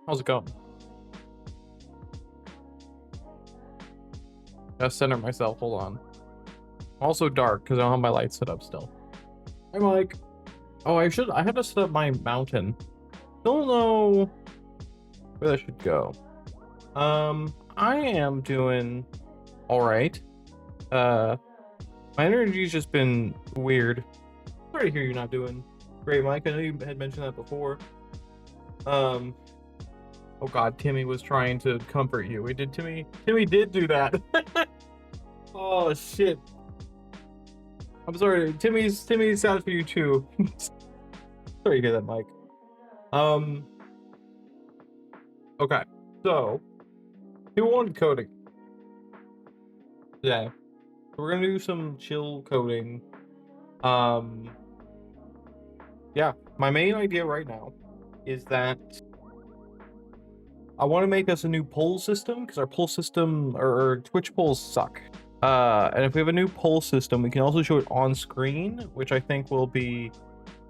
How's it going? Gotta center myself. Hold on. I'm also dark because I don't have my lights set up still. Hi, Mike. Oh, I had to set up my mountain. Don't know where that should go. I am doing all right. My energy's just been weird. Sorry to hear you're not doing great, Mike. I know you had mentioned that before. Oh God, Timmy was trying to comfort you. Timmy did do that. Oh shit. I'm sorry. Timmy's sad for you too. Sorry to hear that, Mike. Okay. So, who wanted coding? Yeah. We're gonna do some chill coding. Yeah. My main idea right now is that I want to make us a new poll system because our poll system or Twitch polls suck. And if we have a new poll system, we can also show it on screen, which I think will be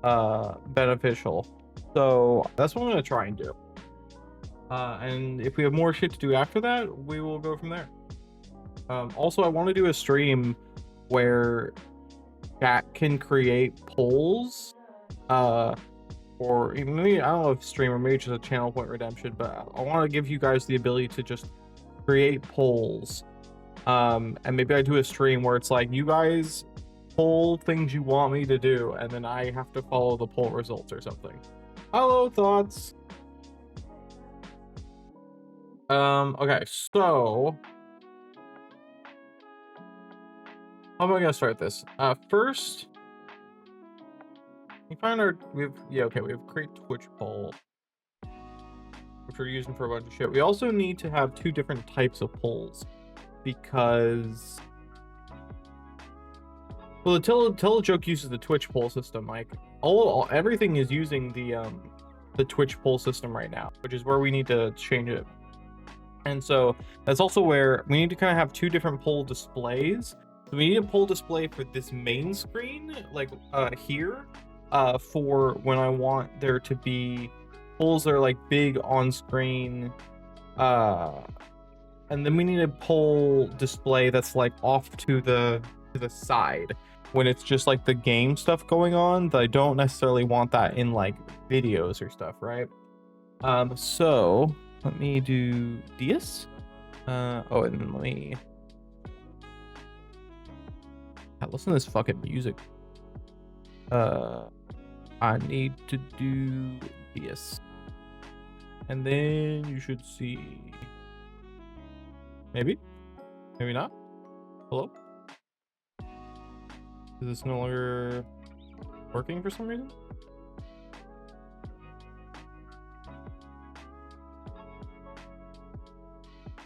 beneficial. So that's what I'm gonna try and do. And if we have more shit to do after that, we will go from there. Also, I want to do a stream where chat can create polls. Or maybe, I don't know if stream or maybe just a channel point redemption, but I want to give you guys the ability to just create polls. And maybe I do a stream where it's like, you guys poll things you want me to do, and then I have to follow the poll results or something. Hello, thoughts. Okay, so how am I gonna start this? First, we find we have create Twitch poll, which we're using for a bunch of shit. We also need to have two different types of polls because, well, the telejoke uses the Twitch poll system. Like everything is using the Twitch poll system right now, which is where we need to change it. And so that's also where we need to kind of have two different poll displays. So we need a poll display for this main screen, like here, for when I want there to be polls that are like big on screen. And then we need a poll display that's like off to the side when it's just like the game stuff going on. That I don't necessarily want that in like videos or stuff, right? So let me do this. Oh, and then let me listen to this fucking music. I need to do this, and then you should see. Maybe not. Hello? Is this no longer working for some reason?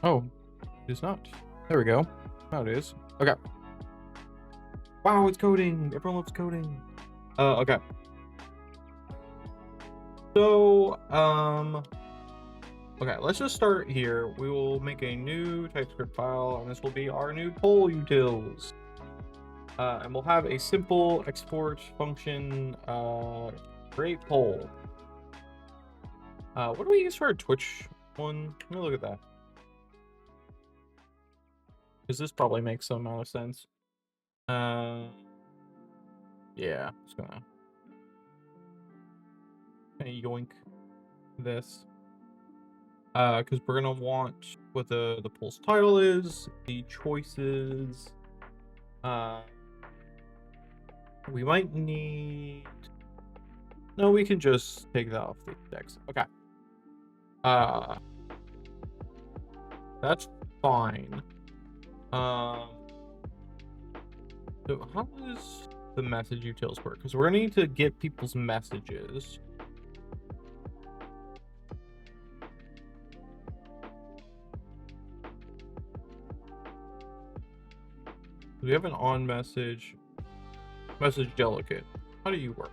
Oh, it's not. There we go. Now it is. Okay. Wow, it's coding. Everyone loves coding. Okay. So, okay, let's just start here. We will make a new TypeScript file, and this will be our new poll utils. And we'll have a simple export function, create poll. What do we use for our Twitch one? Let me look at that. Because this probably makes some amount of sense. Yeah, just gonna yoink this. Because we're gonna want what the poll's title is, the choices. We might need. No, we can just take that off the index. Okay. That's fine. So how does the message utils work? Because we're gonna need to get people's messages. We have an on message delegate. How do you work?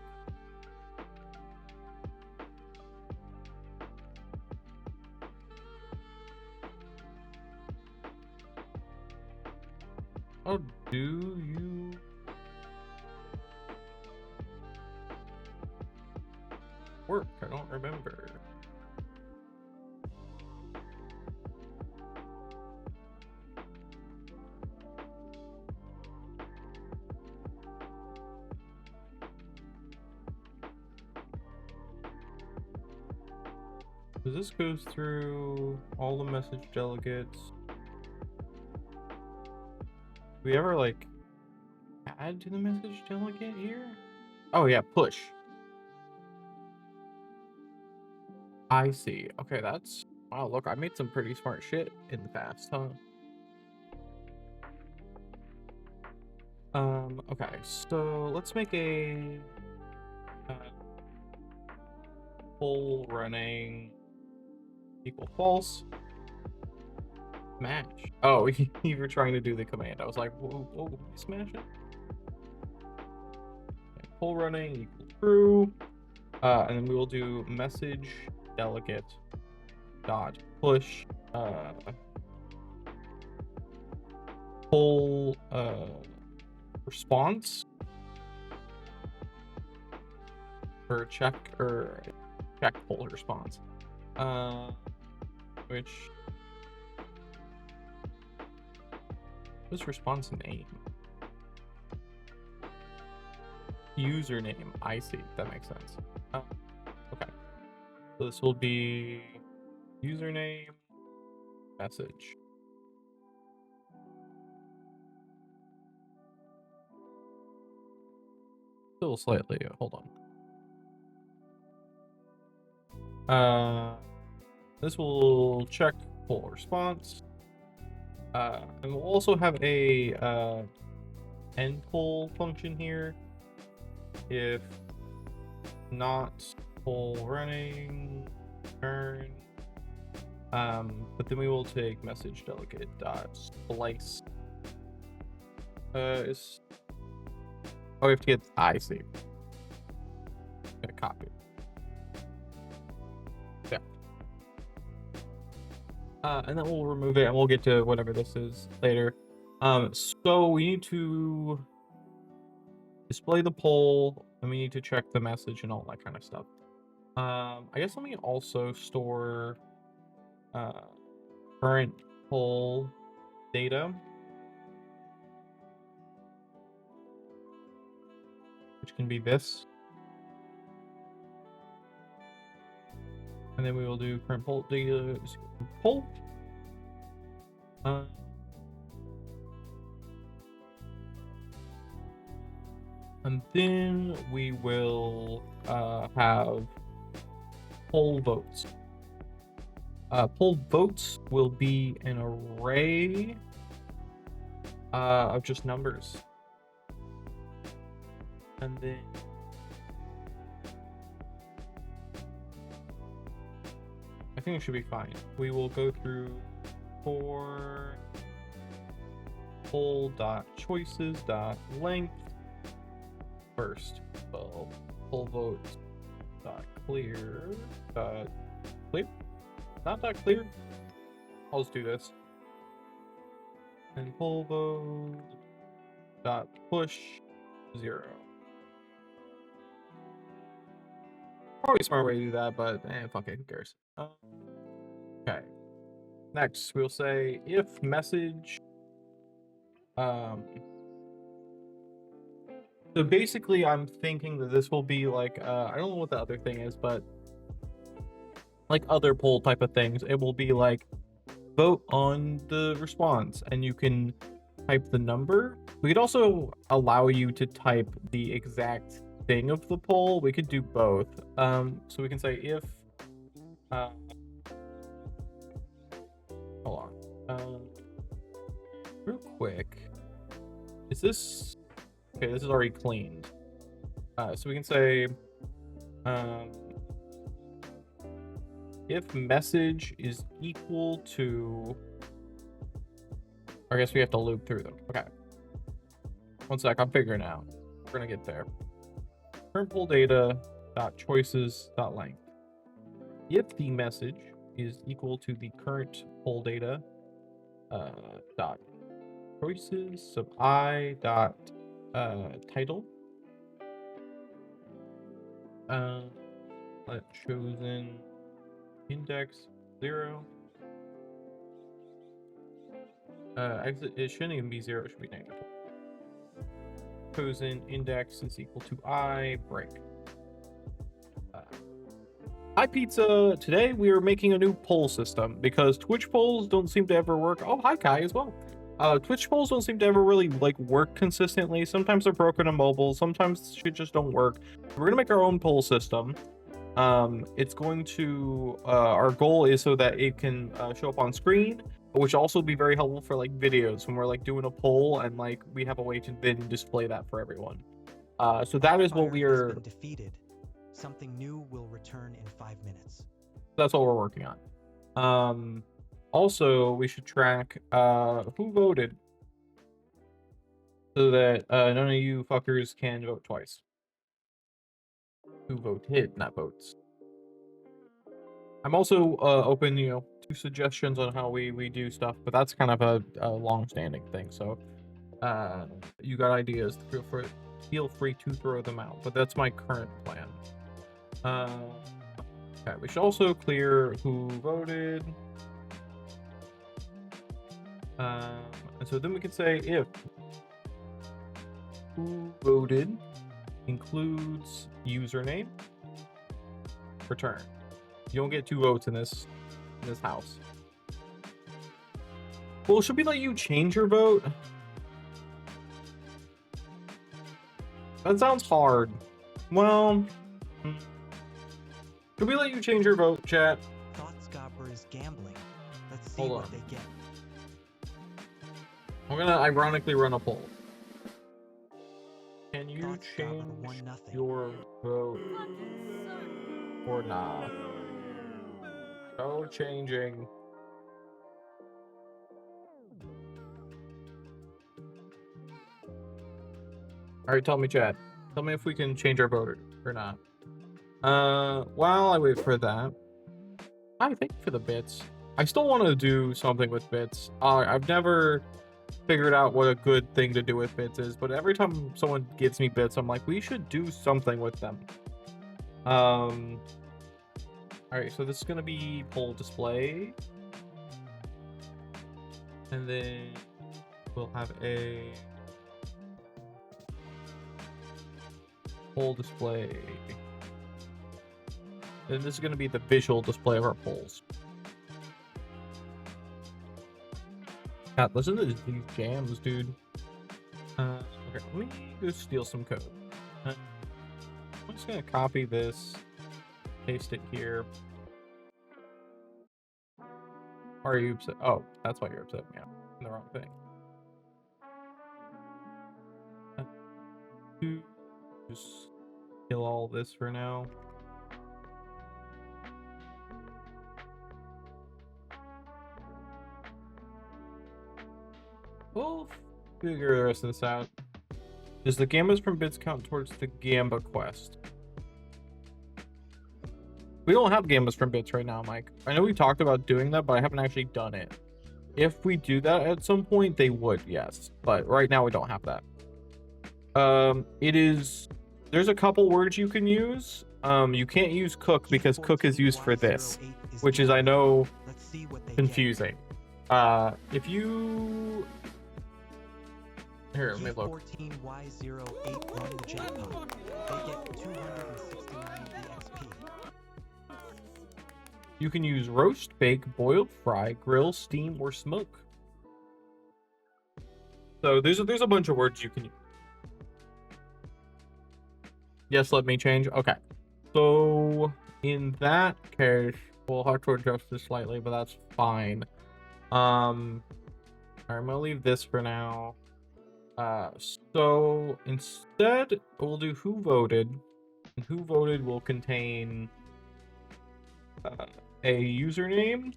How do you work? I don't remember. So this goes through all the message delegates. Do we ever like add to the message delegate here? Oh yeah, push. I see. Okay, that's wow. Look, I made some pretty smart shit in the past, huh? Okay, so let's make a full running equal false smash. Oh, you were trying to do the command. I was like, whoa, whoa, smash it. Okay, full running equal true. And then we will do message delegate dot push full response or check full response. Which was response name. Username. I see. That makes sense. Okay. So this will be username message. Still slightly. Hold on. This will check full response. And we'll also have a end pull function here. If not full running, turn. But then we will take message delegate dot splice. Is we have to get I see. Gonna copy. Yeah. And then we'll remove it and we'll get to whatever this is later. So we need to display the poll and we need to check the message and all that kind of stuff. I guess let me also store current poll data, which can be this. And then we will do current poll data poll. And then we will have poll votes. Poll votes will be an array of just numbers. And then I think it should be fine. We will go through for poll.choices.length first. So poll votes dot clear dot clear. Not that clear. I'll just do this. And poll vote dot push 0. Probably a smart way to do that, but fuck it, who cares? Okay. Next, we'll say if message. So basically, I'm thinking that this will be like I don't know what the other thing is, but like other poll type of things, it will be like vote on the response, and you can type the number. We could also allow you to type the exact thing of the poll. We could do both. So we can say if hold on. Real quick. Is this okay? This is already cleaned. So we can say if message is equal to, I guess we have to loop through them. Okay. One sec, I'm figuring out. We're gonna get there. Current poll data dot choices dot length. If the message is equal to the current poll data dot choices sub I dot title let chosen index 0. Exit, it shouldn't even be 0, it should be negative. Chosen index is equal to I break. Hi Pizza! Today we are making a new poll system because Twitch polls don't seem to ever work. Oh, hi Kai as well. Twitch polls don't seem to ever really like work consistently. Sometimes they're broken on mobile, sometimes shit just don't work. We're gonna make our own poll system. It's going to our goal is so that it can show up on screen, which also be very helpful for like videos when we're like doing a poll and like we have a way to then display that for everyone. So that is what we are defeated. Something new will return in 5 minutes. That's what we're working on. Also we should track who voted so that none of you fuckers can vote twice. Who voted, not votes. I'm also open, you know, to suggestions on how we do stuff, but that's kind of a long-standing thing. So you got ideas, feel free to throw them out, but that's my current plan. Okay, we should also clear who voted. And so then we can say if who voted includes username, return. You don't get 2 votes in this house. Well, should we let you change your vote? That sounds hard. Well, should we let you change your vote, chat? ThoughtScopper is gambling. Let's see what they get. I'm gonna ironically run a poll. Can you change your vote or not? No changing. Alright, tell me, chat. Tell me if we can change our vote or not. While I wait for that, I thank you for the bits. I still want to do something with bits. I've never figured out what a good thing to do with bits is, but every time someone gives me bits, I'm like, we should do something with them. Alright, so this is gonna be poll display. And then we'll have a poll display. And this is gonna be the visual display of our polls. God, listen to these jams, dude. Okay, let me go steal some code. I'm just gonna copy this, paste it here. Are you upset? Oh, that's why you're upset. Yeah, the wrong thing. Just kill all this for now. We'll figure the rest of this out. Does the gambas from bits count towards the gamba quest? We don't have gambas from bits right now, Mike. I know we talked about doing that, but I haven't actually done it. If we do that at some point, they would, yes. But right now we don't have that. There's a couple words you can use. You can't use cook because cook is used for this, which is, I know, confusing. If you... Here, let me look. 14Y08 won the jackpot. They get 269 EXP. You can use roast, bake, boil, fry, grill, steam, or smoke. So there's a bunch of words you can use. Yes, let me change. Okay. So in that case, we'll have to adjust this slightly, but that's fine. I'm gonna leave this for now. So instead, we'll do who voted, and who voted will contain a username,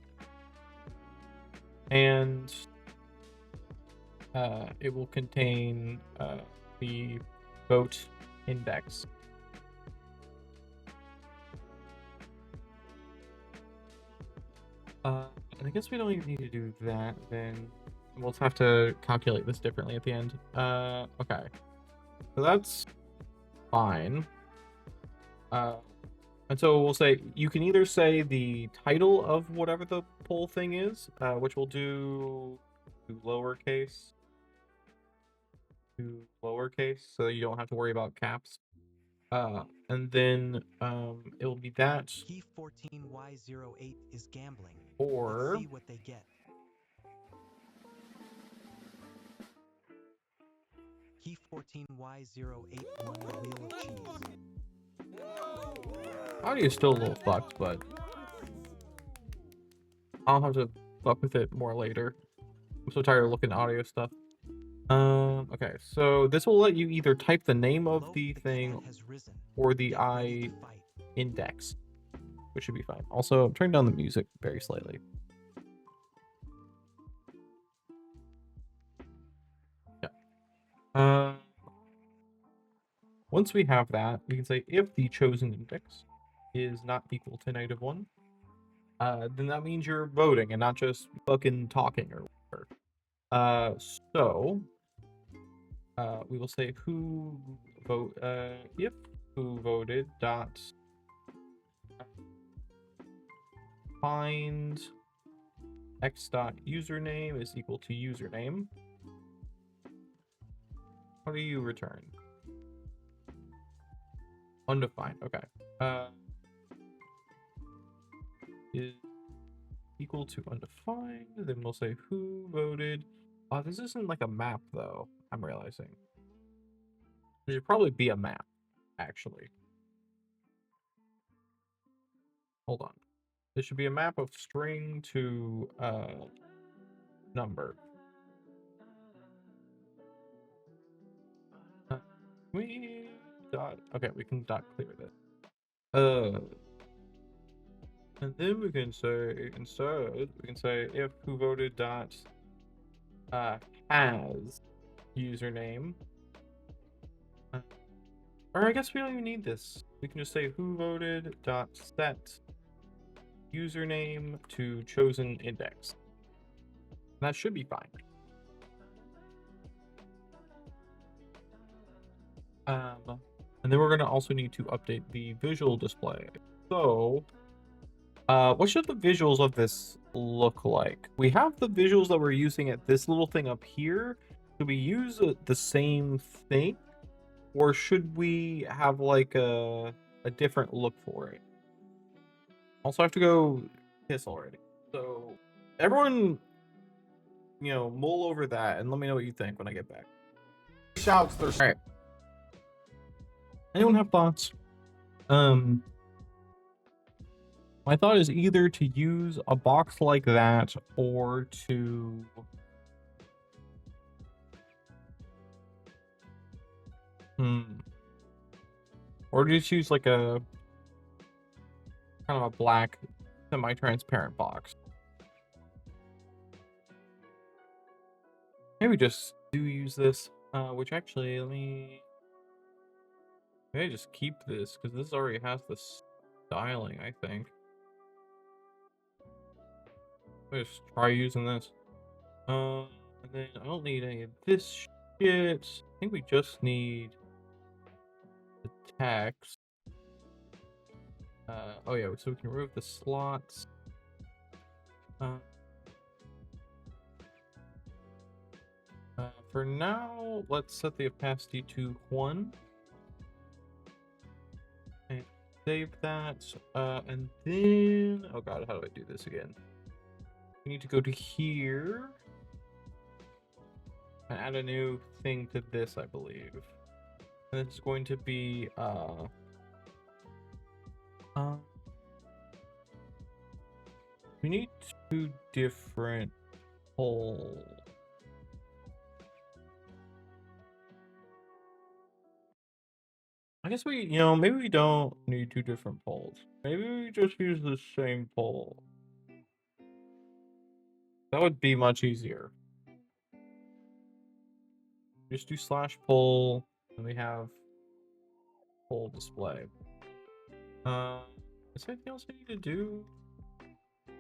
and it will contain the vote index. And I guess we don't even need to do that then. We'll have to calculate this differently at the end. Okay. So that's fine. And so we'll say, you can either say the title of whatever the poll thing is, which we'll do lowercase. To lowercase, so you don't have to worry about caps. And then it will be that Key 14Y08 is gambling. Let's or see what they get. Key 14Y08 won the Wheel of Cheese. audio is still a little fucked, but I'll have to fuck with it more later. I'm so tired of looking at audio stuff. Okay, so this will let you either type the name of Lope the the thing cat has risen. or the Get ready I to fight. index, which should be fine. Also, I'm turning down the music very slightly. Yeah. Once we have that, we can say if the chosen index is not equal to -1, then that means you're voting and not just fucking talking or whatever. So we will say who vote if who voted dot find x dot username is equal to username. What do you return? Undefined. Okay. Is equal to undefined. Then we'll say who voted. Oh, this isn't like a map though. I'm realizing there should probably be a map actually. Hold on. There should be a map of string to number. We dot. Okay, we can dot clear this. And then we can say instead we can say if who voted dot has username. Or I guess we don't even need this. We can just say who voted dot set username to chosen index. That should be fine. And then we're gonna also need to update the visual display. So, what should the visuals of this look like? We have the visuals that we're using at this little thing up here. Should we use the same thing, or should we have like a different look for it? Also, I have to go piss already. So, everyone, mull over that and let me know what you think when I get back. Shouts. All right. Anyone have thoughts? My thought is either to use a box like that or to or just use like a kind of a black semi-transparent box. Maybe just do use this, which actually maybe just keep this because this already has the styling, I think. Just try using this. And then I don't need any of this shit. I think we just need the text. Oh yeah, so we can remove the slots. For now, let's set the opacity to 1. And save that. And then, oh god, how do I do this again? We need to go to here and add a new thing to this, I believe. And it's going to be we need 2 different polls. I guess maybe we don't need 2 different polls. Maybe we just use the same poll. That would be much easier. Just do /poll, and we have poll display. Is there anything else I need to do? I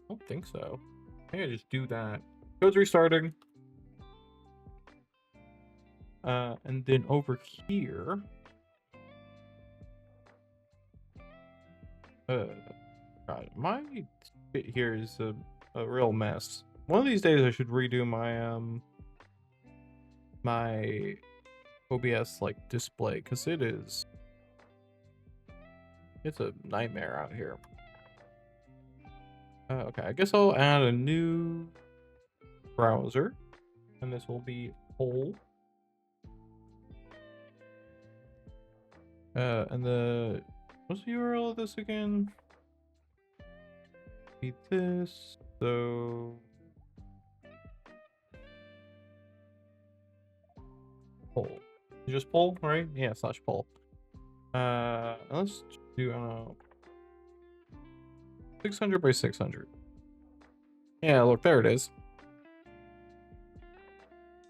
don't think so. I think I just do that. Code's restarting. And then over here, God, my shit here is a real mess. One of these days I should redo my my OBS like display because it's a nightmare out here. Okay, I guess I'll add a new browser, and this will be poll. And what's the URL of this again? Be this, so poll. Just poll, right? Yeah, slash poll. Let's do 600 by 600. Yeah, look, there it is.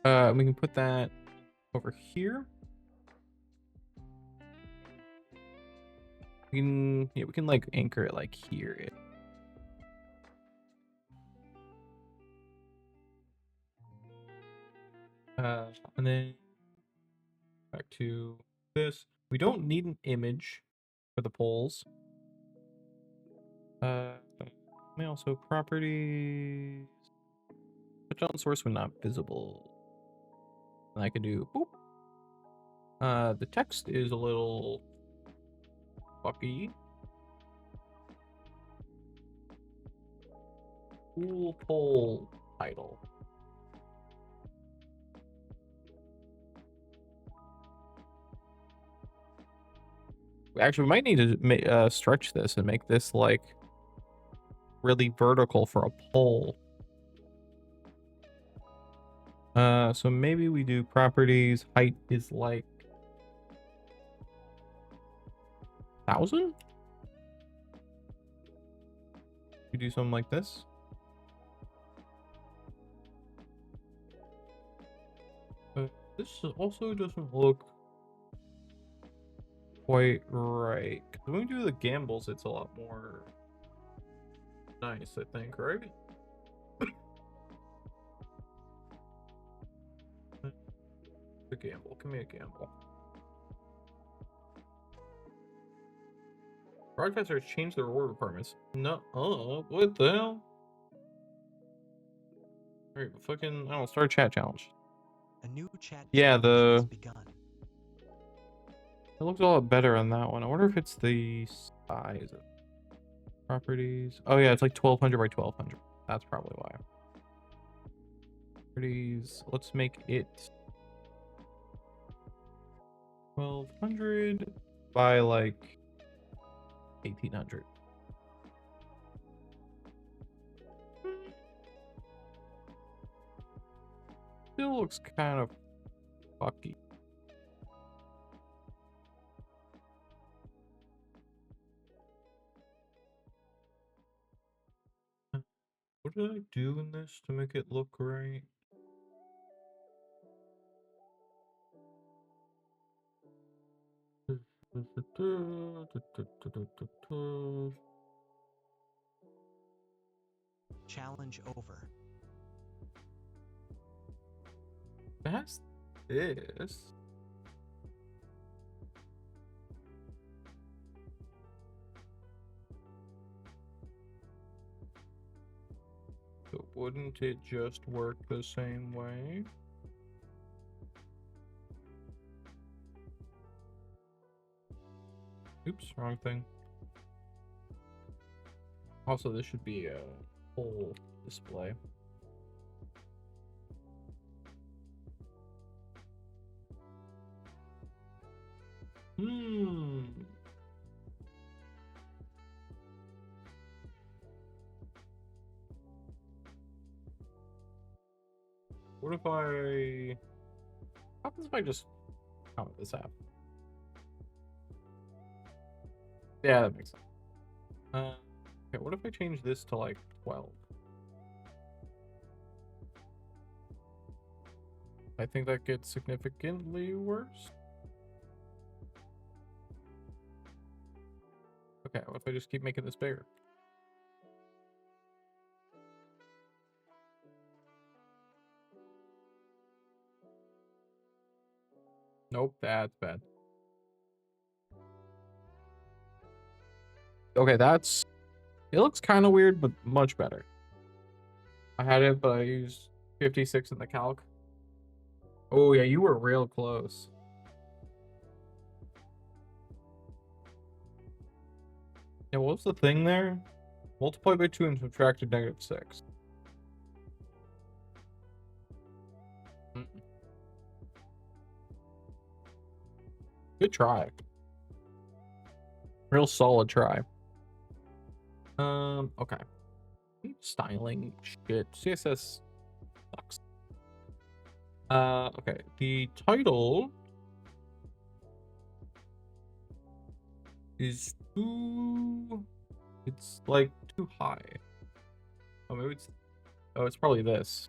We can put that over here. We can like anchor it like here. And then back to this. We don't need an image for the polls. May also properties. Switch on source when not visible. And I can do boop. The text is a little fucky. Cool poll title. Actually, we might need to stretch this and make this like really vertical for a poll. So maybe we do properties. Height is like 1,000. We do something like this. This also doesn't look quite right. When we do the gambles, it's a lot more nice, I think, right? A gamble. Give me a gamble. Broadcasters change their reward requirements. No, what the hell? Alright, fucking, I don't know, start a chat challenge. A new chat Yeah, challenge has begun. It looks a lot better on that one. I wonder if it's the size of properties. Oh yeah, it's like 1200 by 1200. That's probably why. Properties. Let's make it 1200 by like 1800. Still looks kind of fucky. What did I do in this to make it look right? Challenge over. That's this. So wouldn't it just work the same way? Oops, wrong thing. Also, this should be a whole display. What if what happens if I just comment this app? Yeah, that makes sense. Okay, what if I change this to like 12? I think that gets significantly worse. Okay, what if I just keep making this bigger? Nope, that's bad. Okay, it looks kind of weird, but much better. I had it, but I used 56 in the calc. Oh yeah, you were real close. Yeah, what was the thing there? Multiply by 2 and subtracted -6. Good try. Real solid try. Okay. Styling shit. CSS sucks. Okay. The title is too... It's like too high. Oh, maybe it's... Oh, it's probably this.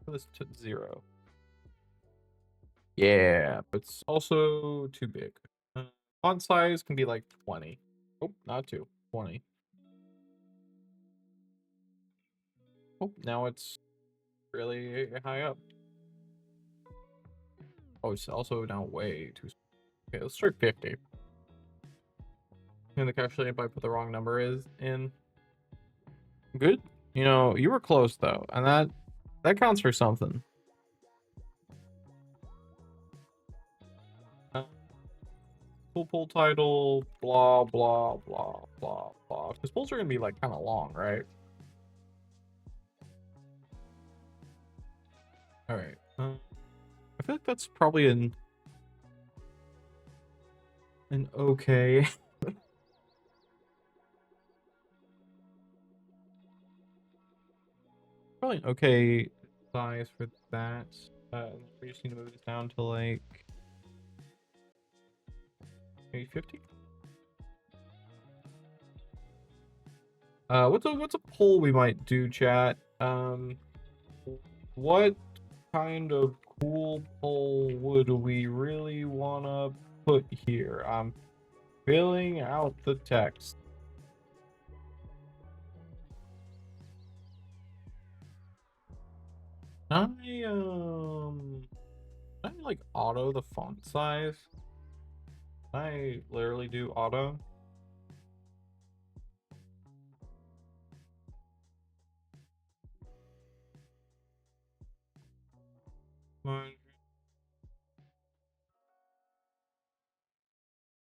This to 0. Yeah, but it's also too big. Font size can be like 20. Oh, not 2. 20. Oh, now it's really high up. Oh, it's also now way too... Okay, let's try 50. And the calculator if I put the wrong number is in. Good. You know, you were close though, and that counts for something. Full poll title, blah blah blah blah blah. Because polls are gonna be like kind of long, right? All right. I feel like that's probably an okay. Probably an okay size for that. We just need to move this down to like maybe 50. What's a poll we might do, chat? What kind of cool poll would we really wanna put here? I'm filling out the text. I like auto the font size. I literally do auto.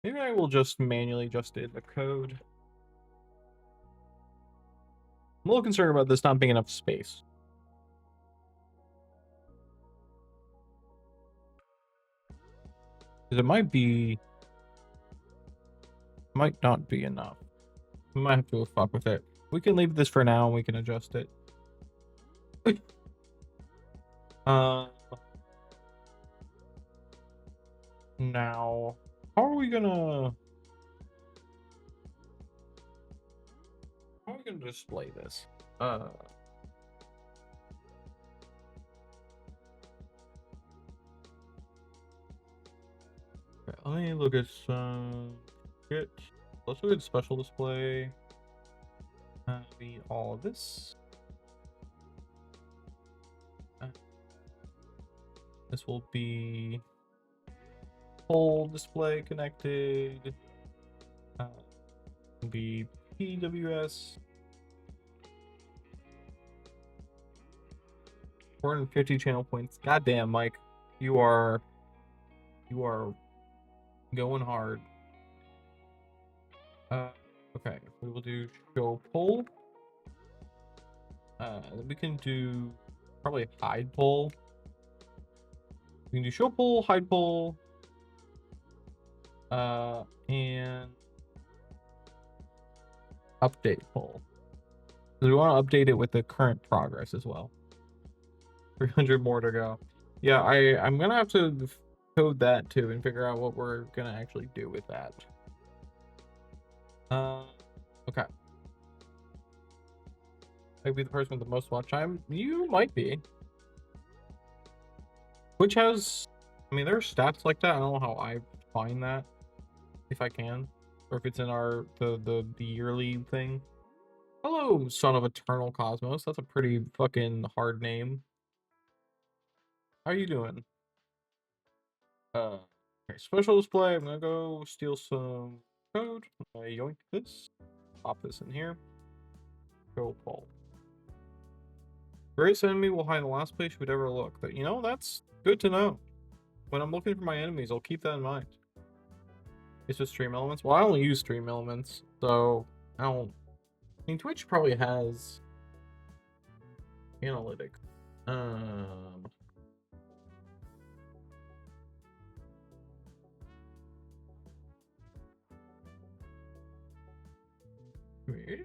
Maybe I will just manually adjust it in the code. I'm a little concerned about this not being enough space. Because it might not be enough. We might have to fuck with it. We can leave this for now and we can adjust it. Now, how are we gonna display this? Okay, let me look at some shit. Let's look at special display. Be all of this. This will be whole display connected. Be PWS. 450 channel points. Goddamn, Mike, you are going hard. Okay, we will do show poll. We can do probably hide poll. We can do show poll, hide poll, and update poll. So we want to update it with the current progress as well. 300 more to go. Yeah, I'm gonna have to code that too and figure out what we're gonna actually do with that. Okay. Maybe the person with the most watch time. You might be. Which has, I mean, there are stats like that. I don't know how I find that, if I can, or if it's in our the yearly thing. Hello, son of Eternal Cosmos. That's a pretty fucking hard name. How are you doing? Okay, special display. I'm gonna go steal some code. Yoink this. Pop this in here. Go Paul. Greatest enemy will hide in the last place you would ever look. But you know, that's good to know. When I'm looking for my enemies, I'll keep that in mind. It's just stream elements. Well, I only use stream elements, so I mean, Twitch probably has analytics. Community?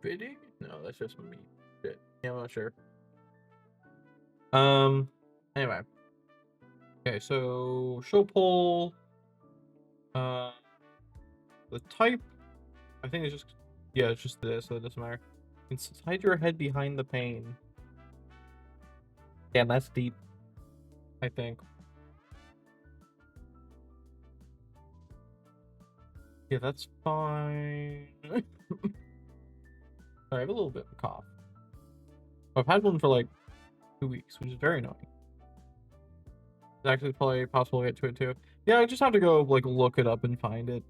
Bidding? No, that's just me. Shit. Yeah, I'm not sure. Anyway. Okay, so show poll. The type, I think it's just, yeah, it's just this, so it doesn't matter. It's hide your head behind the pane. Yeah, that's deep, I think. Yeah, that's fine. I have a little bit of a cough. I've had one for like 2 weeks, which is very annoying. It's actually probably possible to get to it too. Yeah, I just have to go like look it up and find it.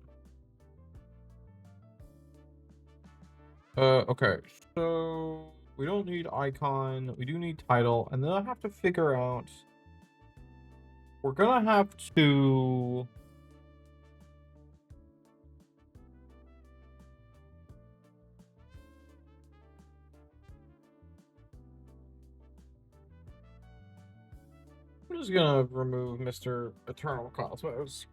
Okay, so we don't need icon, we do need title, and then I have to figure out, we're gonna have to I'm just gonna remove Mr. Eternal Cosmos.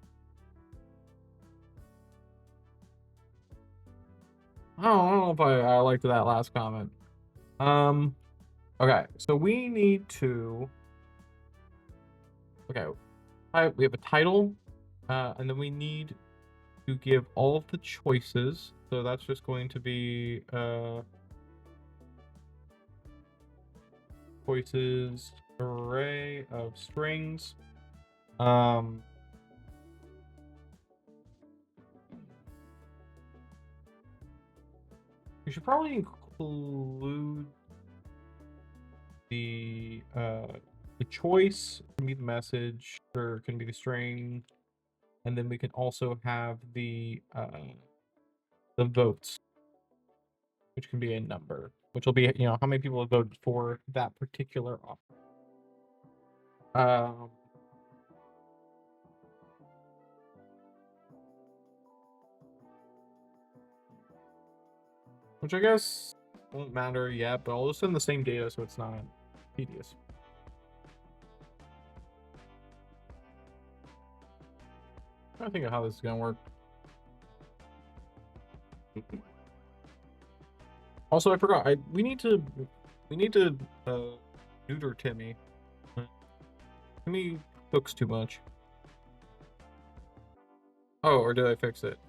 I don't know if I liked that last comment. Okay, so we need to. Okay, we have a title, and then we need to give all of the choices. So that's just going to be choices array of strings. We should probably include the choice can be the message or can be the string, and then we can also have the votes, which can be a number, which will be, you know, how many people have voted for that particular offer. Which I guess won't matter yet, but I'll just send the same data so it's not tedious. I'm trying to think of how this is gonna work. Also, I forgot. We need to neuter Timmy. Timmy cooks too much. Oh, or did I fix it?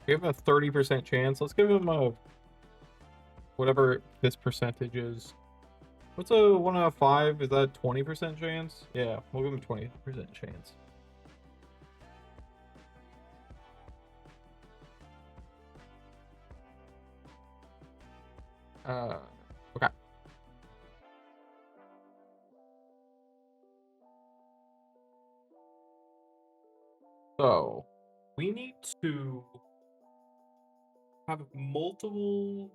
Give him a 30% chance. Let's give him a whatever this percentage is. What's a 1 out of 5? Is that 20% chance? Yeah, we'll give him 20% chance. Okay. So, we need to have multiple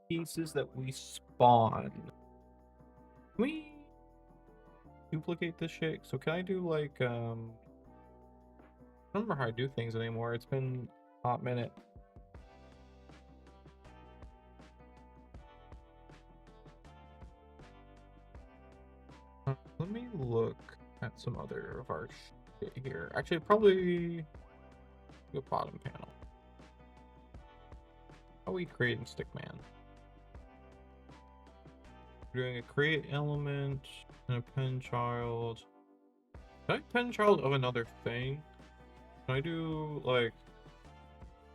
pieces that we spawn. Can we duplicate this shit? So can I do like, I don't remember how I do things anymore. It's been a hot minute. Let me look at some other of our shit here. Actually, probably the bottom panel. How are we creating Stickman? We're doing a create element and a pen child. Can I pen child of another thing? Can I do like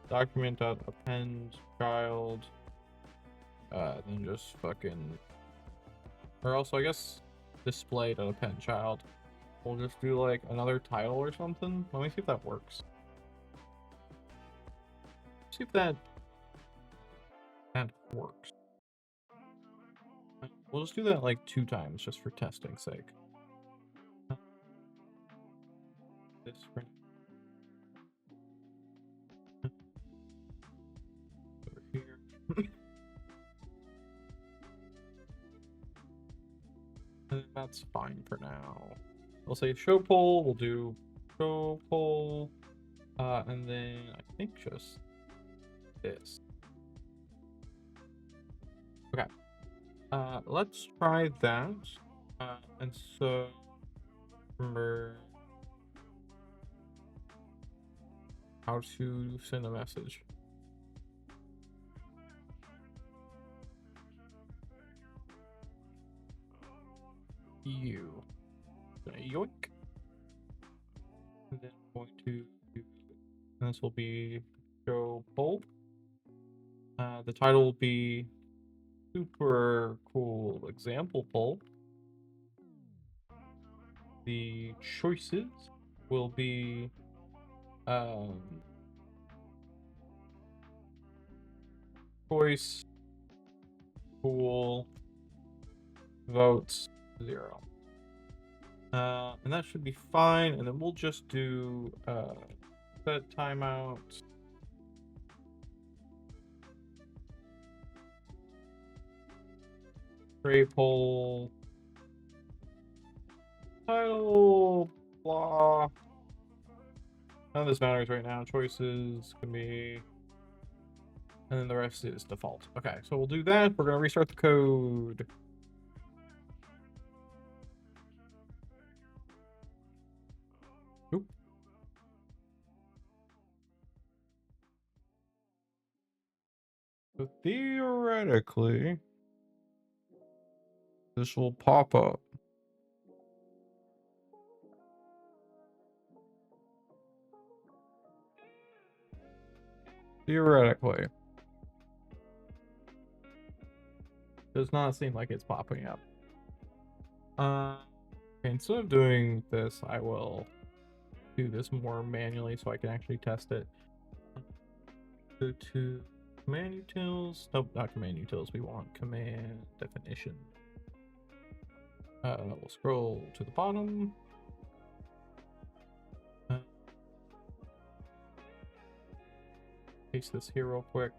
document.append child? Then just fucking, or also I guess display.append child. We'll just do like another title or something. Let me see if that works. See if that works. We'll just do that like 2 times just for testing's sake. This print. Over here. And that's fine for now. We'll say show poll. We'll do show poll. And then I think just this. Okay. Let's try that. And so remember how to send a message. You. Yoink. And then I'm going to do, and this will be show poll. The title will be super cool example poll. The choices will be choice pool votes 0. And that should be fine. And then we'll just do set timeout. Create poll. Title. Blah. None of this matters right now. Choices can be. And then the rest is default. Okay, so we'll do that. We're going to restart the code. Oop. So theoretically, this will pop up. Theoretically. Does not seem like it's popping up. Okay, instead of doing this, I will do this more manually so I can actually test it. Go to command utils. Nope, not command utils. We want command definition. We'll scroll to the bottom. Paste this here real quick.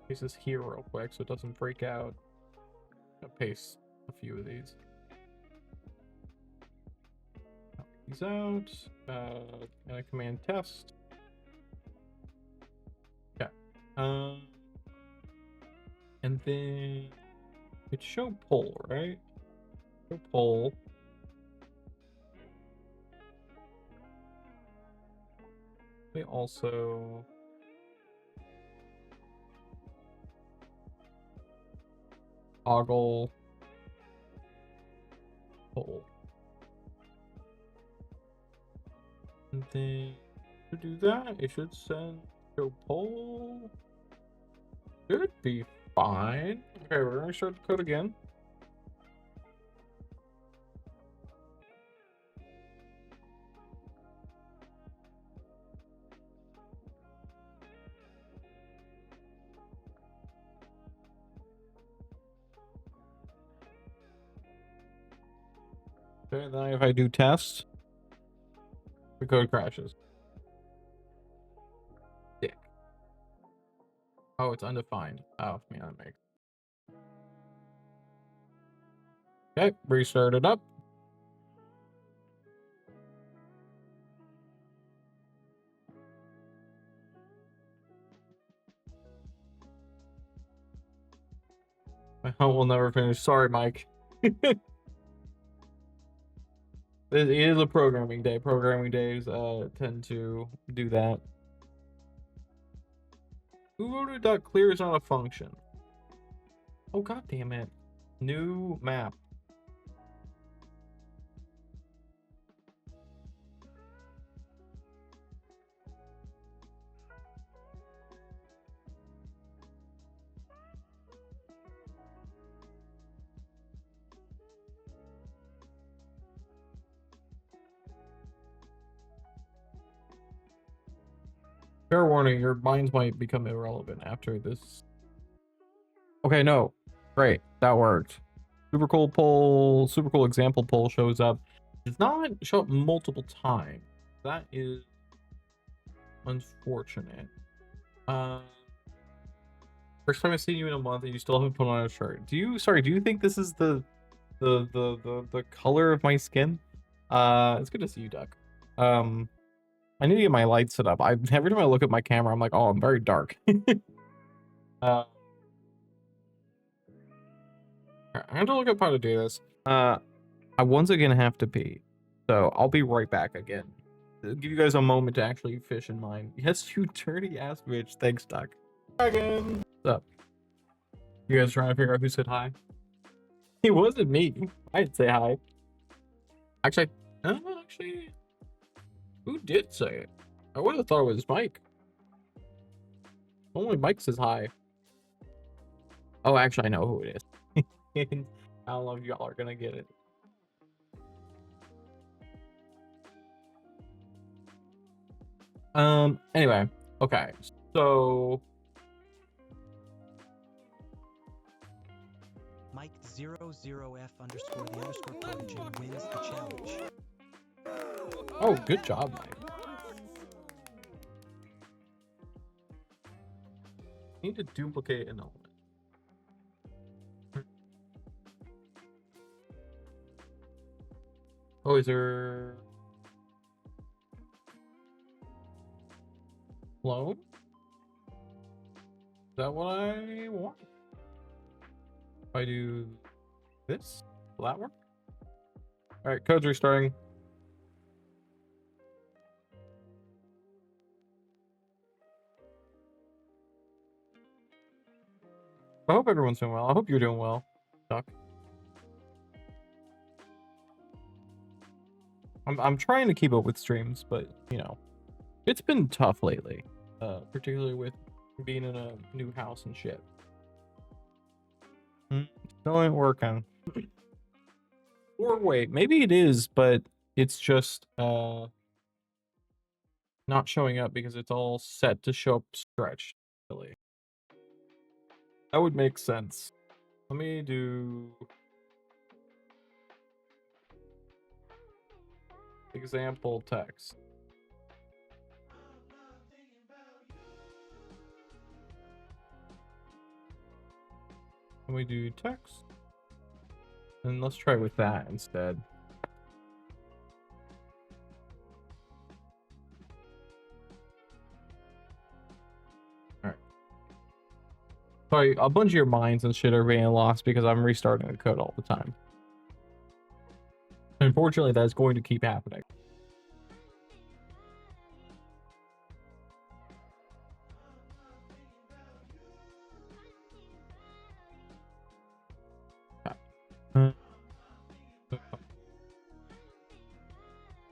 Paste this here real quick so it doesn't break out. I'll paste a few of these. These out. And a command test. Okay. And then it's show poll, right? Show poll. We also toggle poll. And then to do that, it should send show poll. Should be fine. Okay, we're gonna start the code again. Okay, then if I do test, the code crashes. Dick. Oh, it's undefined. Oh, yeah, that makes. Okay, restart it up. My hunt will never finish. Sorry, Mike. It is a programming day. Programming days tend to do that. VOD.clear is not a function. Oh, god damn it. New map. Fair warning, your minds might become irrelevant after this. Okay, no. Great. That worked. Super cool poll, super cool example poll shows up. It does not show up multiple times. That is unfortunate. First time I've seen you in a month and you still haven't put on a shirt. Do you think this is the color of my skin? It's good to see you, Duck. I need to get my lights set up. Every time I look at my camera, I'm like, oh, I'm very dark. I have to look up how to do this. I once again have to pee, so I'll be right back again. Give you guys a moment to actually fish in mine. Yes, you dirty ass bitch. Thanks, Duck. Again. What's up? You guys trying to figure out who said hi? It wasn't me. I'd say hi. Actually, who did say it? I would have thought it was Mike. Only Mike says hi. Oh, actually, I know who it is. I don't know if y'all are gonna get it. Anyway, okay, so Mike 00F underscore the underscore protege wins the challenge. oh, good job, Mike. Need to duplicate an element. Oh, is there clone? Is that what I want? If I do this, will that work? All right, code's restarting. I hope everyone's doing well. I hope you're doing well, Duck. I'm trying to keep up with streams, but you know, it's been tough lately. Particularly with being in a new house and shit. Still ain't working. Or wait, maybe it is, but it's just not showing up because it's all set to show up stretched. Really. That would make sense. Let me do example text. Can we do text? And let's try with that instead. Alright. Sorry, a bunch of your minds and shit are being lost because I'm restarting the code all the time. Unfortunately, that's going to keep happening.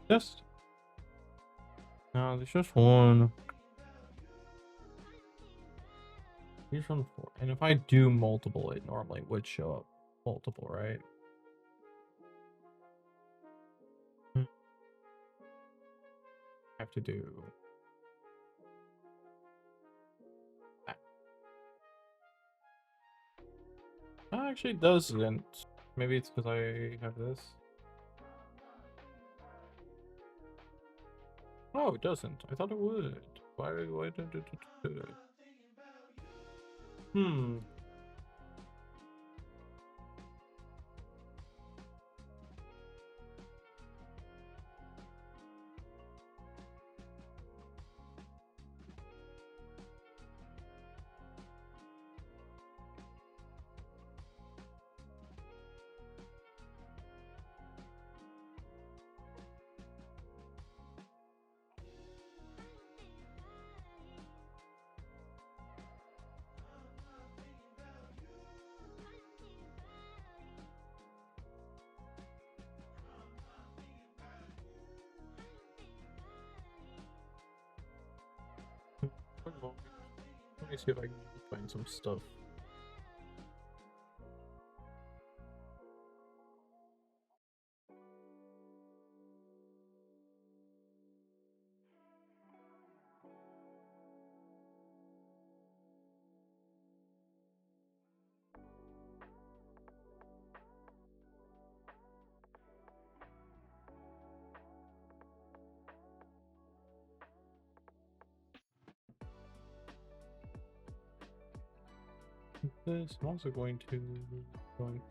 Just no, there's just one. Here's one for, and if I do multiple, it normally would show up multiple, right? I have to do that. Actually doesn't. Maybe it's because I have this. Oh, it doesn't. I thought it would. Why did it do it? Hmm. Let me see if I can find some stuff. this. I'm also going to going.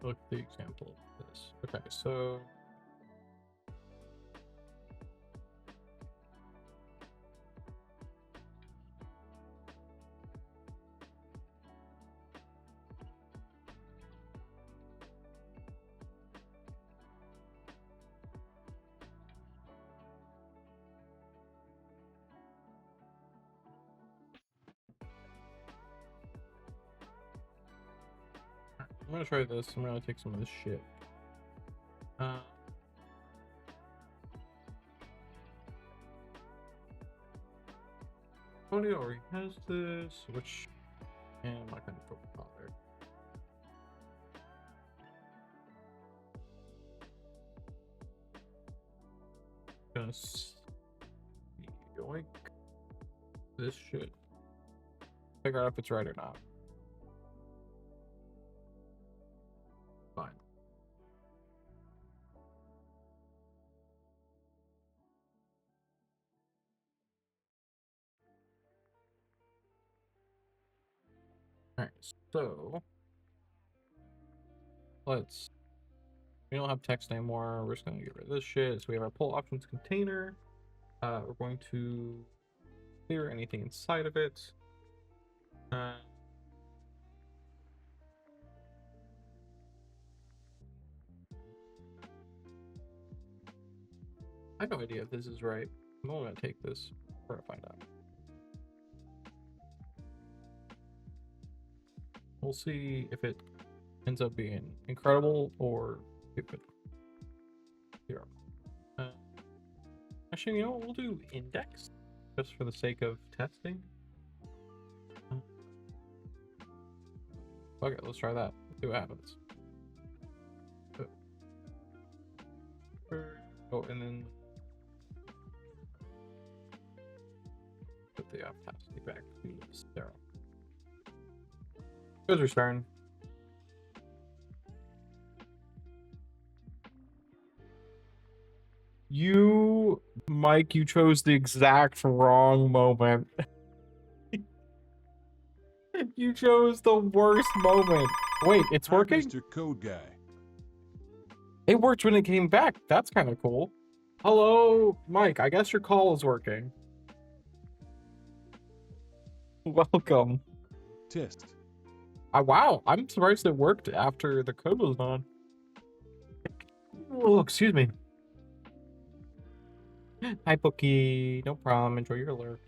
Look at the example of this. Okay, so I'm gonna try this. I'm gonna take some of this shit. Audio already has this, which I'm not gonna put on there. Gonna like this shit. Figure out if it's right or not. Fine. Alright, so we don't have text anymore. We're just gonna get rid of this shit. So we have our pull options container. We're going to clear anything inside of it. I have no idea if this is right. I'm only gonna take this. We're gonna find out. We'll see if it ends up being incredible or stupid. Here. Actually, you know what? We'll do index just for the sake of testing. Okay, let's try that. See what happens. Oh, and then put the opacity back to 0. User's turn. You, Mike, you chose the exact wrong moment. You chose the worst moment. Wait, it's Hi, working? Mr. Code Guy. It worked when it came back. That's kind of cool. Hello, Mike. I guess your call is working. Welcome. Test. Wow, I'm surprised it worked after the code was on. Oh, excuse me. Hi, Bookie. No problem. Enjoy your lurk.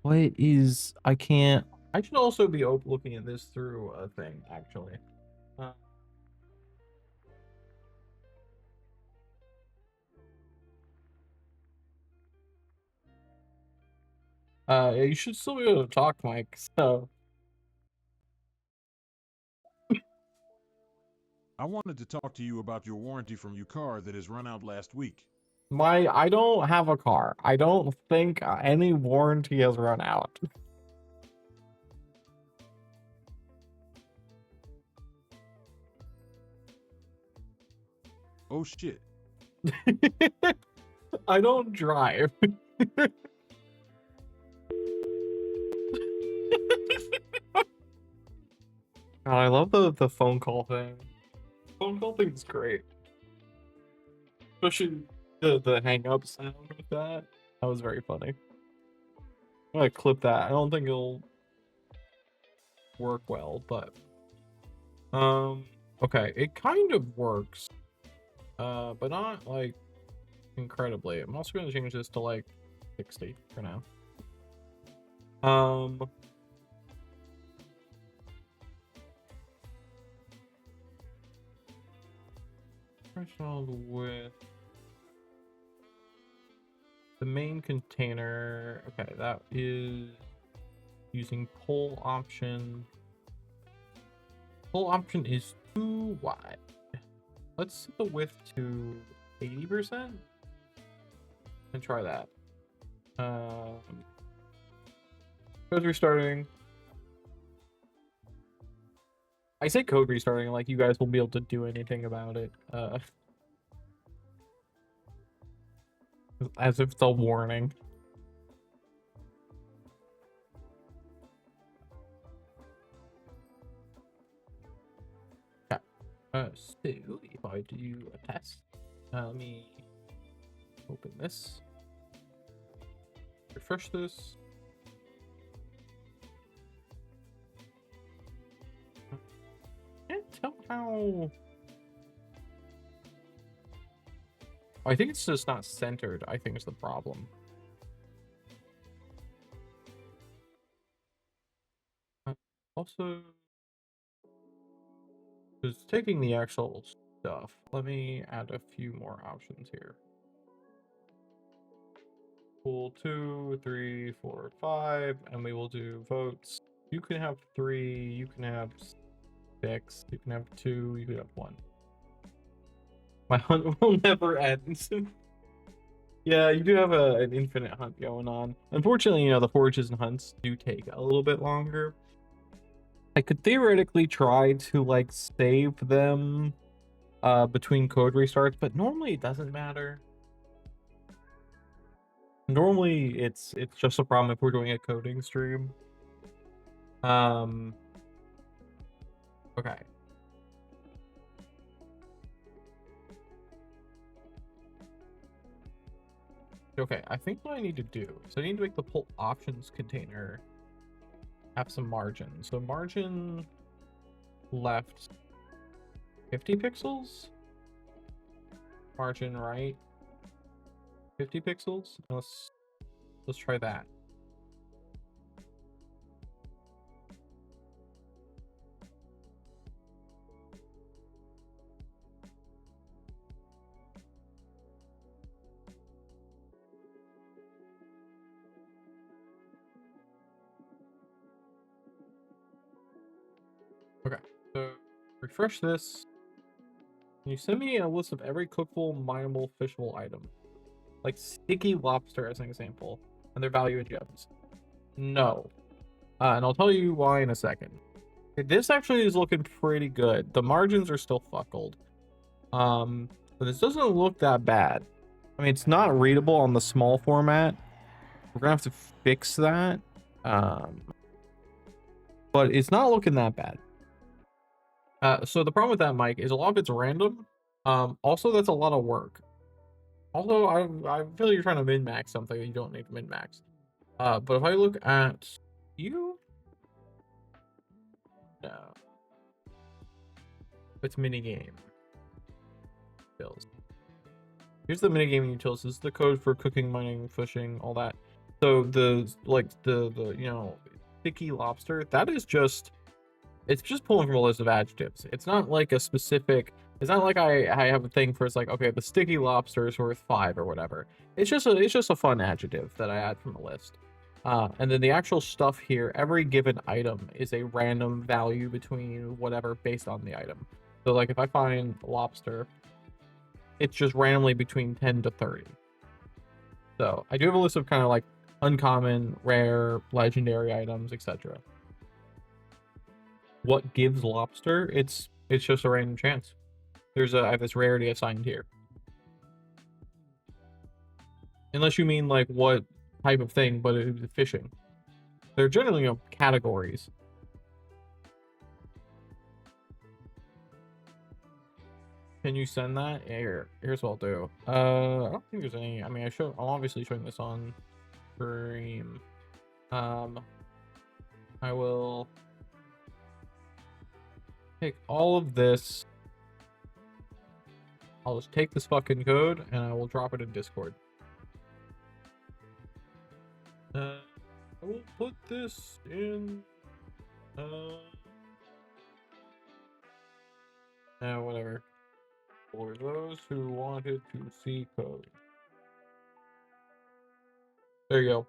What is... I can't... I should also be looking at this through a thing, actually. You should still be able to talk, Mike, so... I wanted to talk to you about your warranty from your car that has run out last week. I don't have a car. I don't think any warranty has run out. Oh shit. I don't drive. God, I love the phone call thing. Phone call thing is great. Especially the hang up sound with that. That was very funny. I'm gonna clip that. I don't think it'll work well, but okay, it kind of works. But not like incredibly. I'm also gonna change this to like 60 for now. Threshold width. the main container. Okay, that is using pull option. Pull option is too wide. Let's set the width to 80% and try that. Code restarting. I say code restarting like you guys will be able to do anything about it. As if it's a warning. Okay. So if I do a test, let me open this, refresh this. Can't tell how. I think it's just not centered. I think it's the problem. Also, just taking the actual stuff. Let me add a few more options here. Pull 2, 3, 4, 5, and we will do votes. You can have 3, you can have 6, you can have 2, you can have 1. My hunt will never end. Yeah, you do have an infinite hunt going on. Unfortunately, you know, the forages and hunts do take a little bit longer. I could theoretically try to like save them between code restarts, but normally it doesn't matter. Normally it's just a problem if we're doing a coding stream. Okay. Okay, I think what I need to do is I need to make the pull options container have some margin. So margin left 50 pixels. Margin right 50 pixels. Let's try that. Okay, so refresh this. Can you send me a list of every cookable, mineable, fishable item? Like sticky lobster as an example, and their value in gems. No. And I'll tell you why in a second. This actually is looking pretty good. The margins are still fuckled. But this doesn't look that bad. I mean, it's not readable on the small format. We're gonna have to fix that. But it's not looking that bad. So the problem with that, Mike, is a lot of it's random. Also, that's a lot of work. Also, I feel you're trying to min-max something that you don't need to min-max. But if I look at you, no, it's minigame bills. Here's the minigame utils. This is the code for cooking, mining, fishing, all that. So the you know, sticky lobster, that is just, it's just pulling from a list of adjectives. It's not like a specific, it's not like I have a thing for, it's like, okay, the sticky lobster is worth 5 or whatever. It's just a fun adjective that I add from a list. And then the actual stuff here, every given item is a random value between whatever based on the item. So like if I find lobster, it's just randomly between 10 to 30. So I do have a list of kind of like uncommon, rare, legendary items, etc. What gives lobster? It's just a random chance. I have this rarity assigned here. Unless you mean like what type of thing, but it's fishing. They're generally, you know, categories. Can you send that? Here's what I'll do. I don't think there's any. I mean, I'm obviously showing this on stream. I will take all of this. I'll just take this fucking code and I will drop it in Discord. I will put this in. Whatever. For those who wanted to see code. There you go.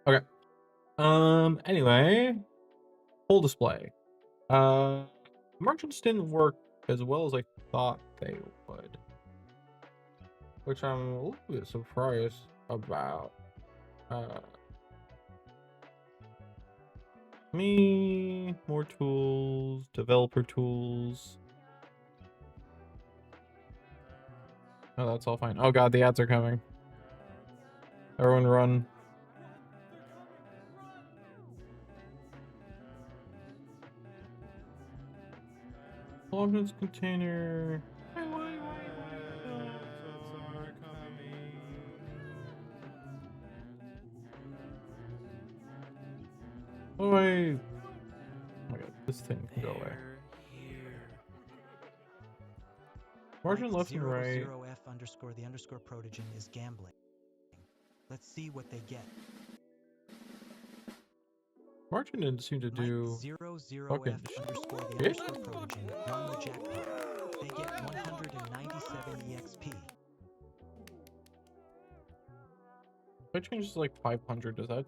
Okay. Anyway, full display. Margins didn't work as well as I thought they would, which I'm a little bit surprised about. More tools, developer tools. Oh, that's all fine. Oh god, the ads are coming. Everyone run. Logins container. Oh, oh my god, this thing can go away. Margin left and right. 00F underscore the underscore protogen is gambling. Let's see what they get. Margin didn't seem to do 00F fucking underscore the shit. underscore protogen won the jackpot. They get 197 EXP. If I change this to like 500, does that?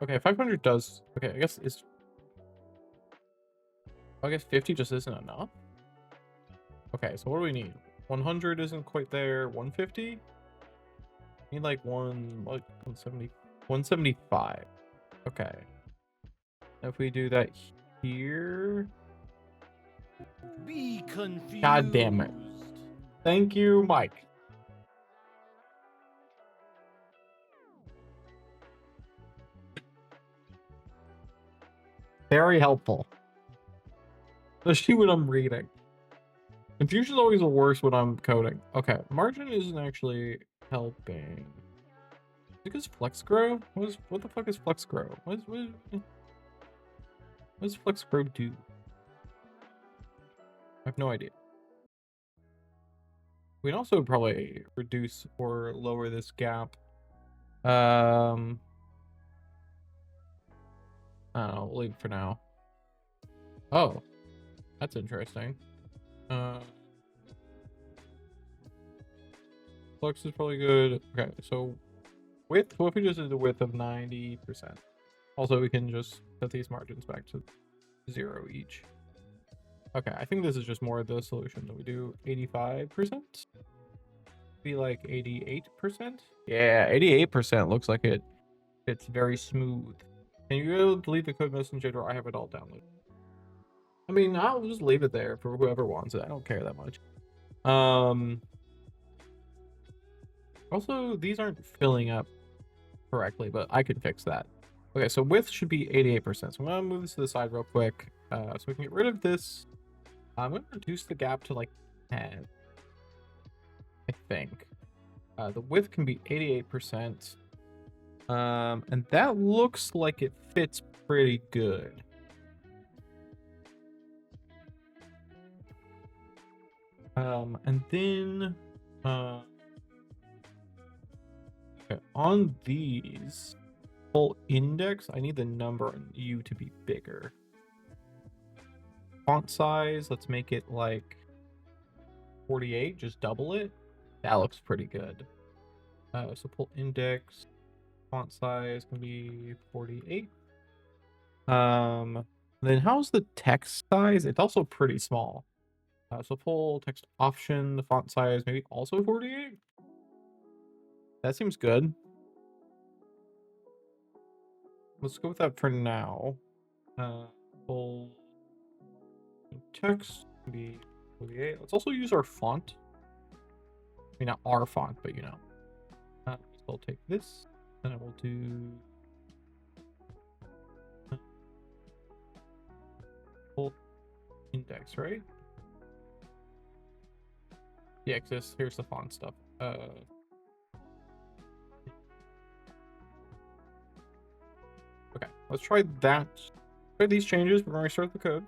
Okay, 500 does. Okay, I guess it's. I guess 50 just isn't enough. Okay, so what do we need? 100 isn't quite there. 150? Need like 170, 175. Okay. If we do that here. Be confused. God damn it. Thank you, Mike. Very helpful. Especially when I'm reading. Confusion's always the worst when I'm coding. Okay, margin isn't actually helping. Because flex grow? What the fuck is flex grow? What does flex grow do? I have no idea. We can also probably reduce or lower this gap. I don't know, we'll leave it for now. Oh, that's interesting. Flux is probably good. Okay, so width, what if we just did the width of 90%? Also, we can just set these margins back to 0 each. Okay, I think this is just more of the solution. We do 85%? Be like 88%? Yeah, 88% looks like it's very smooth. Can you delete the code messenger or I have it all downloaded? I mean, I'll just leave it there for whoever wants it. I don't care that much. Also, these aren't filling up correctly, but I can fix that. Okay, so width should be 88%. So I'm gonna move this to the side real quick, so we can get rid of this. I'm gonna reduce the gap to like 10, I think. The width can be 88%, and that looks like it fits pretty good. And then, okay, on these full index, I need the number on U to be bigger. Font size, let's make it like 48, just double it. That looks pretty good. So pull index, font size can be 48. Then how's the text size? It's also pretty small. So full text option, the font size maybe also 48. That seems good. Let's go with that for now. Full text can be 48. Let's also use our font. I mean, not our font, but you know. So I'll take this, and I will do full index, right? Yeah, because here's the font stuff. Okay, let's try that. Try these changes. We're going to restart the code.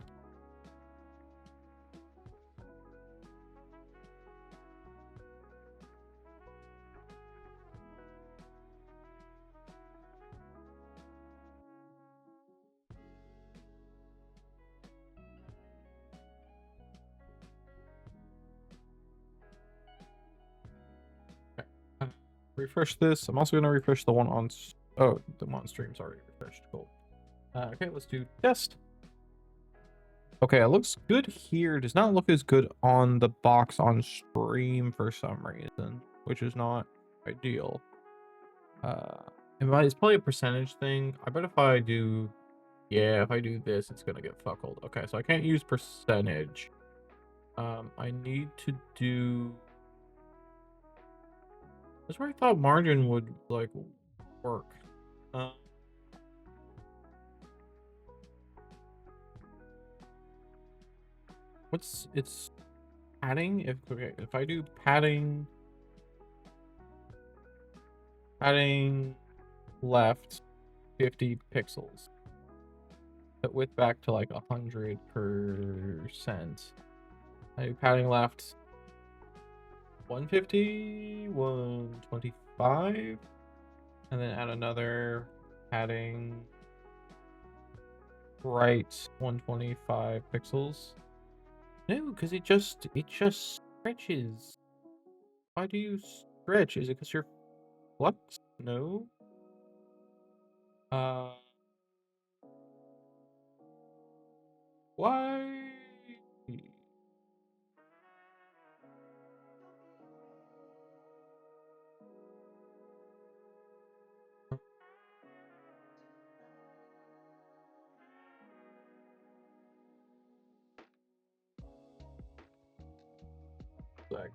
refresh this. I'm also gonna refresh the one on. Oh, the one on stream's already refreshed. Cool. Okay, let's do test. Okay, it looks good here. Does not look as good on the box on stream for some reason, which is not ideal. It's probably a percentage thing. I bet if I do, yeah, if I do this, it's gonna get fuckled. Okay, so I can't use percentage. I need to do. That's where I thought margin would like work. What's it's padding? If I do padding left 50 pixels, set width back to like 100%. I do padding left 150, 125, and then add another padding right 125 pixels. No, because it just stretches. Why do you stretch? Is it because you're flux? No. Why? Like,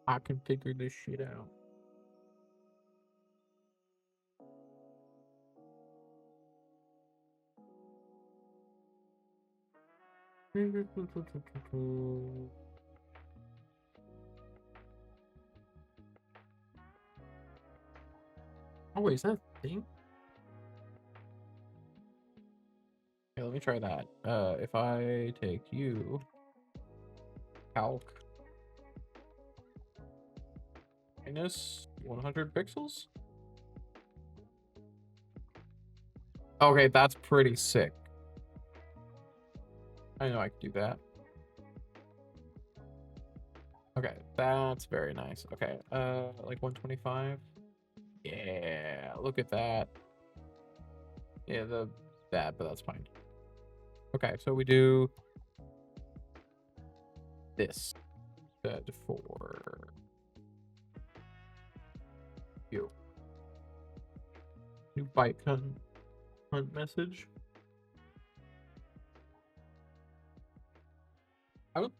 I can figure this shit out. Oh wait, is that a thing? Okay, let me try that. If I take you, calc minus 100 pixels. Okay, that's pretty sick. I know I can do that. Okay, that's very nice. Okay, like 125. Yeah, look at that. Yeah, that, but that's fine. Okay, so we do this for you. New bike hunt message.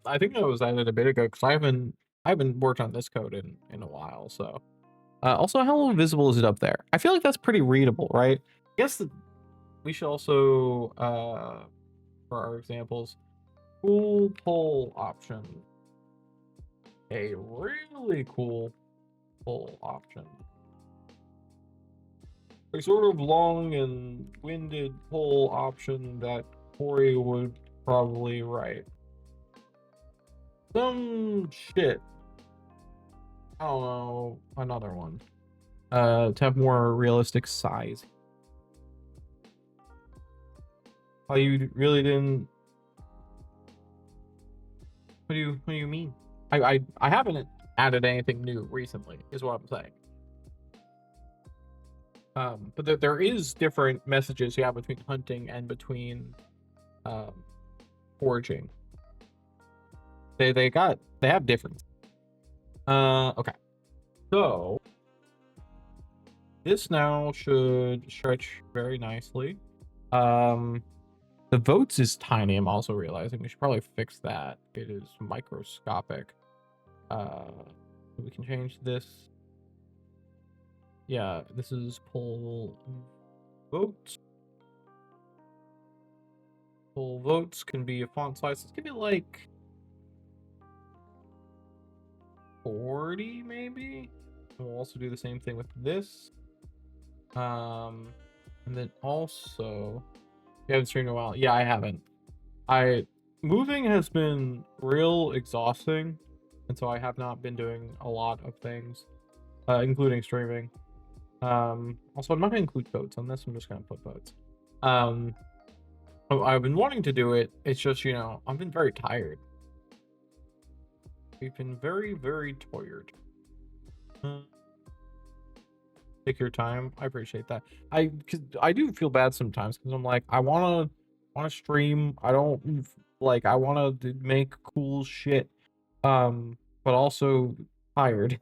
I think that was added a bit ago because I haven't worked on this code in a while. So also, how visible is it up there? I feel like that's pretty readable, right? I guess we should also for our examples, cool poll option. A really cool poll option. A sort of long and winded poll option that Corey would probably write. Some shit. I don't know. Another one. To have more realistic size. Oh, you really didn't. What do you mean? I haven't added anything new recently, is what I'm saying. But there is different messages you have between hunting and between foraging. They have different. Okay. So this now should stretch very nicely. The votes is tiny. I'm also realizing we should probably fix that. It is microscopic. We can change this. Yeah, this is poll votes. Poll votes can be a font size. Let's give it like 40 maybe. And we'll also do the same thing with this. And then also, you haven't streamed in a while. Yeah, I haven't. Moving has been real exhausting, and so I have not been doing a lot of things, including streaming. Also, I'm not gonna include votes on this. I'm just gonna put votes. I've been wanting to do it. It's just, you know, I've been very tired. We've been very, very tired. Take your time. I appreciate that. Cause I do feel bad sometimes because I'm like, I wanna stream. I don't like. I wanna make cool shit. But also tired,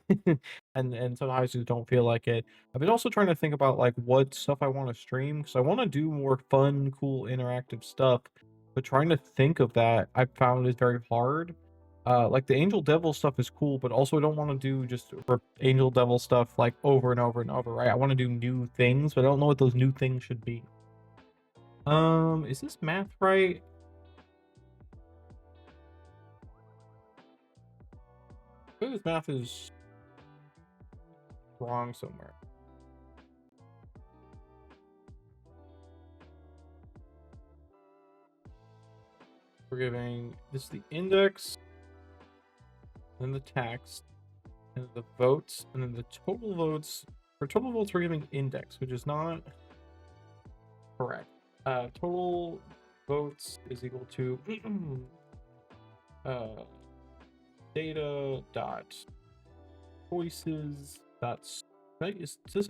and sometimes just don't feel like it. I've been also trying to think about like what stuff I want to stream because I want to do more fun, cool, interactive stuff. But trying to think of that, I found is very hard. Like the Angel Devil stuff is cool, but also I don't want to do just Angel Devil stuff like over and over and over, right? I want to do new things, but I don't know what those new things should be. Is this math right? I think this math is wrong somewhere. We're giving this the index, then the text, and the votes, and then the total votes. For total votes, we're giving index, which is not correct. Total votes is equal to data dot choices does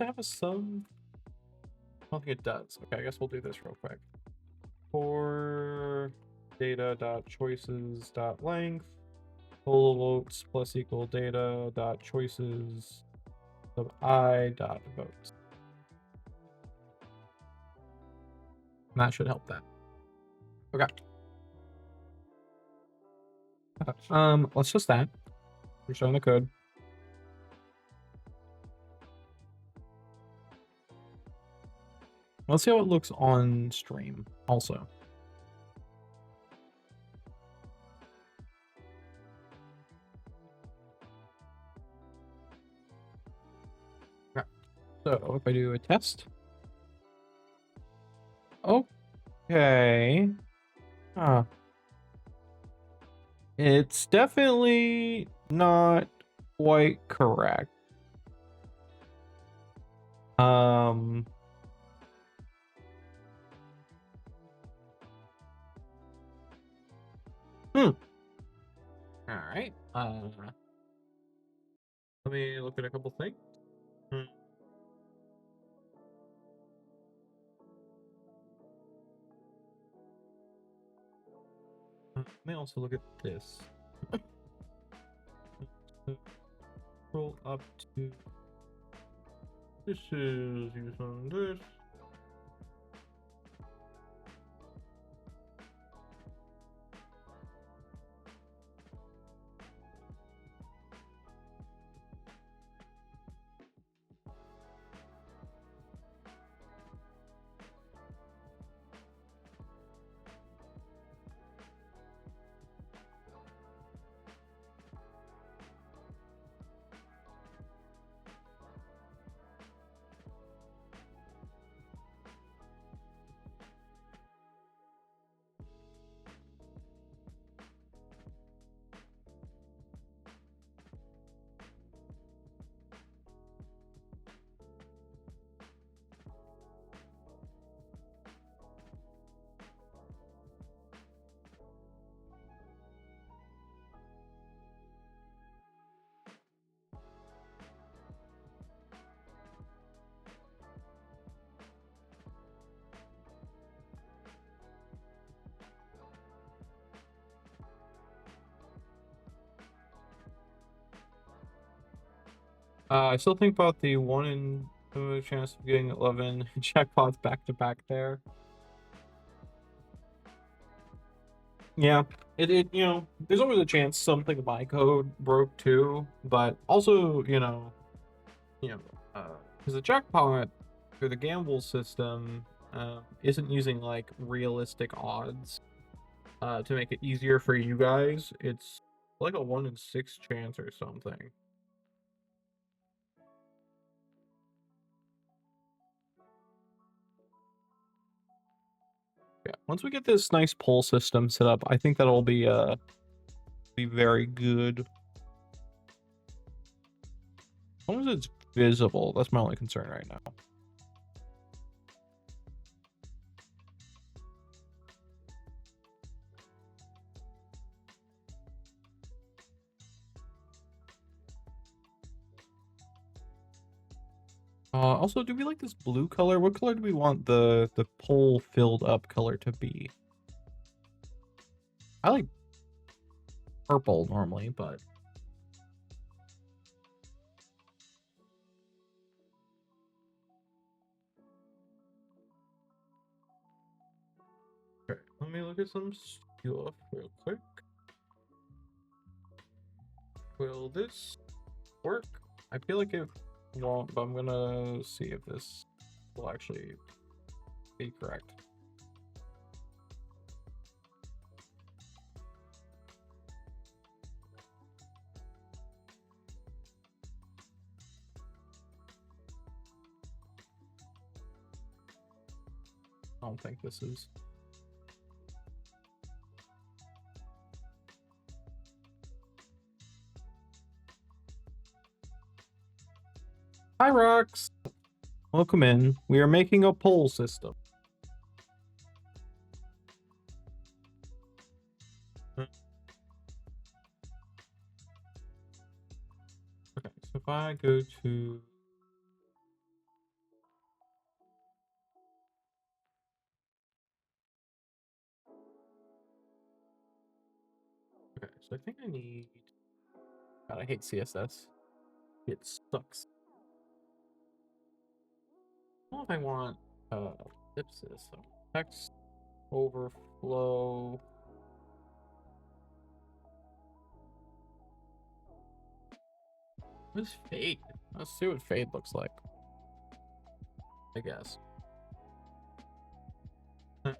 it have a sum? I don't think it does. Okay, I guess we'll do this real quick. For data dot choices dot length total votes plus equal data dot choices of I dot votes. And that should help that. Okay. Let's just that. We're showing the code. Let's see how it looks on stream also. Okay. So if I do a test. Okay. It's definitely not quite correct. All right. Let me look at a couple things. Let me also look at this. Scroll up to this is using this. I still think about the 1 in 2 chance of getting 11 jackpots back to back there. Yeah, there's always a chance something of my code broke too, but also, you know, because the jackpot through the gamble system isn't using like realistic odds to make it easier for you guys. It's like a 1 in 6 chance or something. Yeah, once we get this nice poll system set up, I think that'll be very good. As long as it's visible, that's my only concern right now. Also, do we like this blue color? What color do we want the pole filled up color to be? I like purple normally, but okay, let me look at some stuff real quick. Will this work? I feel like it won't, but I'm gonna see if this will actually be correct. I don't think this is. Hi, Rox. Welcome in. We are making a poll system. Okay, so if I go to okay, so I think I need. God, I hate CSS. It sucks. I don't know if I want ellipsis. So text overflow. What's fade? Let's see what fade looks like. I guess. Huh.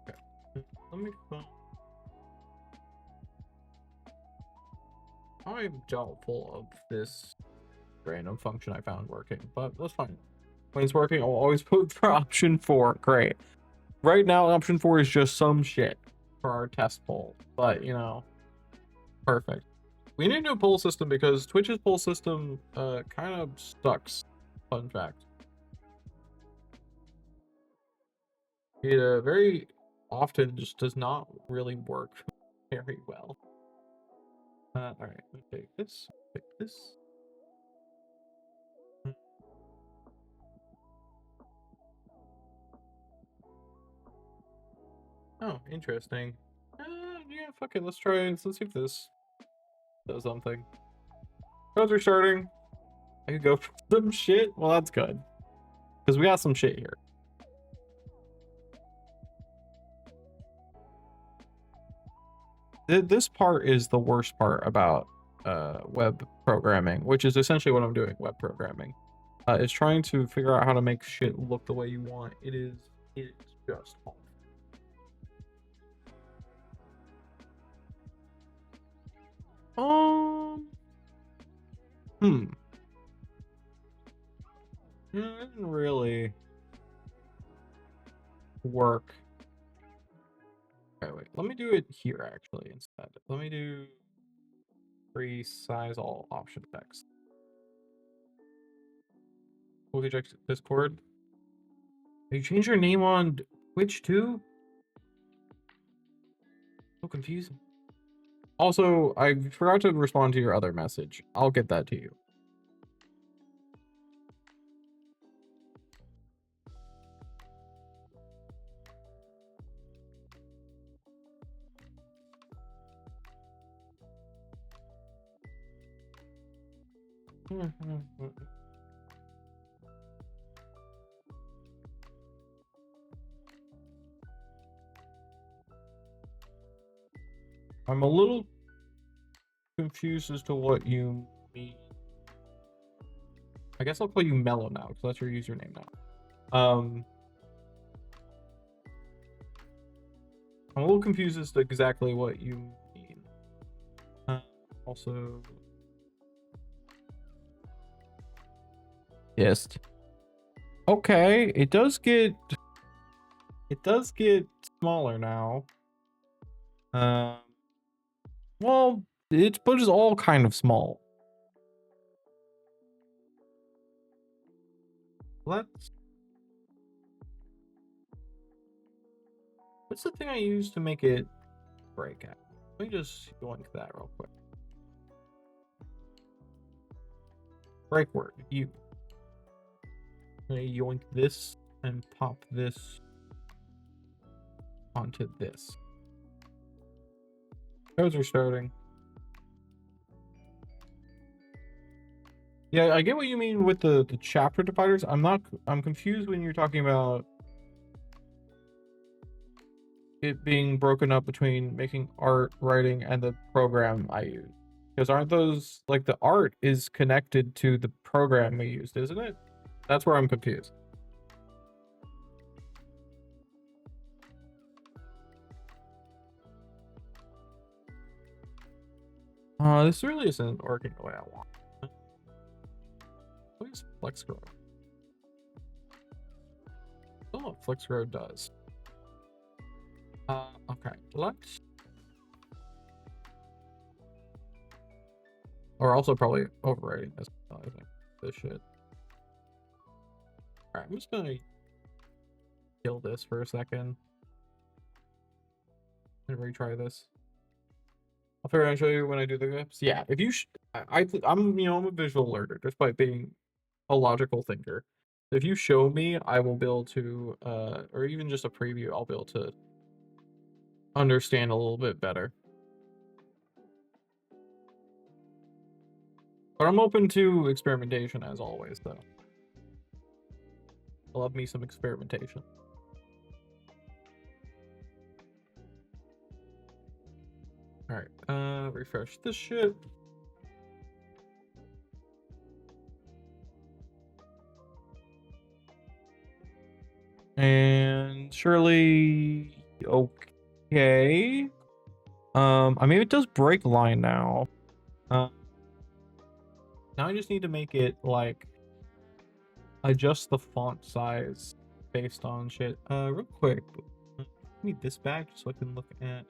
Okay. Let me find. I'm doubtful of this random function I found working, but that's fine. When it's working, I'll always put for option 4. Great. Right now, option 4 is just some shit for our test poll, but perfect. We need a new poll system because Twitch's poll system kind of sucks. Fun fact. It very often just does not really work very well. All right, let's take this, take this. Oh, interesting. Yeah, fuck it. Let's try. Let's see if this does something. Code's restarting. I could go for some shit. Well, that's good because we got some shit here. This part is the worst part about web programming, which is essentially what I'm doing. Web programming is trying to figure out how to make shit look the way you want. It's just awful. Hmm. It didn't really work. Okay, wait. Let me do it here actually instead. Let me do resize all option text. Will eject Discord. You change your name on Twitch too? So confusing. Also, I forgot to respond to your other message. I'll get that to you. I'm a little confused as to what you mean. I guess I'll call you Mellow now, because that's your username now. I'm a little confused as to exactly what you mean. Also... Yes. Okay, it does get smaller now. Well, but it's all kind of small. What's the thing I use to make it break out? Let me just go into that real quick. Break word. You yoink this and pop this onto this. Codes are starting. Yeah, I get what you mean with the chapter dividers. I'm confused when you're talking about it being broken up between making art, writing, and the program I use. Because aren't those, like, the art is connected to the program we used, isn't it? That's where I'm confused. This really isn't working the way I want. What is FlexGrow? I don't know what FlexGrow does. Okay, let's... Or also probably overwriting this, I think, this shit. Alright, I'm just gonna kill this for a second. And retry this. I'll figure out and show you when I do the clips. Yeah, if you I'm I'm a visual learner, despite being a logical thinker. If you show me, I will be able to or even just a preview, I'll be able to understand a little bit better. But I'm open to experimentation as always, though. I love me some experimentation. Alright, refresh this shit. And surely okay. I mean it does break line now. Now I just need to make it like adjust the font size based on shit. Real quick. I need this back so I can look at.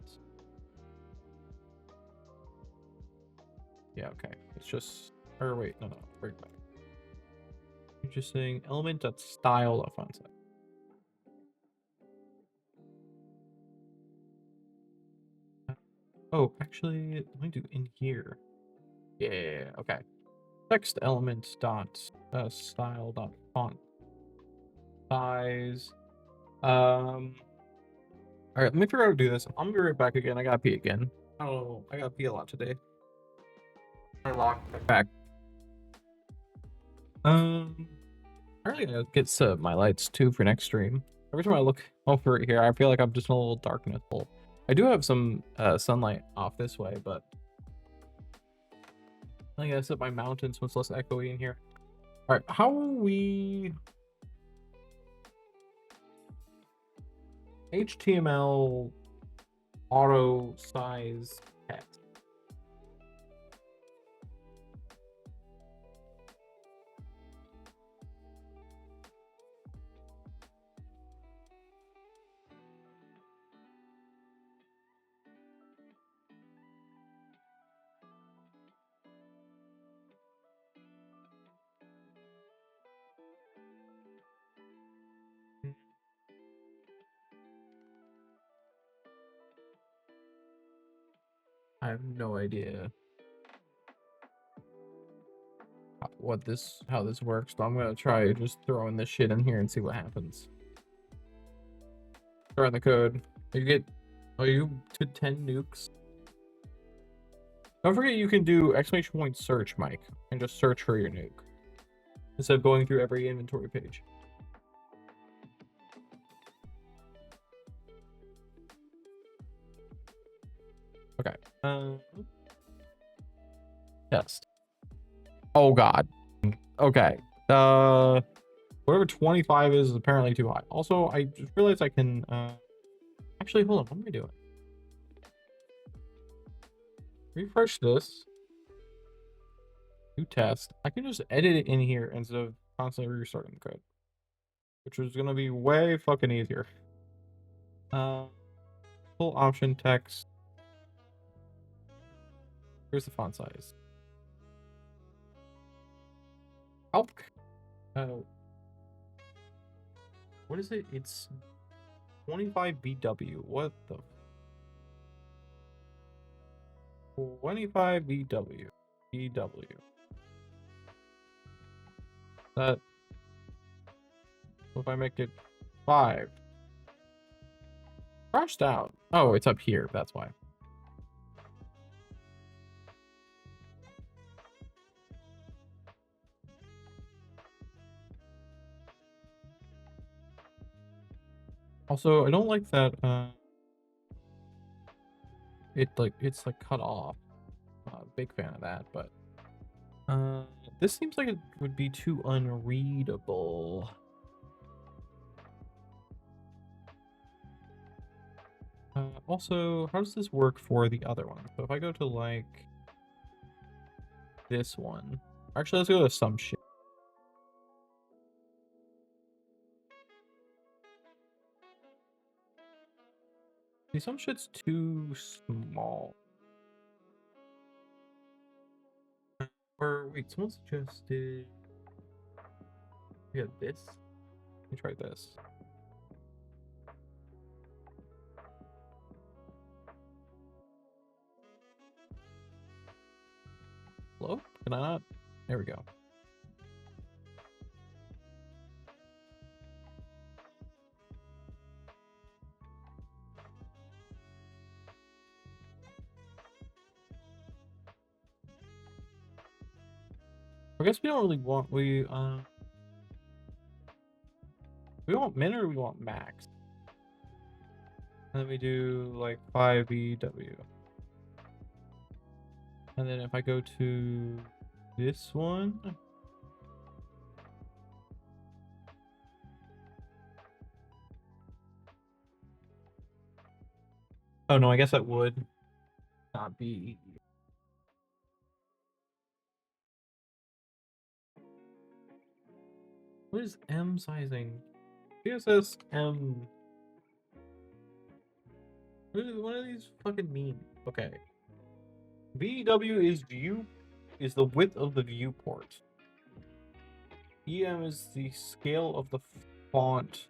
Yeah, okay. It's just or wait, no, break back. You're just saying element.style of font size. Oh, actually, let me do in here. Yeah, okay. Text element dot style dot font size. All right, let me figure out how to do this. I'm gonna be right back again. I gotta pee again. Oh, I gotta pee a lot today. I locked it back. I really gotta get my lights too for next stream. Every time I look over here, I feel like I'm just in a little darkness hole. I do have some sunlight off this way, but I gotta set my mountain so it's less echoey in here. All right, how are we? HTML auto size text. I have no idea how this works, but I'm gonna try just throwing this shit in here and see what happens. Throwing the code. Are you to 10 nukes? Don't forget you can do exclamation point search, Mike, and just search for your nuke instead of going through every inventory page. Okay. Test. Oh god. Okay. Whatever 25 is apparently too high. Also, I just realized I can actually hold on, what am I doing? Refresh this. New test. I can just edit it in here instead of constantly restarting the code. Which is gonna be way fucking easier. Full option text. Here's the font size. Elk. What is it? It's 25 BW. What the? 25 BW. BW. That. If I make it 5. Crashed out. Oh, it's up here. That's why. Also, I don't like that it's like cut off. Big fan of that, but this seems like it would be too unreadable. Also, how does this work for the other one? So if I go to like this one, actually let's go to some shit. See, some shit's too small. Or wait, someone suggested. Yeah, this. Let me try this. Hello? Can I not? There we go. I guess we don't really want we want min or we want max. And then we do like 5 VW. And then if I go to this one, oh no, I guess that would not be. What is M sizing? CSS M. What do these fucking mean? Okay. VW is the width of the viewport. EM is the scale of the font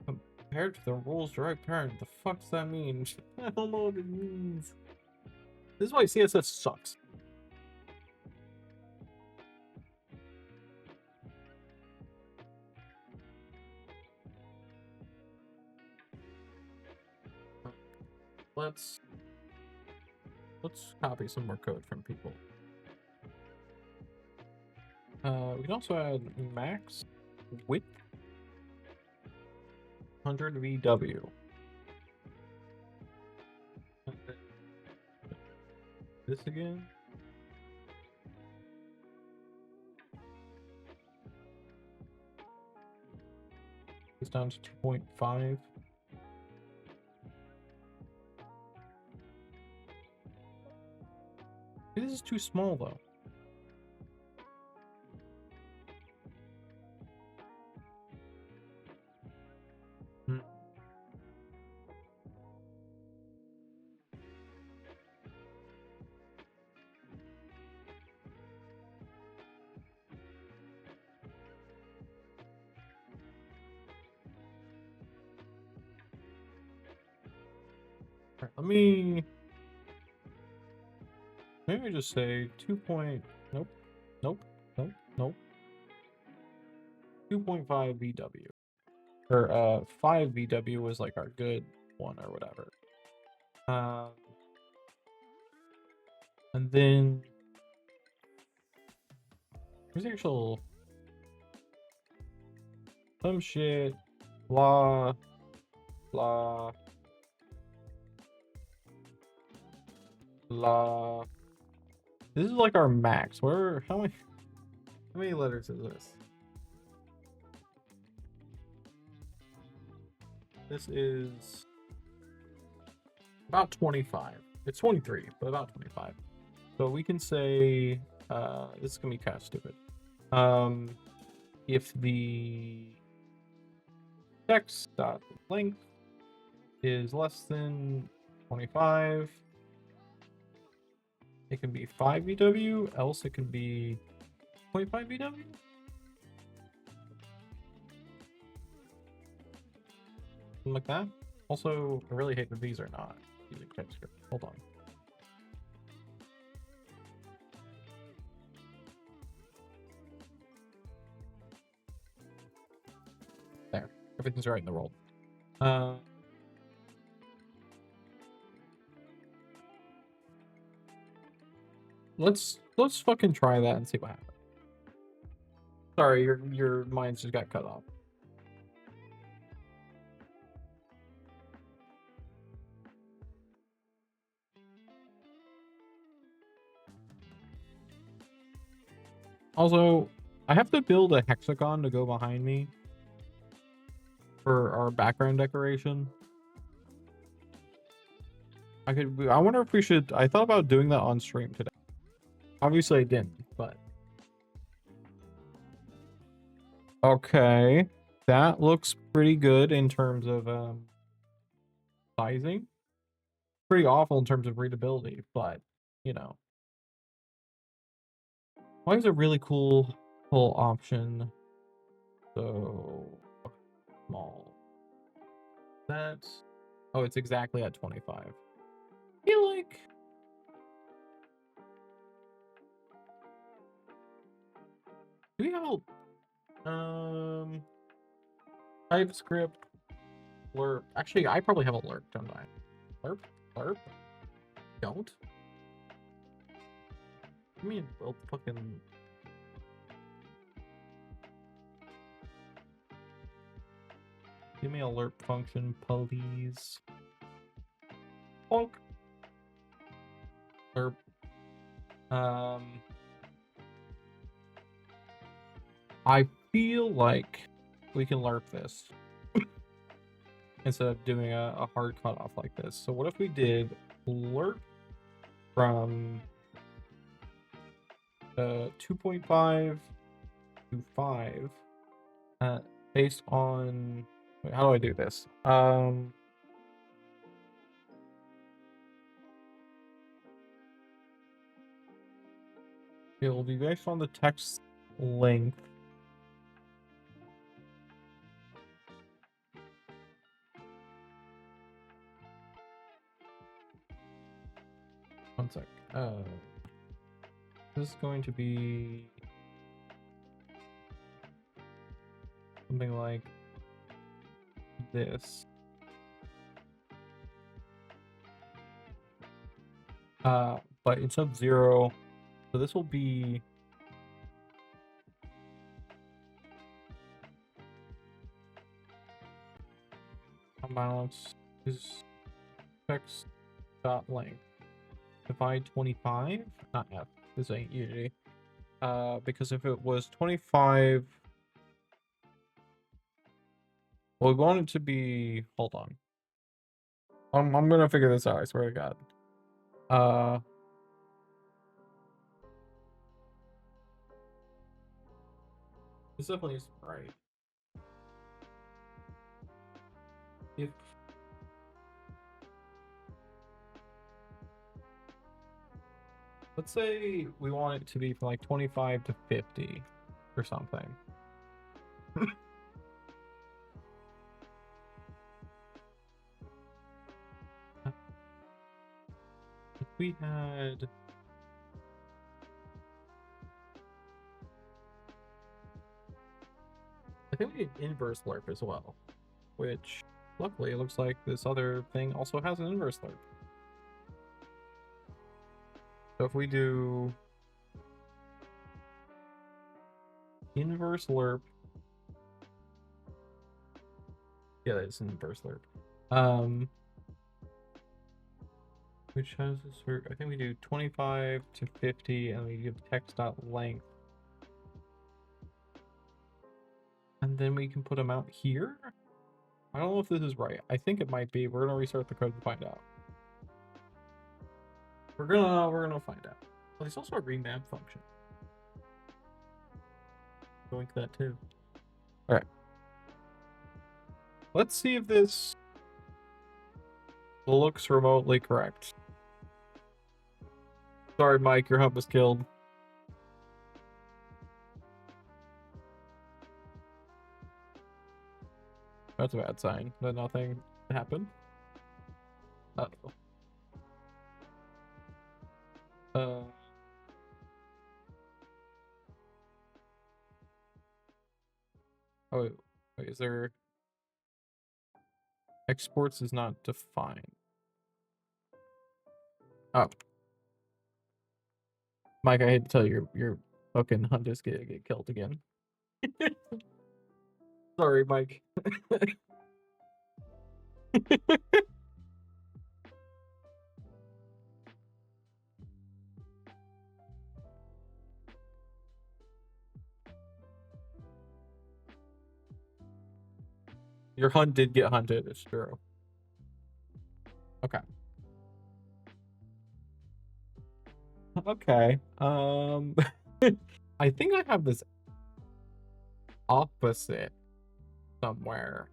compared to the rules direct parent. The fuck does that mean? I don't know what it means. This is why CSS sucks. Let's copy some more code from people. We can also add max width 100 VW. This again. It's down to 2.5. This is too small though. Alright, let me maybe just say 2. Nope. Nope. Nope. Nope. 2.5 VW. Or 5 VW was like our good one or whatever. And then here's the actual some shit blah blah La. This is like our max. Where? How many letters is this? This is about 25. It's 23, but about 25. So we can say this is gonna be kind of stupid. If the text dot length is less than 25, it can be 5 VW, else it can be 0.5 VW. Something like that. Also, I really hate that these are not using TypeScript. Hold on. There. Everything's right in the roll. Let's fucking try that and see what happens. Sorry, your minds just got cut off. Also, I have to build a hexagon to go behind me for our background decoration. I wonder if we should. I thought about doing that on stream today. Obviously, I didn't, but okay, that looks pretty good in terms of sizing. Pretty awful in terms of readability, but you know, why is a really cool option so small? That's oh, it's exactly at 25. I feel like do we have a TypeScript blurb? Actually, I probably have a blurb, don't I? Blurb? Don't? I mean, well, fucking. Give me a lerp function, please. Bonk. Lerp. I feel like we can lerp this instead of doing a hard cutoff like this. So what if we did lerp from 2.5 to 5 based on wait, how do I do this? It will be based on the text length. One sec. This is going to be something like this. But instead of 0, so this will be balance is text dot length divide 25, not F. This ain't Unity. Because if it was 25, well, we want it to be. Hold on. I'm gonna figure this out. I swear to God. This definitely is right. If let's say we want it to be from like 25 to 50 or something. If we had I think we need inverse lerp as well, which luckily it looks like this other thing also has an inverse lerp. So if we do inverse lerp, yeah, that's an inverse lerp. which has this for, I think we do 25 to 50 and we give text dot length. And then we can put them out here. I don't know if this is right. I think it might be. We're gonna restart the code and find out. We're gonna find out. Well, there's also a remap function. Going to that too. All right. Let's see if this looks remotely correct. Sorry, Mike, your hump was killed. That's a bad sign that nothing happened. Uh-oh. Oh, wait, is there... Exports is not defined. Oh. Mike, I hate to tell you, your fucking hunt is gonna get killed again. Sorry, Mike. Your hunt did get hunted, it's true. Okay. Okay. I think I have this opposite somewhere.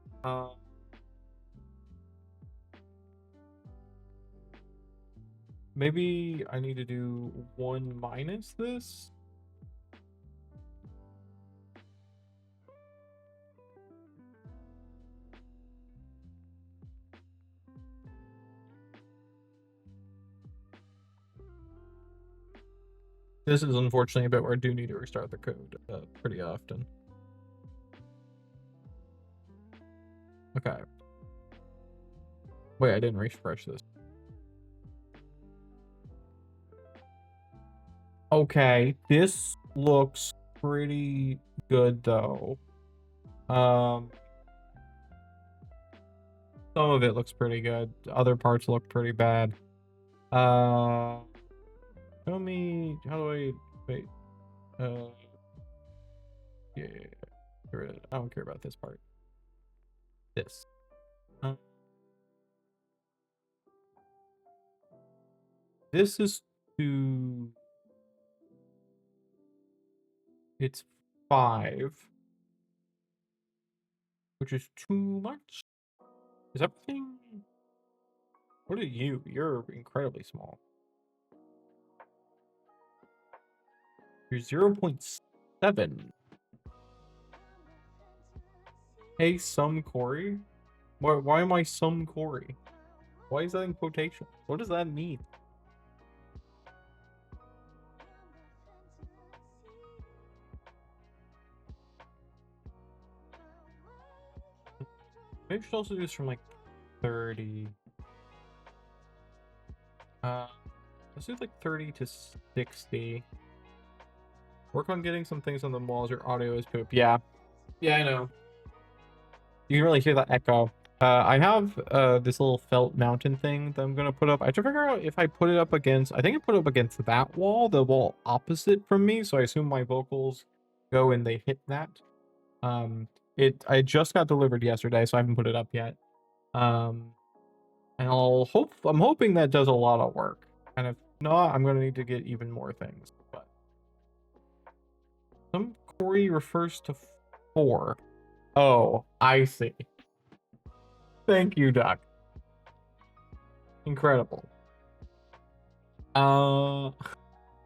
Maybe I need to do 1 minus this? This is unfortunately a bit where I do need to restart the code pretty often. Okay. Wait, I didn't refresh this. Okay, this looks pretty good though. Some of it looks pretty good. Other parts look pretty bad. Show me, how do I, wait, yeah, I don't care about this part. This. This is to, it's 5, which is too much. Is everything, what are you? You're incredibly small. You're 0.7. Hey, some Corey? Why am I some Corey? Why is that in quotation? What does that mean? Maybe we should also do this from like 30. Let's do like 30 to 60. Work on getting some things on the walls. Your audio is poop. Yeah. Yeah, I know. You can really hear that echo. I have this little felt mountain thing that I'm gonna put up. I have to figure out if I put it up against, I think I put it up against that wall, the wall opposite from me, so I assume my vocals go and they hit that. I just got delivered yesterday, so I haven't put it up yet. And I'm hoping that does a lot of work. And if not, I'm gonna need to get even more things. But some Corey refers to 4. Oh, I see. Thank you, Doc. Incredible.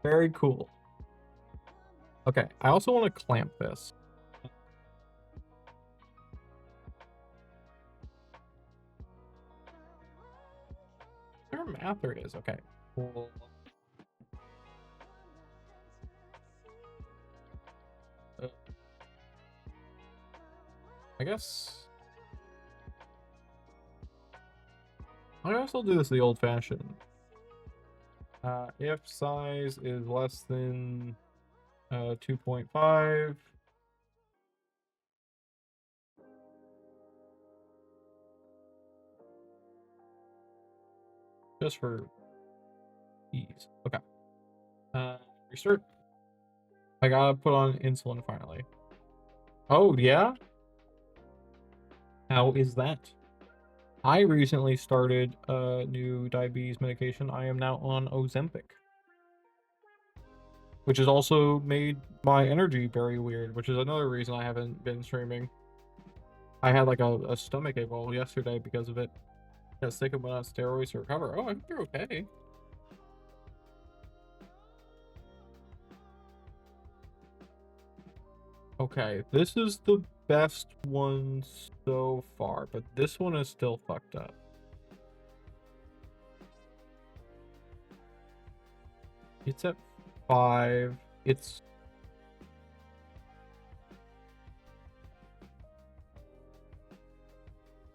Very cool. Okay, I also want to clamp this. There math there is. Okay, cool. I guess I'll do this the old-fashioned. If size is less than 2.5. Just for Ease. Okay. Restart. I gotta put on insulin finally. Oh, yeah? How is that? I recently started a new diabetes medication. I am now on Ozempic, which has also made my energy very weird, which is another reason I haven't been streaming. I had like a stomach ache all yesterday because of it. Got sick and went on steroids to recover. Oh, I think you're okay. Okay, this is the best one so far, but this one is still fucked up. It's at 5. It's...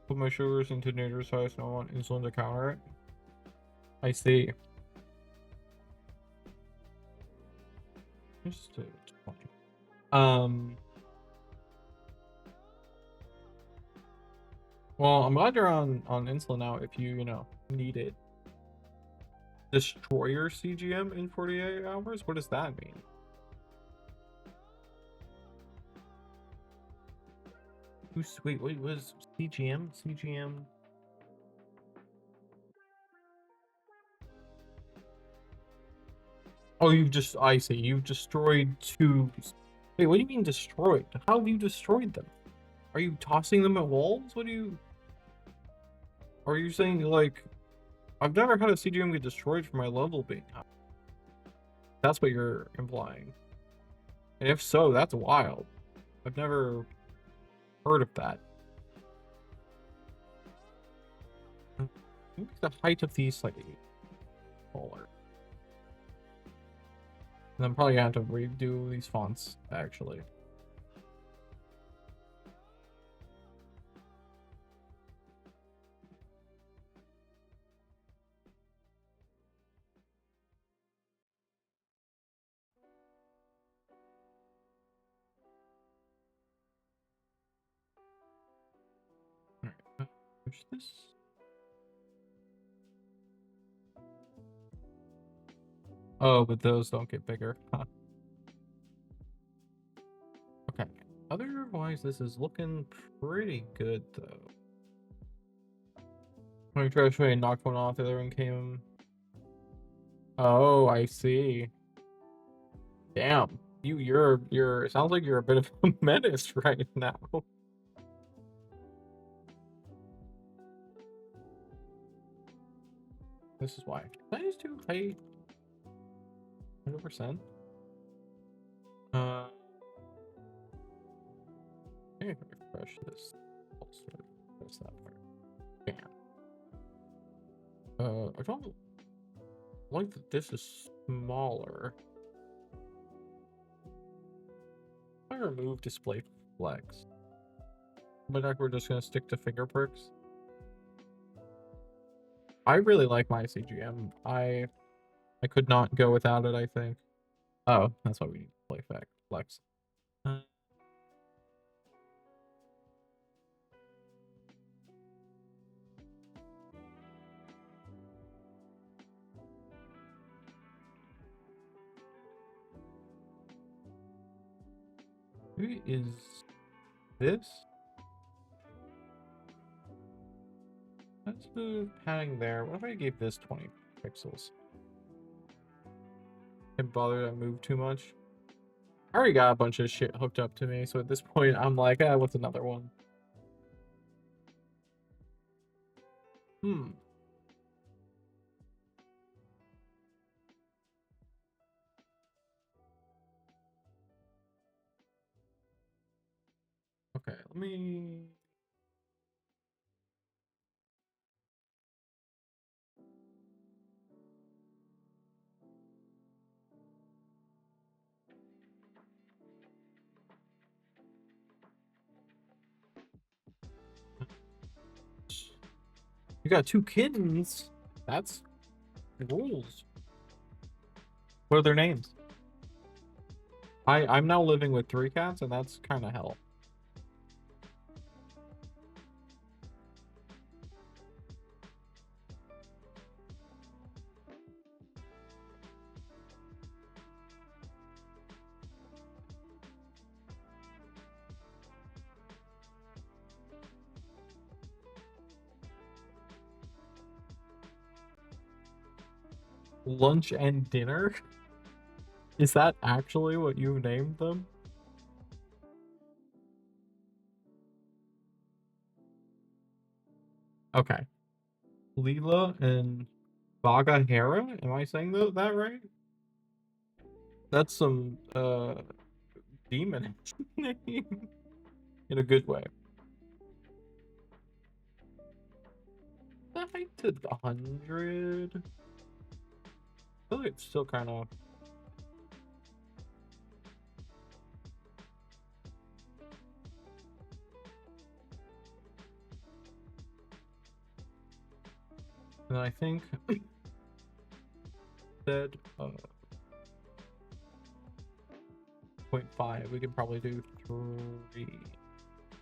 Put my sugars into dangerous size and I want insulin to counter it. I see. Just 20. Well, I'm glad you're on insulin now if you know, need it. Destroy your CGM in 48 hours? What does that mean? Wait, what was CGM? CGM? Oh, I see. You've destroyed 2. Wait, what do you mean destroyed? How have you destroyed them? Are you tossing them at walls? What do you... Are you saying, like... I've never had a CGM get destroyed for my level being high. That's what you're implying. And if so, that's wild. I've never heard of that. Maybe the height of these slightly smaller. And I'm probably gonna have to redo these fonts, actually. Alright, push this. Oh, but those don't get bigger. Huh. Okay. Otherwise, this is looking pretty good, though. When I tried to show you knocked one off, the other one came. Oh, I see. Damn. You're sounds like you're a bit of a menace right now. This is why. Can I just do height 100%? I think I can refresh this. Also, that's that part. Damn. I don't like that this is smaller. I remove display flex. But we're just gonna stick to finger pricks. I really like my CGM. I could not go without it, I think. Oh, that's why we need display flex. Who is this? That's the padding there. What if I gave this 20 pixels? Can't bother to move too much. I already got a bunch of shit hooked up to me, so at this point I'm like, what's another one? Okay, let me... You got 2 kittens? That's rules. What are their names? I'm now living with 3 cats, and that's kind of hell. Lunch and dinner? Is that actually what you named them? Okay. Leela and Bagahera? Am I saying that right? That's some demon name in a good way. 9 to 100. I feel like it's still kind of. And I think that 0.5, we could probably do 3.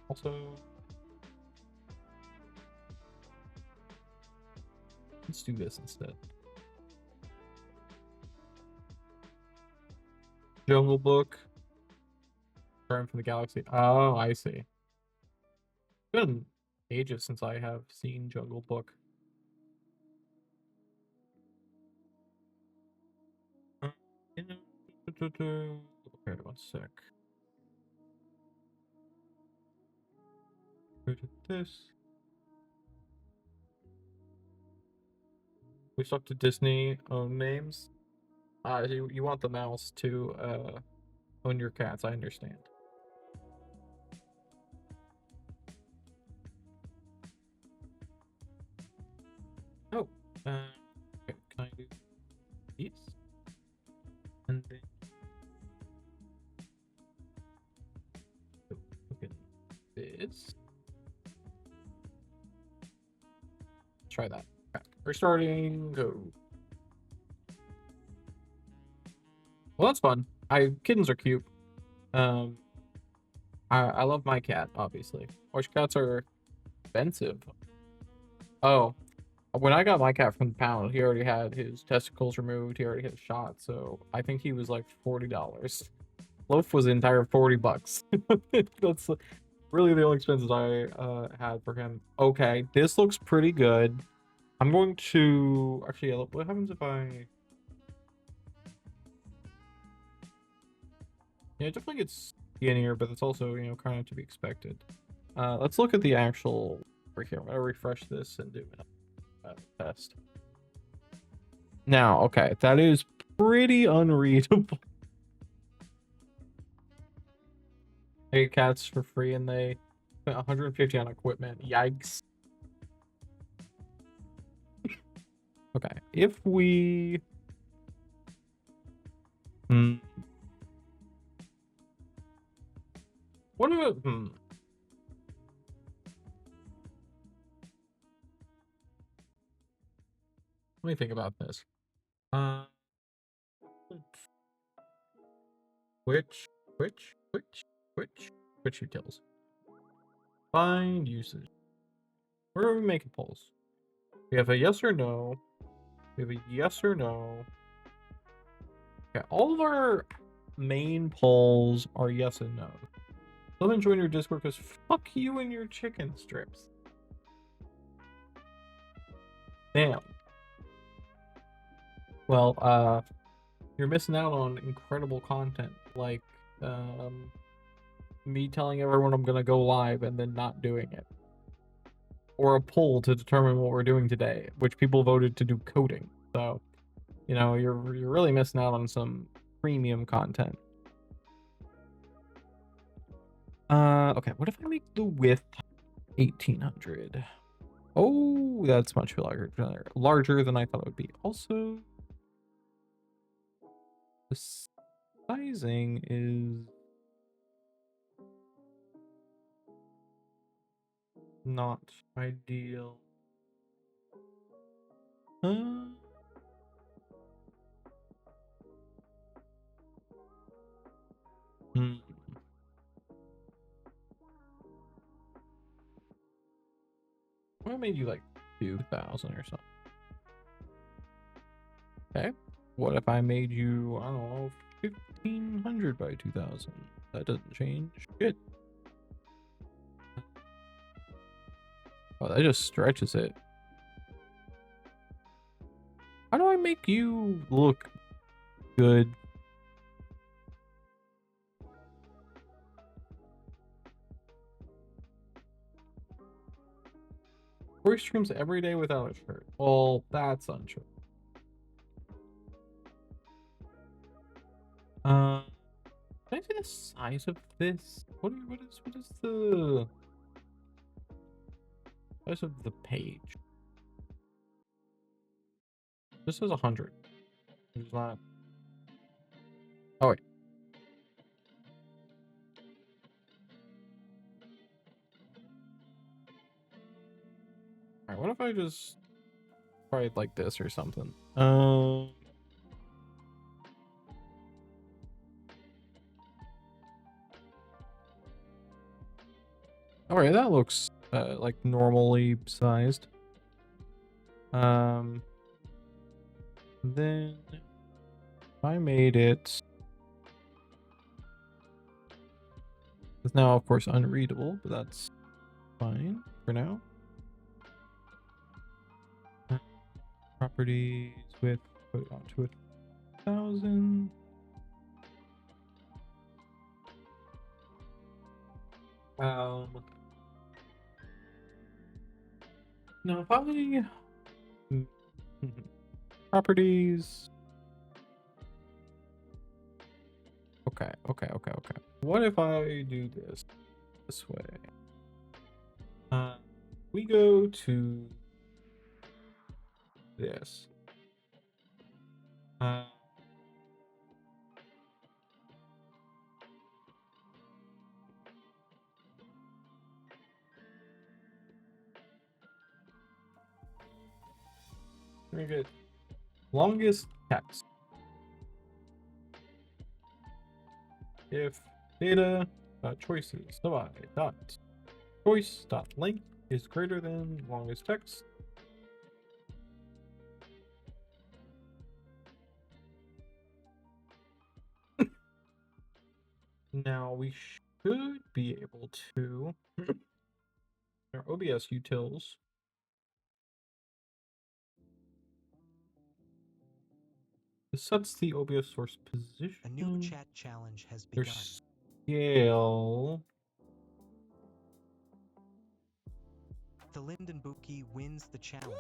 Also, let's do this instead. Jungle Book. Turn from the Galaxy. Oh, I see. It's been ages since I have seen Jungle Book. Okay, 1 sec. Go to this. We stuck to Disney own names. You want the mouse to own your cats, I understand. Oh, okay, can I do these? And then look at this. Try that. Okay. We're starting. Go. Well, that's fun. Kittens are cute. I love my cat, obviously. Orange cats are expensive. Oh, when I got my cat from the pound, he already had his testicles removed. He already had a shot, so I think he was like $40. Loaf was the entire $40. That's really the only expenses I had for him. Okay, this looks pretty good. I'm going to actually. What happens if I? Yeah, it definitely gets skinnier, but it's also kind of to be expected. Let's look at the actual over here. I'm gonna refresh this and do a test. Now, okay, that is pretty unreadable. They get cats for free, and they spent 150 on equipment. Yikes. Okay, if we. What about Let me think about this. Which utils? Find usage. Where are we making polls? We have a yes or no. We have a yes or no. Okay, all of our main polls are yes and no. Don't join your Discord because fuck you and your chicken strips. Damn. Well, you're missing out on incredible content like me telling everyone I'm gonna go live and then not doing it. Or a poll to determine what we're doing today, which people voted to do coding. So, you're really missing out on some premium content. Okay, what if I make the width 1800? Oh, that's much larger than I thought it would be. Also, the sizing is not ideal. Hmm. What made you like 2,000 or something? Okay. What if I made you, I don't know, 1,500 by 2,000? That doesn't change shit. Oh, that just stretches it. How do I make you look good. Corey streams every day without a shirt. Well, that's untrue. Can I see the size of this? What is the size of the page? This is 100. It's not. Oh wait. All right. What if I just try it like this or something? All right, that looks like normally sized. Then if I made it. It's now, of course, unreadable, but that's fine for now. Properties with put it onto 1,000. No, probably properties. Okay. What if I do this way? We go to this. Very good. Longest text. If data choices divide dot choice dot length is greater than longest text, now we should be able to our OBS utils. This sets the OBS source position. A new chat challenge has Their begun. scale. The Lindenbuki wins the challenge.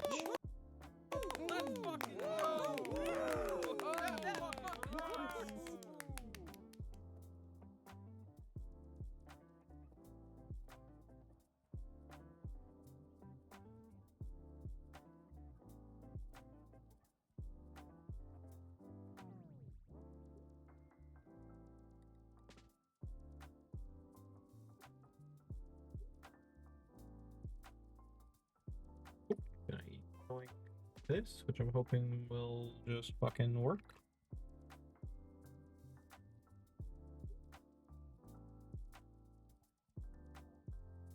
This, which I'm hoping will just fucking work.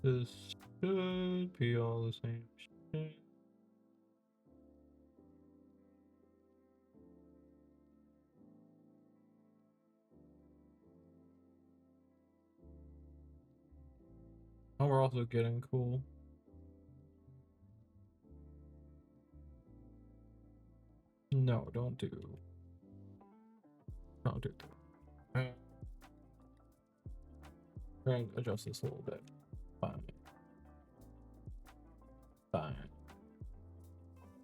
This should be all the same shit. Oh, we're also getting cool. No, don't do that. Try and adjust this a little bit. Fine. I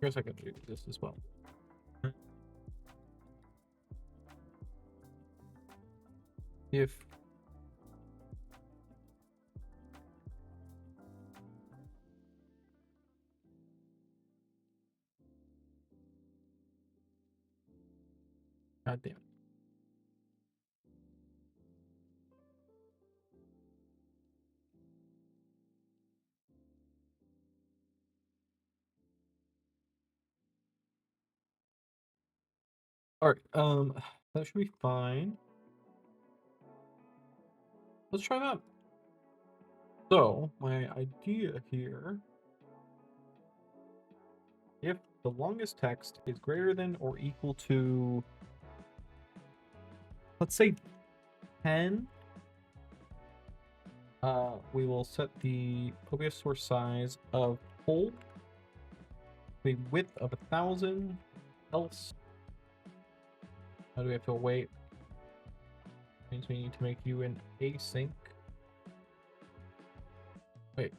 guess I could do this as well. If God damn. All right, that should be fine. Let's try that. So, my idea here, if the longest text is greater than or equal to, let's say 10, we will set the OBS source size of whole, the width of 1,000, else. How do we have to wait? Means we need to make you an async. Wait.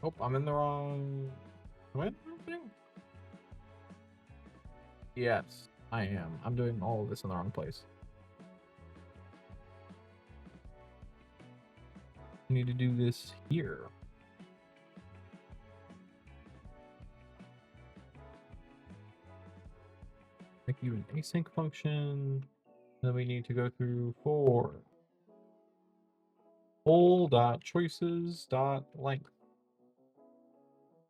Oh, I'm in the wrong. Am I in the wrong thing? Yes, I am. I'm doing all of this in the wrong place. I need to do this here. Make you an async function. Then we need to go through for poll.choices.length.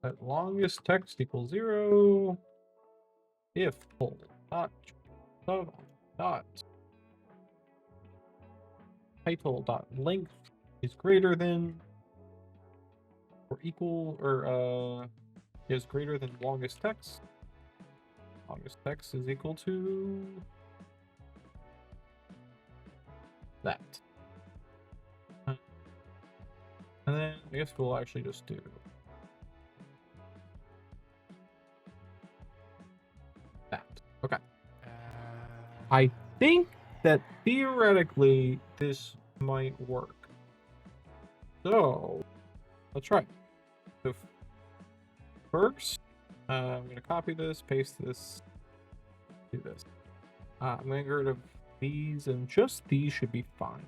At longest text equals 0 if poll dot sub dot title dot length is greater than or equal or is greater than longest text. Longest text is equal to that. And then I guess we'll actually just do that. Okay. I think that theoretically this might work. So let's try. So first, I'm going to copy this, paste this, do this. I'm going to get rid of these, and just these should be fine.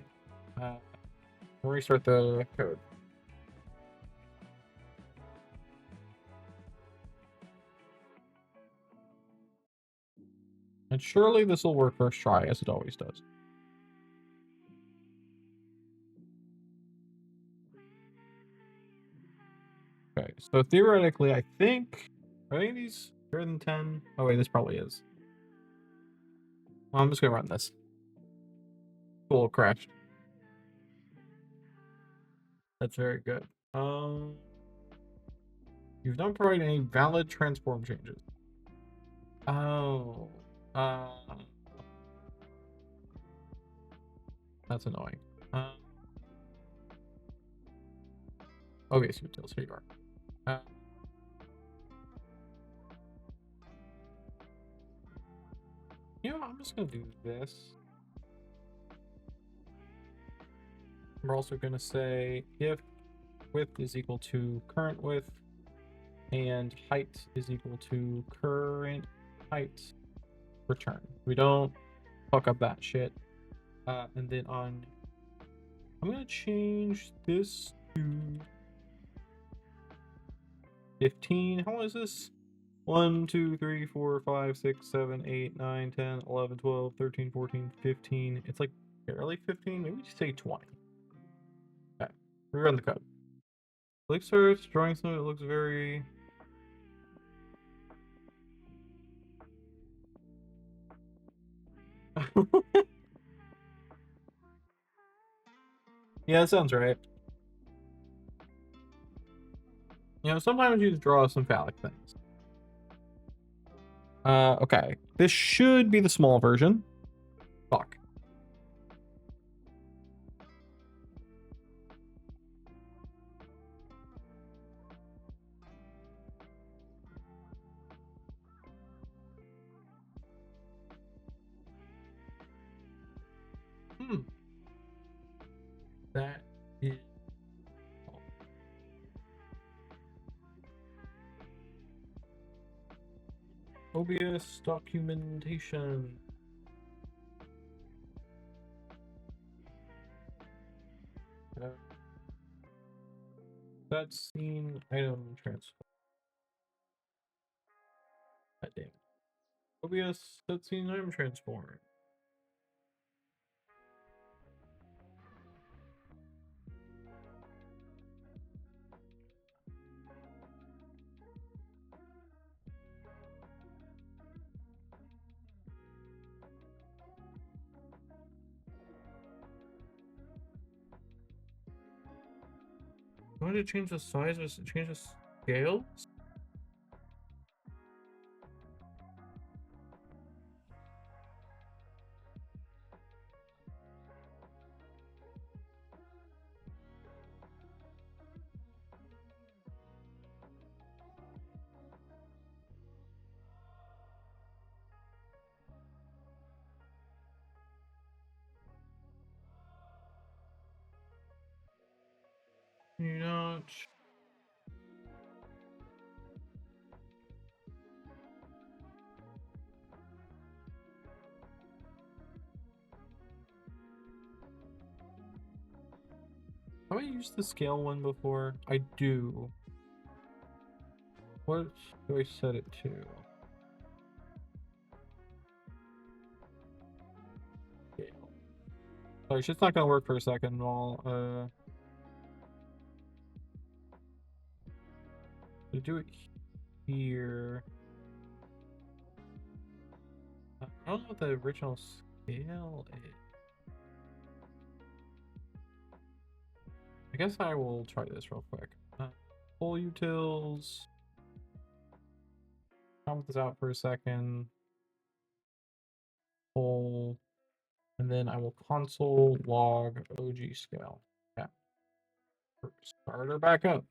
We'll restart the code. And surely this will work first try, as it always does. Okay, so theoretically, I think... Are any of these greater than 10? Oh wait, this probably is. Well, I'm just going to run this. Cool, crashed. That's very good. You've not provided any valid transform changes. Oh. That's annoying. Okay, so details, here you are. You know, I'm just gonna do this. We're also gonna say if width is equal to current width and height is equal to current height, return. We don't fuck up that shit. And then on, I'm gonna change this to 15. How long is this? 1, 2, 3, 4, 5, 6, 7, 8, 9, 10, 11, 12, 13, 14, 15. It's like barely 15. Maybe just say 20. Okay, rerun the code. Click search, drawing some, it looks very... Yeah, that sounds right. You know, sometimes you just draw some phallic things. Okay. This should be the small version. Fuck. That is... OBS documentation. That scene item transfer. God damn it. OBS that scene item transform. You want to change the size or change the scale? You not. Have I used the scale one before? I do. What do I set it to? Scale. Sorry, it's just not gonna work for a second while to do it here. I don't know what the original scale is. I guess I will try this real quick. Pull utils. Count this out for a second. Pull. And then I will console log OG scale. Yeah. Start her back up.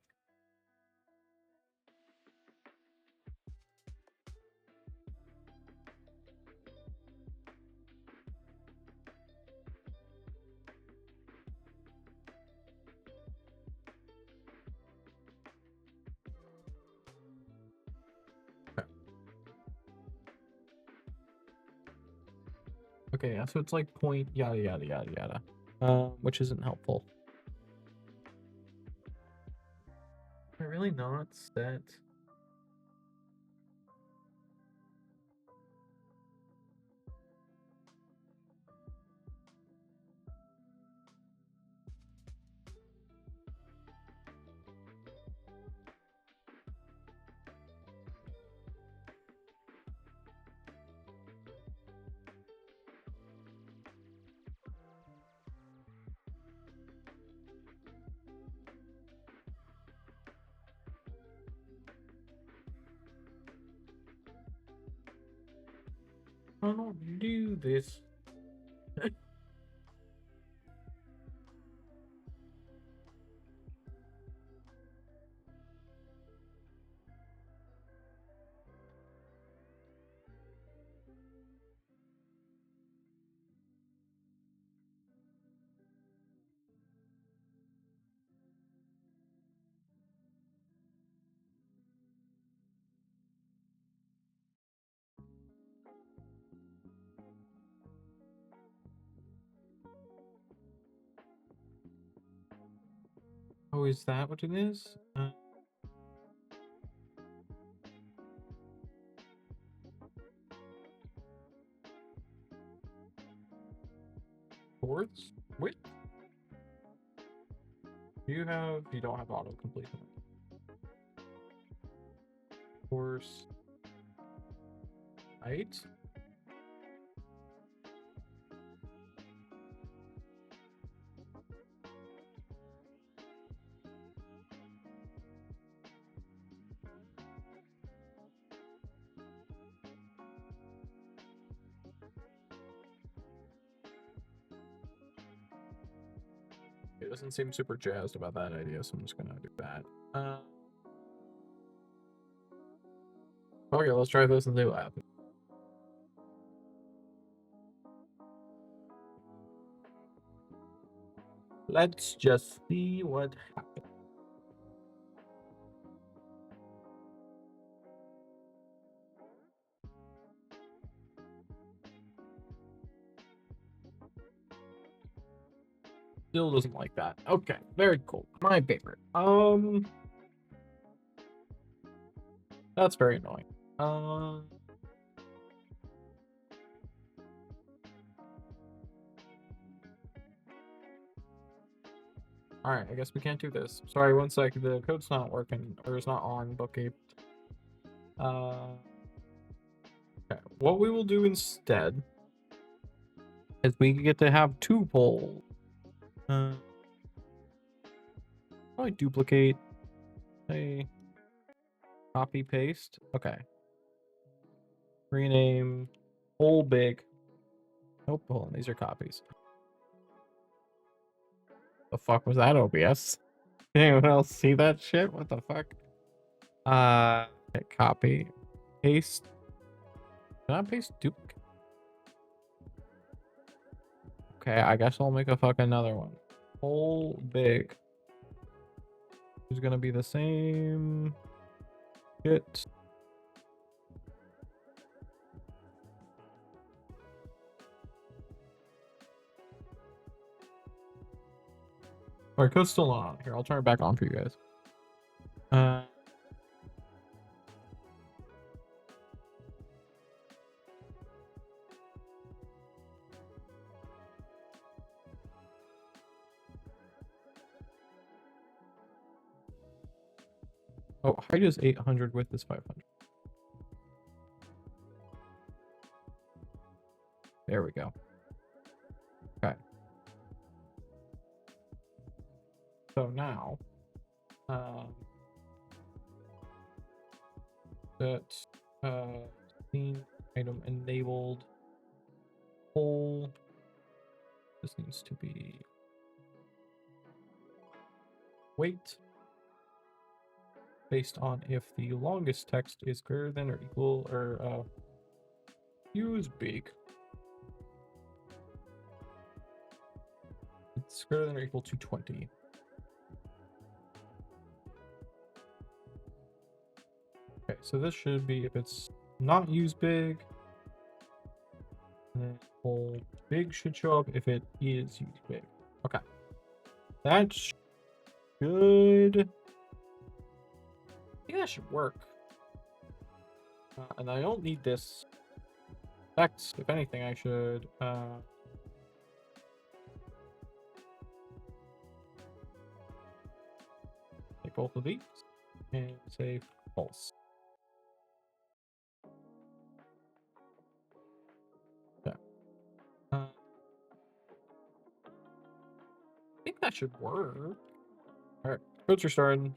Okay, yeah, so it's like point yada yada yada yada. Which isn't helpful. Am I really not set? I don't do this. Oh, is that what it is? Chords? Wait. You don't have auto completion. Course. Right? It doesn't seem super jazzed about that idea, so I'm just gonna do that. Okay, let's try this and see what happens. Let's just see what happens. Still doesn't like that. Okay, very cool. My favorite. That's very annoying. Alright, I guess we can't do this. Sorry, one sec. The code's not working, or it's not on Bookkeep. Okay. What we will do instead is we get to have two polls. Probably duplicate. Hey. Copy paste. Okay. Rename. Poll big. Nope, hold on. These are copies. The fuck was that, OBS? Did anyone else see that shit? What the fuck? Okay, copy. Paste. Can I paste duplicate? Okay, I guess I'll make a fucking another one. Whole big. is gonna be the same shit. Alright, code's still not on. Here, I'll turn it back on for you guys. Oh, height is 800, width is 500. There we go. Okay. So now, that scene item enabled poll. This needs to be weight based on if the longest text is greater than or equal or use big. It's greater than or equal to 20. Okay, so this should be if it's not use big. And then full big should show up if it is use big. Okay. That's good. I think that should work. And I don't need this text. If anything, I should take both of these and say false. Yeah. I think that should work. All right, codes are starting.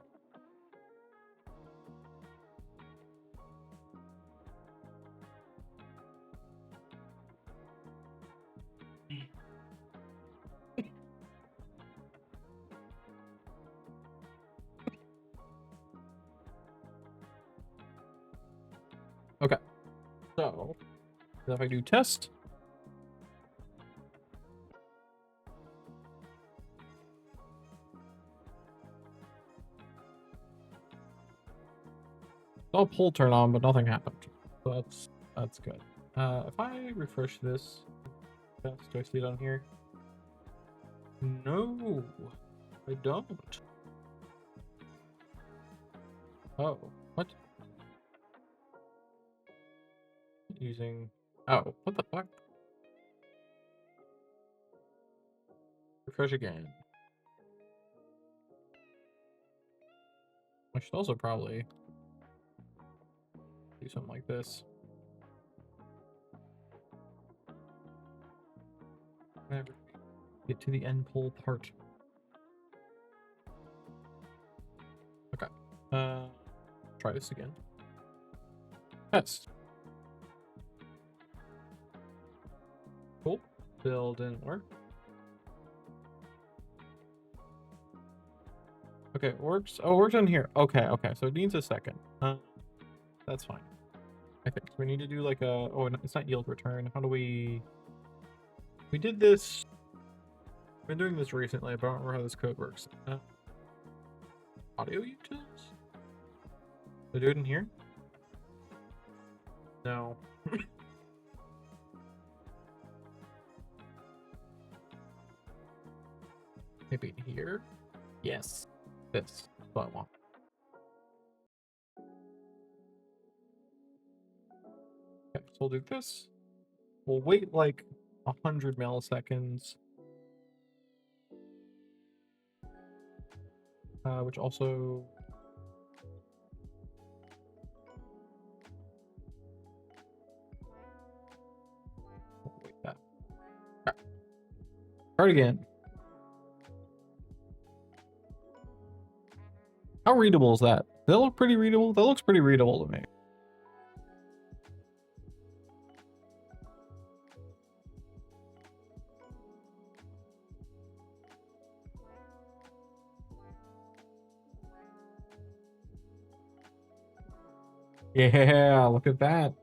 Okay, so if I do test, I'll pull turn on, but nothing happened. So that's good. If I refresh this, do I see it on here? No, I don't. Oh, what? Using. Oh, what the fuck? Refresh again. I should also probably do something like this. Never get to the end pull part. Okay. Try this again. Test. Cool. Still didn't work. Okay, it works. Oh, it works on here. Okay, okay. So it needs a second. That's fine. I think so we need to do like a. Oh, it's not yield return. How do we? We did this. I've been doing this recently. I don't remember how this code works. Audio utils? Do I do it in here? No. Maybe in here? Yes. This is what I want. Okay, so we'll do this. We'll wait like 100 milliseconds. Which also... Oh, wait, that. Okay. Start again. How readable is that? Does that look pretty readable? That looks pretty readable to me. Yeah, look at that.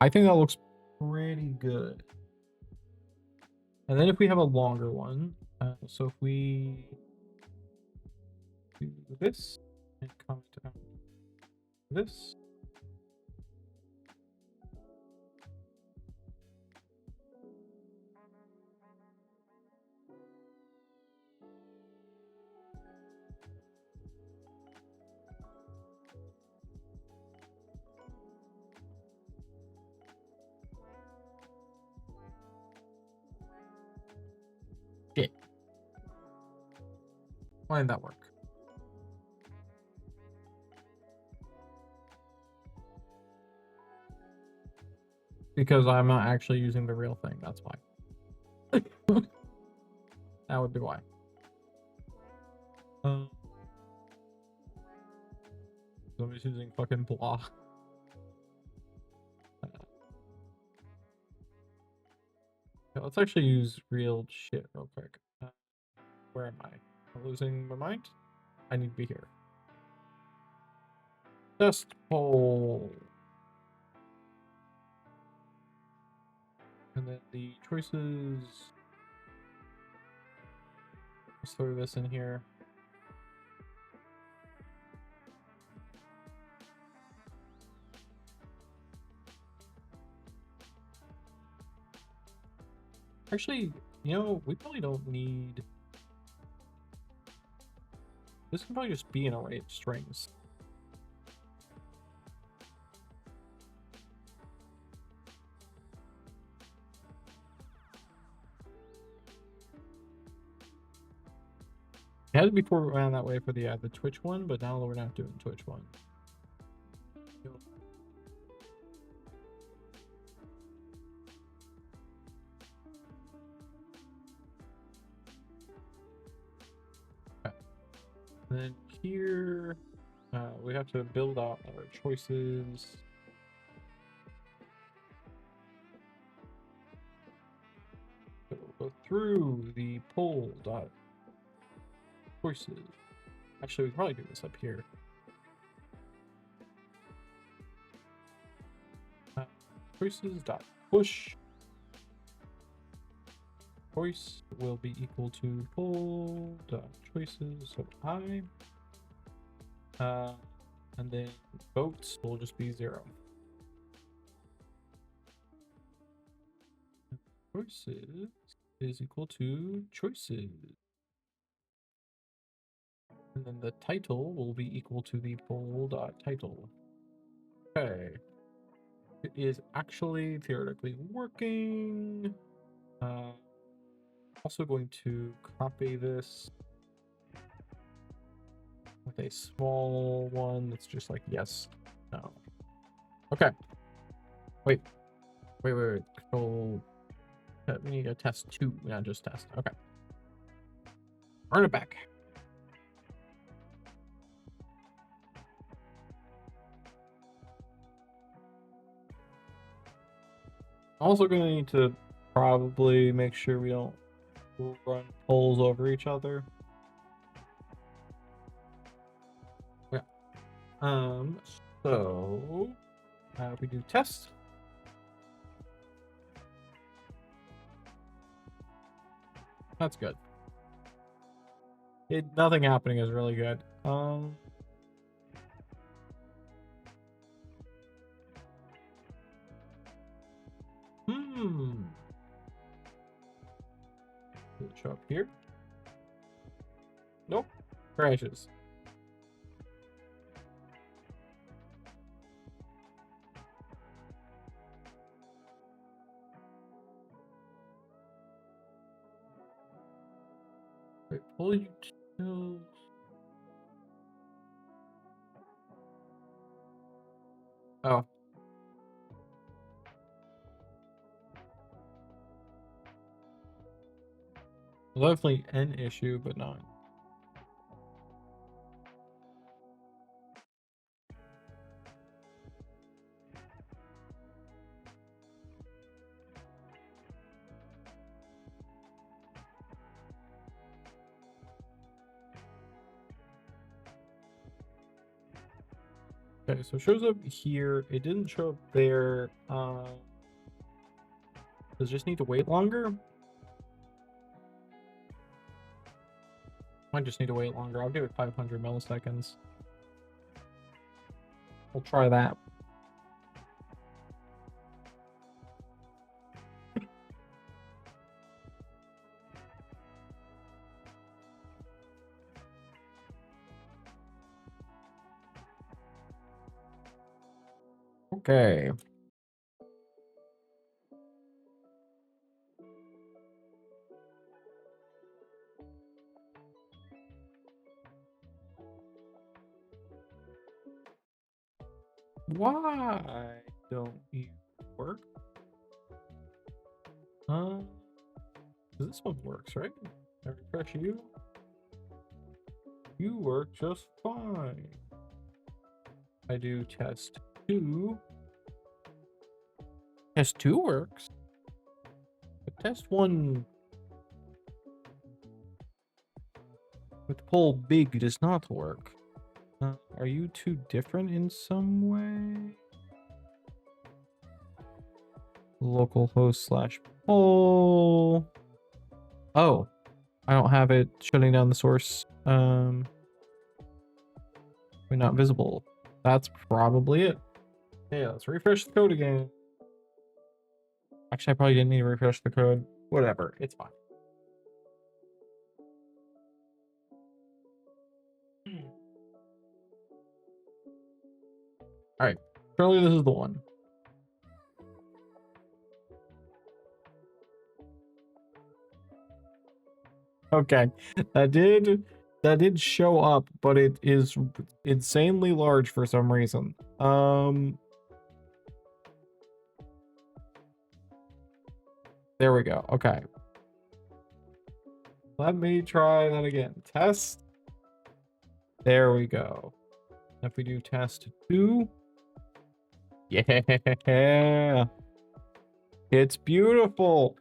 I think that looks pretty good. And then if we have a longer one, So if we do this and comment out this. Yeah. Why didn't that work? Because I'm not actually using the real thing, that's why. That would be why. Somebody's using fucking blah. Yeah, let's actually use real shit real quick. Where am I? I'm losing my mind? I need to be here. Test poll. And then the choices. Let's throw this in here. Actually, you know, we probably don't need... This can probably just be an array of strings. It had to be around that way for the Twitch one, but now we're not doing Twitch one. Okay. And then here, we have to build out our choices. So we'll go through the poll dot choices. Actually, we can probably do this up here. Choices dot push. Choice will be equal to poll dot choices. So and then votes will just be 0. Choices is equal to choices. And then the title will be equal to the poll dot title. Okay. It is actually theoretically working. Also going to copy this with a small one that's just like yes, no. Okay. Wait. Control. We need a test 2, not just test. Okay. Run it back. Also gonna need to probably make sure we don't run polls over each other. Yeah. So we do test. That's good. Nothing happening is really good. Does it show up here? Nope. Crashes. Wait, pull utils. Oh. Definitely an issue, but not. Okay, so it shows up here. It didn't show up there. Does it just need to wait longer? Might just need to wait longer. I'll give it 500 milliseconds. We'll try that. Okay. Why don't you work? This one works, right? I refresh you. You work just fine. I do test 2. Test 2 works. But test 1 with pull big does not work. Are you two different in some way? Localhost / poll. Oh, I don't have it shutting down the source. We're not visible. That's probably it. Okay, let's refresh the code again. Actually, I probably didn't need to refresh the code. Whatever, it's fine. All right, surely this is the one. Okay, that did show up, but it is insanely large for some reason. There we go. Okay. Let me try that again. Test. There we go. If we do test 2. Yeah. It's beautiful.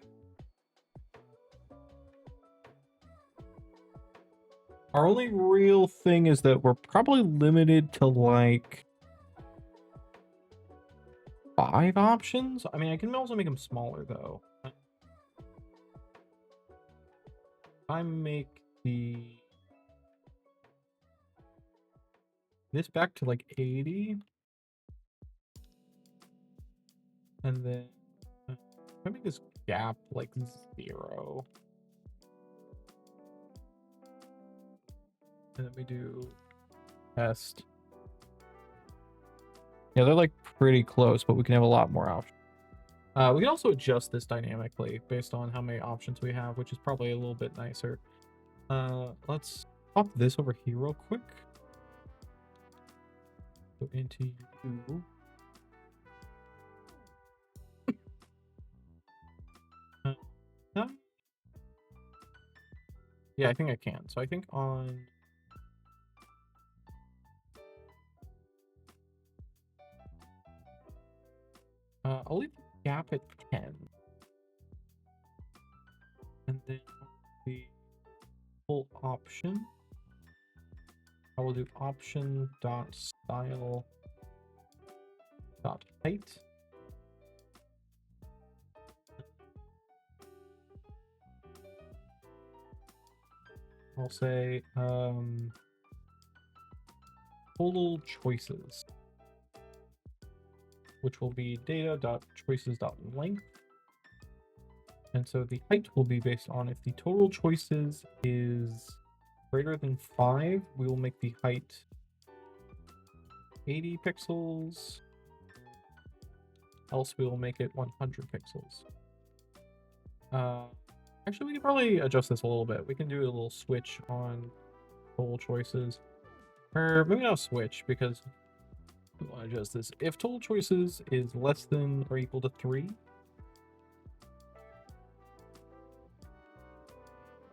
Our only real thing is that we're probably limited to like 5 options. I mean, I can also make them smaller though. I make this back to like 80. And then I make this gap like 0. And then we do test. Yeah, they're like pretty close, but we can have a lot more options. We can also adjust this dynamically based on how many options we have, which is probably a little bit nicer. Let's pop this over here real quick. Go into you. No? Yeah, I think I can. So I think on... I'll leave the gap at 10. And then the full option. I will do option dot style dot height. I'll say total choices, which will be data dot choices dot length. And so the height will be based on if the total choices is greater than 5, we will make the height 80 pixels. Else we will make it 100 pixels. Actually, we can probably adjust this a little bit. We can do a little switch on total choices. Or maybe not switch, because we want to adjust this. If total choices is less than or equal to 3,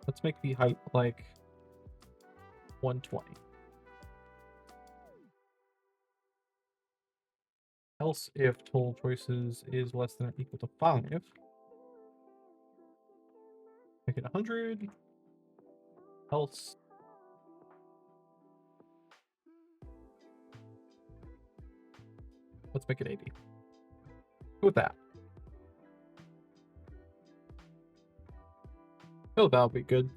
let's make the height like 120. Else, if total choices is less than or equal to 5, make it 100. Else, let's make it 80. Go with that. Oh, that'll be good.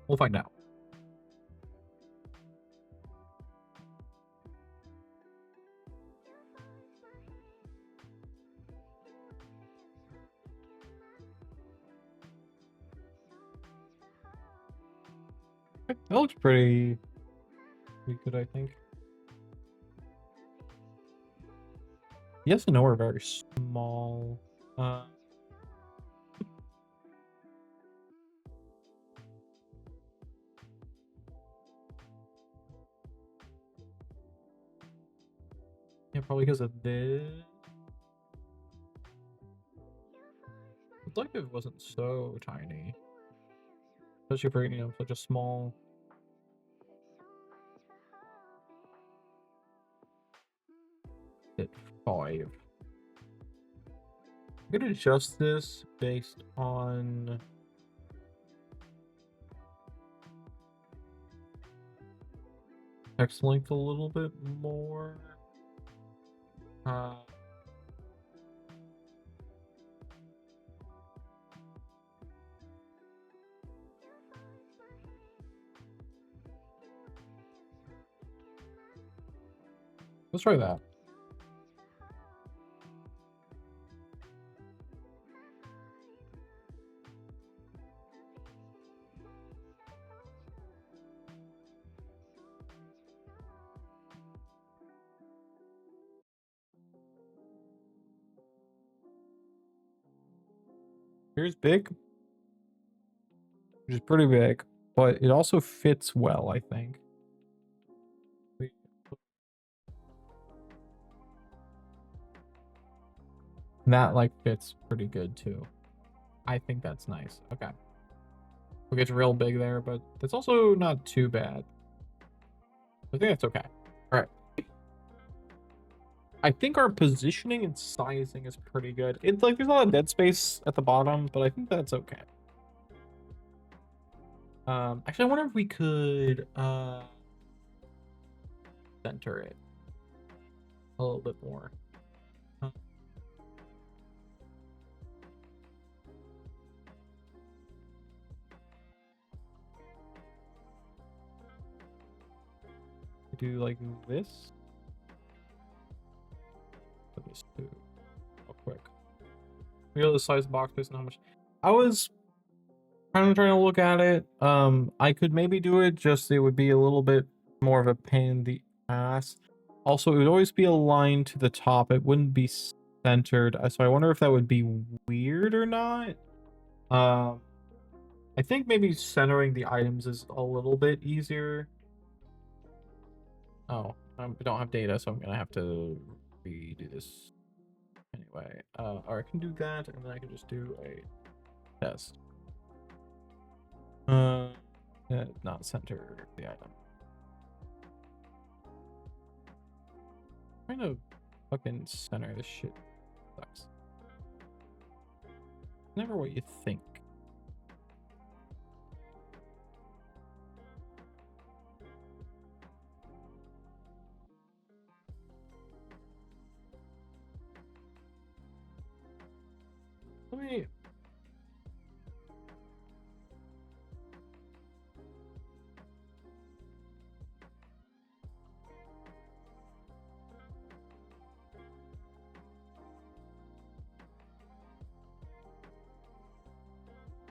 We'll find out. Okay, that looks pretty good, I think. Yes and no are very small. Yeah, probably because of this. It's like it wasn't so tiny. Especially for, you know, such a small. Hit 5. I'm gonna adjust this based on text length a little bit more. Let's try that. Here's big, which is pretty big, but it also fits well, I think. That like fits pretty good too. I think that's nice. Okay. It gets real big there, but that's also not too bad. I think that's okay. All right. I think our positioning and sizing is pretty good. It's like there's a lot of dead space at the bottom, but I think that's okay. Actually, I wonder if we could center it a little bit more. Do like this. Let me just do real quick. Real the size of the box based on how much. I was kind of trying to look at it. I could maybe do it, just it would be a little bit more of a pain in the ass. Also, it would always be aligned to the top. It wouldn't be centered. So I wonder if that would be weird or not. I think maybe centering the items is a little bit easier. Oh, I don't have data, so I'm gonna have to redo this anyway. Or I can do that, and then I can just do a test. Not center the item. I'm trying to fucking center this shit. Sucks. Never what you think. Let me.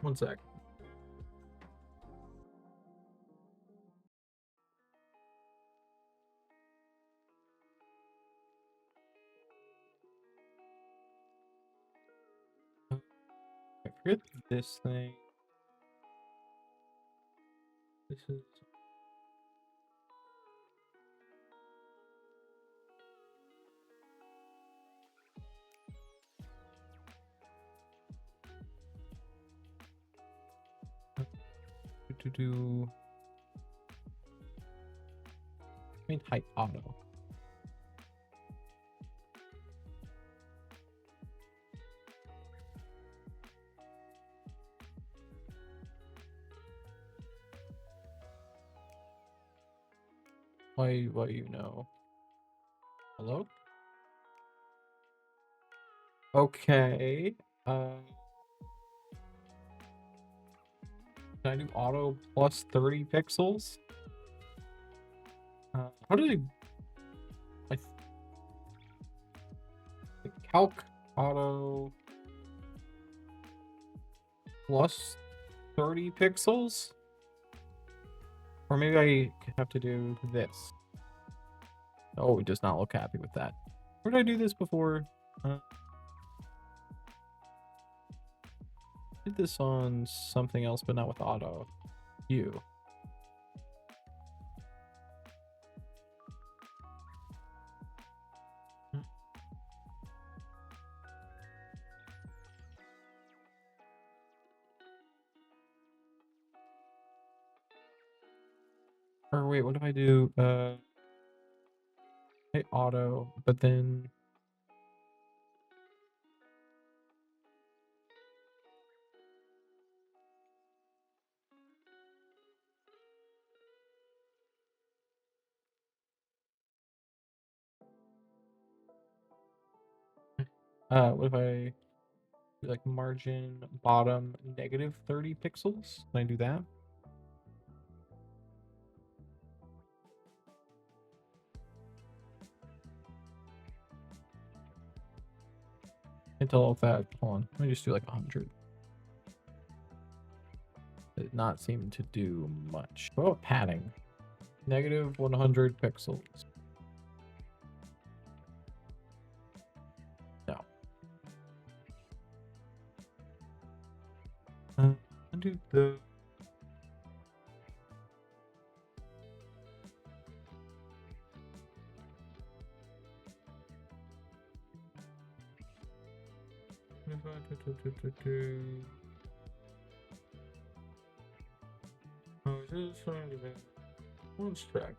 One sec. I forget this thing. This is. Do. I mean, type auto. Why you know? Hello? Okay. Can I do auto plus 30 pixels? How did I the calc auto plus 30 pixels? Or maybe I have to do this. Oh, it does not look happy with that. Where did I do this before? Did this on something else, but not with auto. You. Or wait, what if I do hey, auto, but then what if I do like margin bottom negative 30 pixels? Can I do that? Until that, hold on, let me just do like 100. Did not seem to do much. What about padding? Negative 100 pixels. No. Undo the. Oh, is this one track?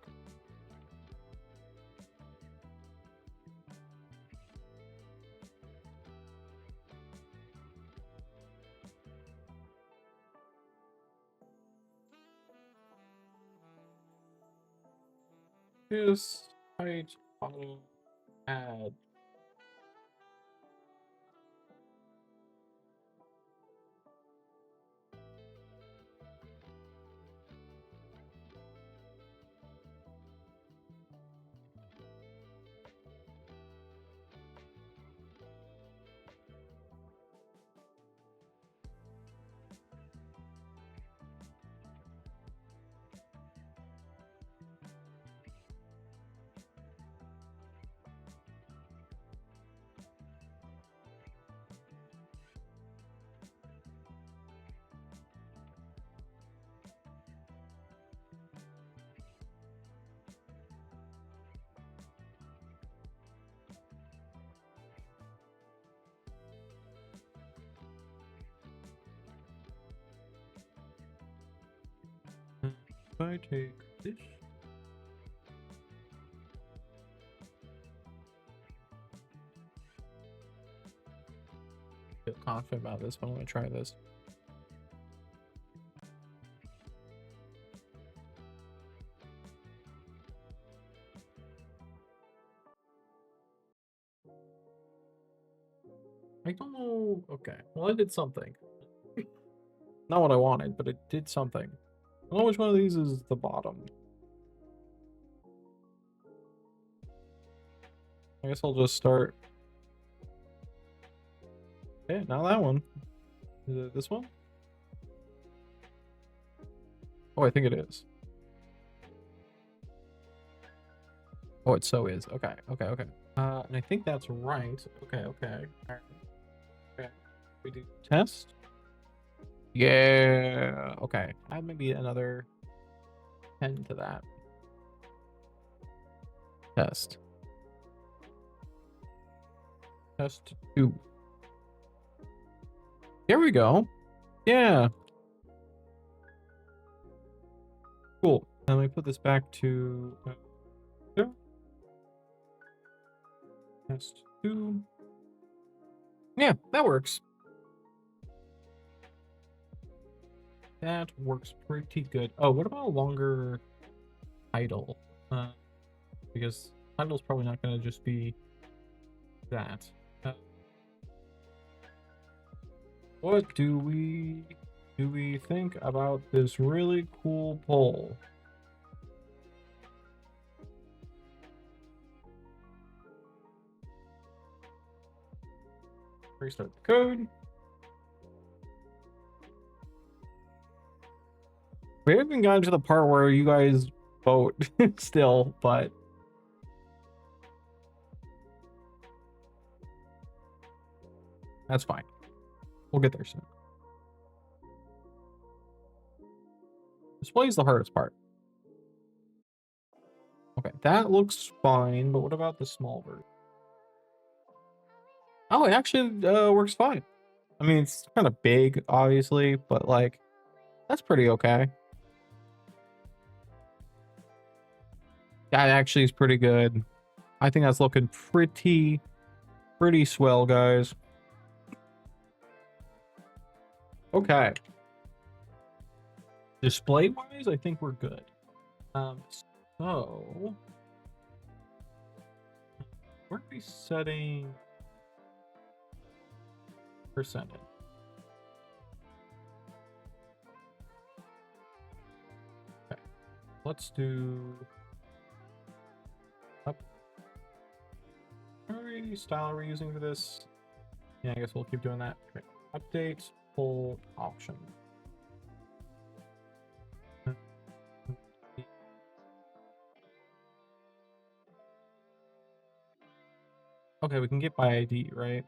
Yes, height auto add. If I take this. Feel confident about this, but I'm gonna try this. I don't know. Okay, well, I did something. Not what I wanted, but it did something. I don't know which one of these is the bottom. I guess I'll just start. Okay, now that one. Is it this one? Oh, I think it is. Oh, it so is. Okay, okay, okay. And I think that's right. Okay, okay. All right. Okay. We do test. Yeah. Okay. Add maybe another 10 to that. Test. Test 2. Here we go. Yeah. Cool. Let me put this back to there. Test 2. Yeah, that works. That works pretty good. Oh, what about a longer title? Because title's probably not going to just be that. What do we do we think about this really cool poll? Restart the code. We haven't even gotten to the part where you guys vote still, but that's fine. We'll get there soon. Display is the hardest part. Okay, that looks fine, but what about the small version? Oh, it actually works fine. I mean, it's kind of big, obviously, but like, that's pretty okay. That actually is pretty good. I think that's looking pretty swell, guys. Okay. Display-wise, I think we're good. So where are we setting percentage? Okay, let's do up. What style are we using for this? Yeah, I guess we'll keep doing that. Okay. Update full option. Okay, we can get by ID, right?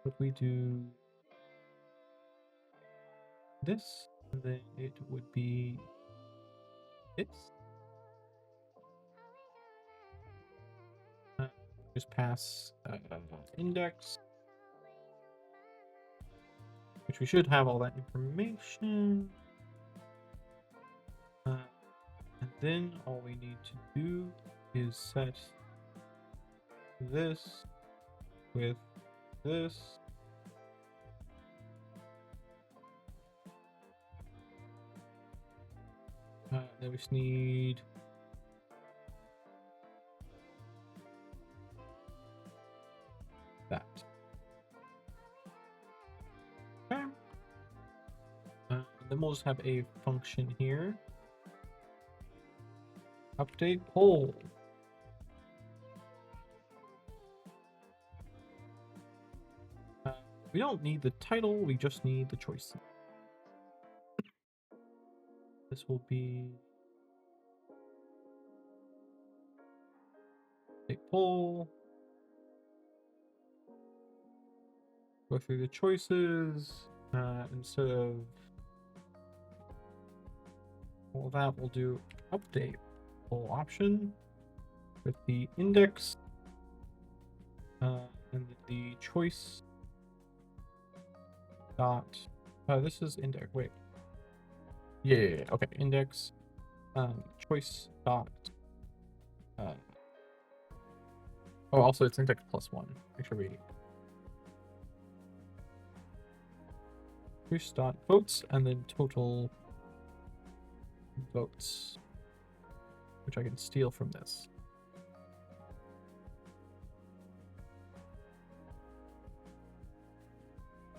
If we do this, then it would be this. Just pass index, which we should have all that information. And then all we need to do is set this with this. Then we just need that. Okay. Then we'll just have a function here. Update poll. We don't need the title, we just need the choice. This will be update poll. Go through the choices. Instead of all that, we'll do update poll option with the index and the choice dot. This is index. Wait. Yeah. Okay. Index. Choice dot. Oh, also it's index +1. Make sure we. Choice dot votes and then total votes, which I can steal from this.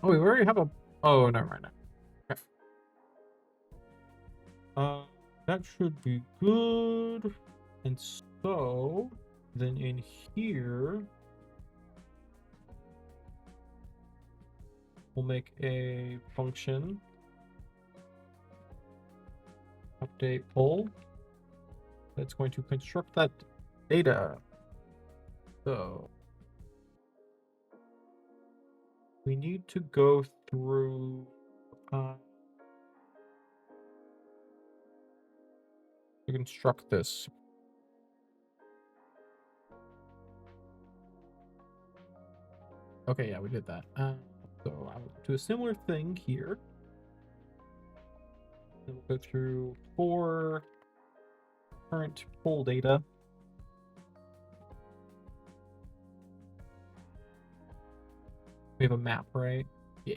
Oh, we already have a. Oh, never mind. Okay. That should be good. And so then in here, we'll make a function update poll that's going to construct that data. So we need to go through to construct this. Okay, yeah, we did that. So I will do a similar thing here. Then we'll go through for current poll data. We have a map, right? Yeah.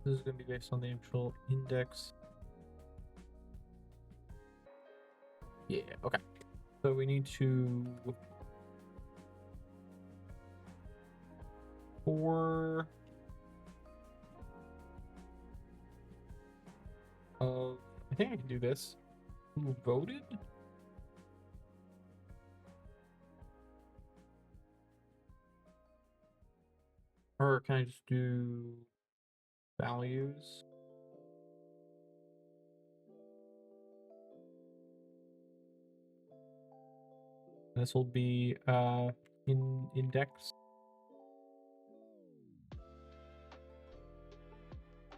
This is going to be based on the actual index. Yeah. need to... Four... I think I can do this. Who voted? Or can I just do values? This will be index.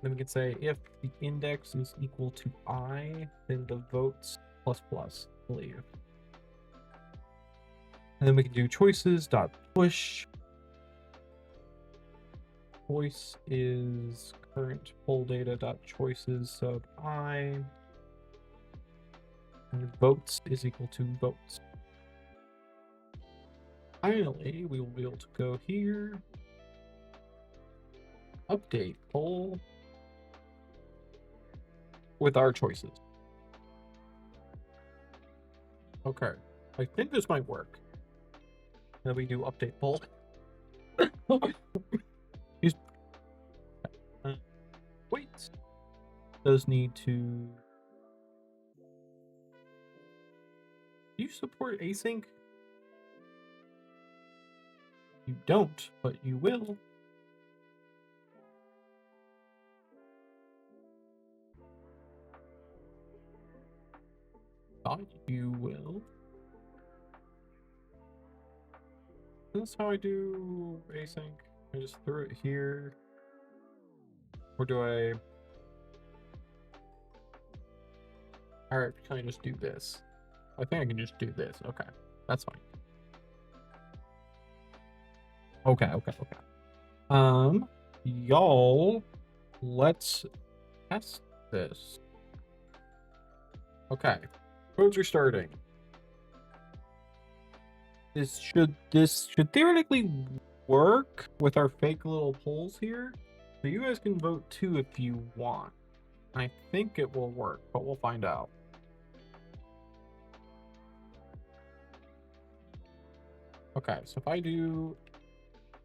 Then we can say if the index is equal to I, then the votes plus plus, I believe. And then we can do choices dot push. Choice is current poll data dot choices sub I. And votes is equal to votes. Finally, we will be able to go here. Update poll with our choices. Okay, I think this might work. Then we do update poll. Wait. Does need to. Do you support async? You don't, but you will. Thought you will. Is this how I do async? I just throw it here. Or do I... Alright, can I just do this? I think I can just do this. Okay, that's fine. Okay. Y'all, let's test this. Okay, codes restarting. This should theoretically work with our fake little polls here. So you guys can vote too if you want. I think it will work, but we'll find out. Okay, so if I do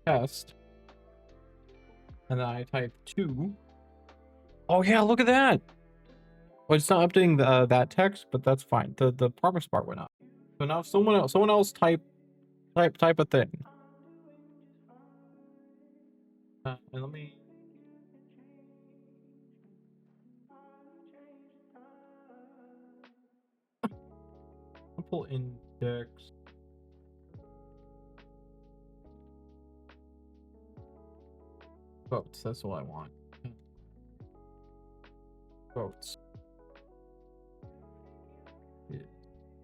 test, and then I type 2. Oh yeah, look at that! Well, it's not updating the that text, but that's fine. The progress bar went up. So now someone else type a thing. And let me. I'll pull index. Votes. That's what I want. Votes.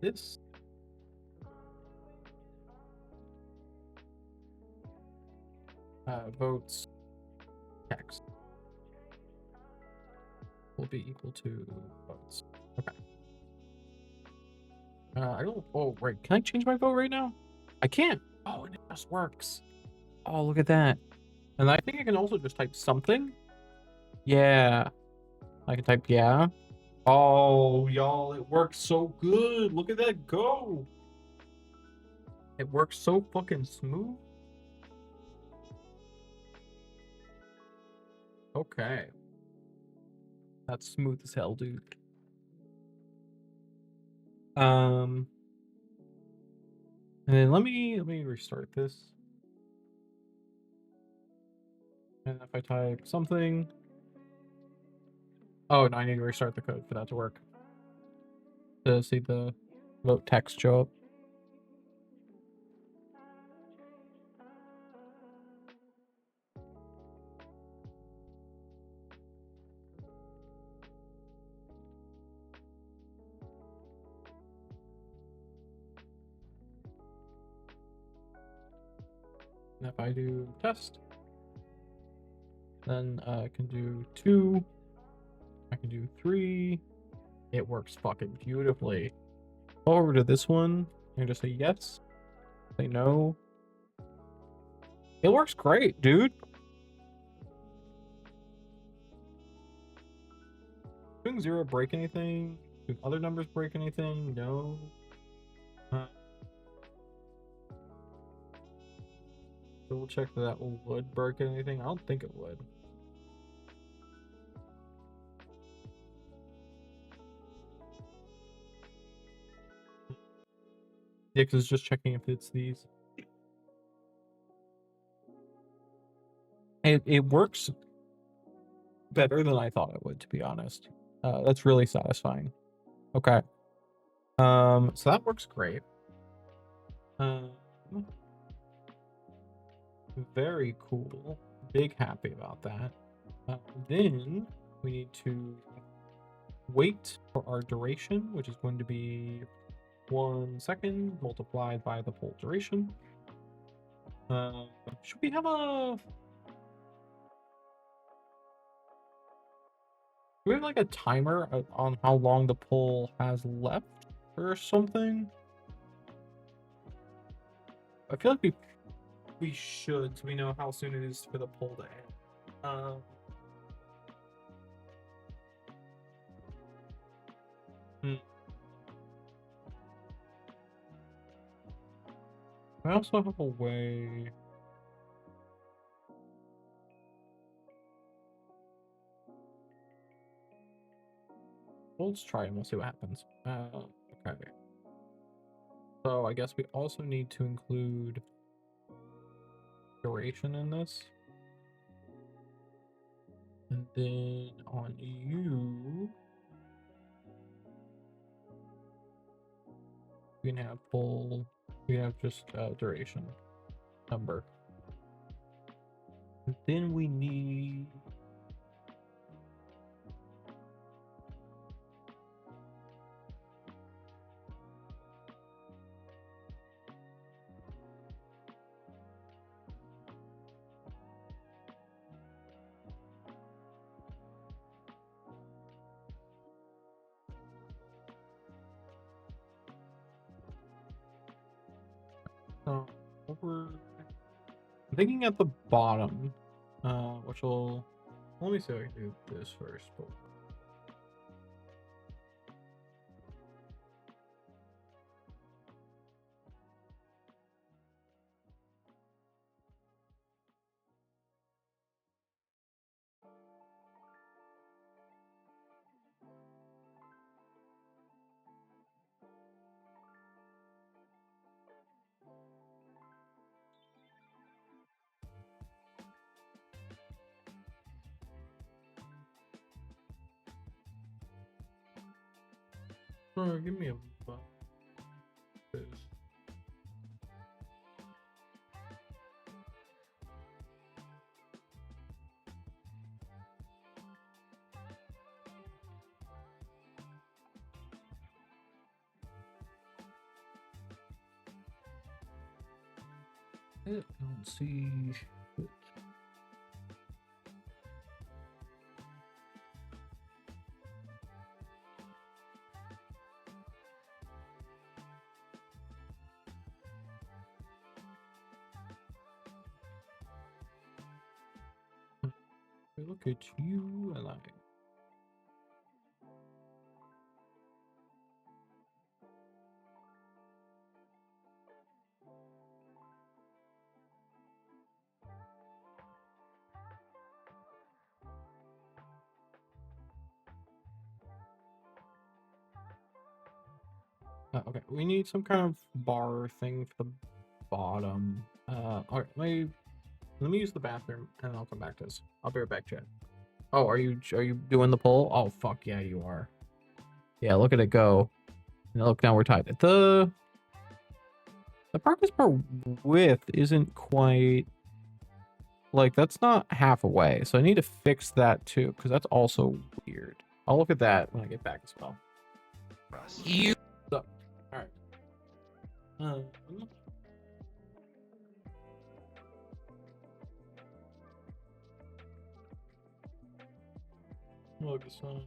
This. Votes text will be equal to votes. Okay. I don't. Oh, right. Can I change my vote right now? I can't. Oh, and it just works. Oh, look at that. And I think I can also just type something. Yeah. I can type yeah. Oh, y'all, it works so good. Look at that go. It works so fucking smooth. Okay. That's smooth as hell, dude. And then let me restart this. And if I type something. Oh, no, I need to restart the code for that to work. To see the vote text show up. And if I do test, then I can do 2. I can do 3. It works fucking beautifully. Go over to this one and just say yes. Say no. It works great, dude. Doing 0 break anything? Do other numbers break anything? No. double check that would break anything. I don't think it would. Yeah, because it's just checking if it's these. It works better than I thought it would, to be honest. That's really satisfying. Okay. So that works great. Very cool. Big happy about that. Then we need to wait for our duration, which is going to be 1 second multiplied by the pole duration. Should we have a... Do we have like a timer on how long the pole has left or something? I feel like we should, so we know how soon it is for the pole to end. I also have a way. Well, let's try and we'll see what happens. Okay. So I guess we also need to include duration in this. And then on you, we can have full, we can have just duration number. And then we need over. I'm thinking at the bottom, which will. Let me see if I can do this first. Give me a button. I don't see shit. Look at you and I. Okay, we need some kind of bar thing for the bottom. All right, let me use the bathroom and I'll come back to this. I'll be right back, Chad. Oh, are you doing the poll? Oh, fuck yeah, you are. Yeah, look at it go. And look, now we're tied. The progress bar width isn't quite like that's not half away, so I need to fix that too because that's also weird. I'll look at that when I get back as well. You. So, all right. Look, it's fine.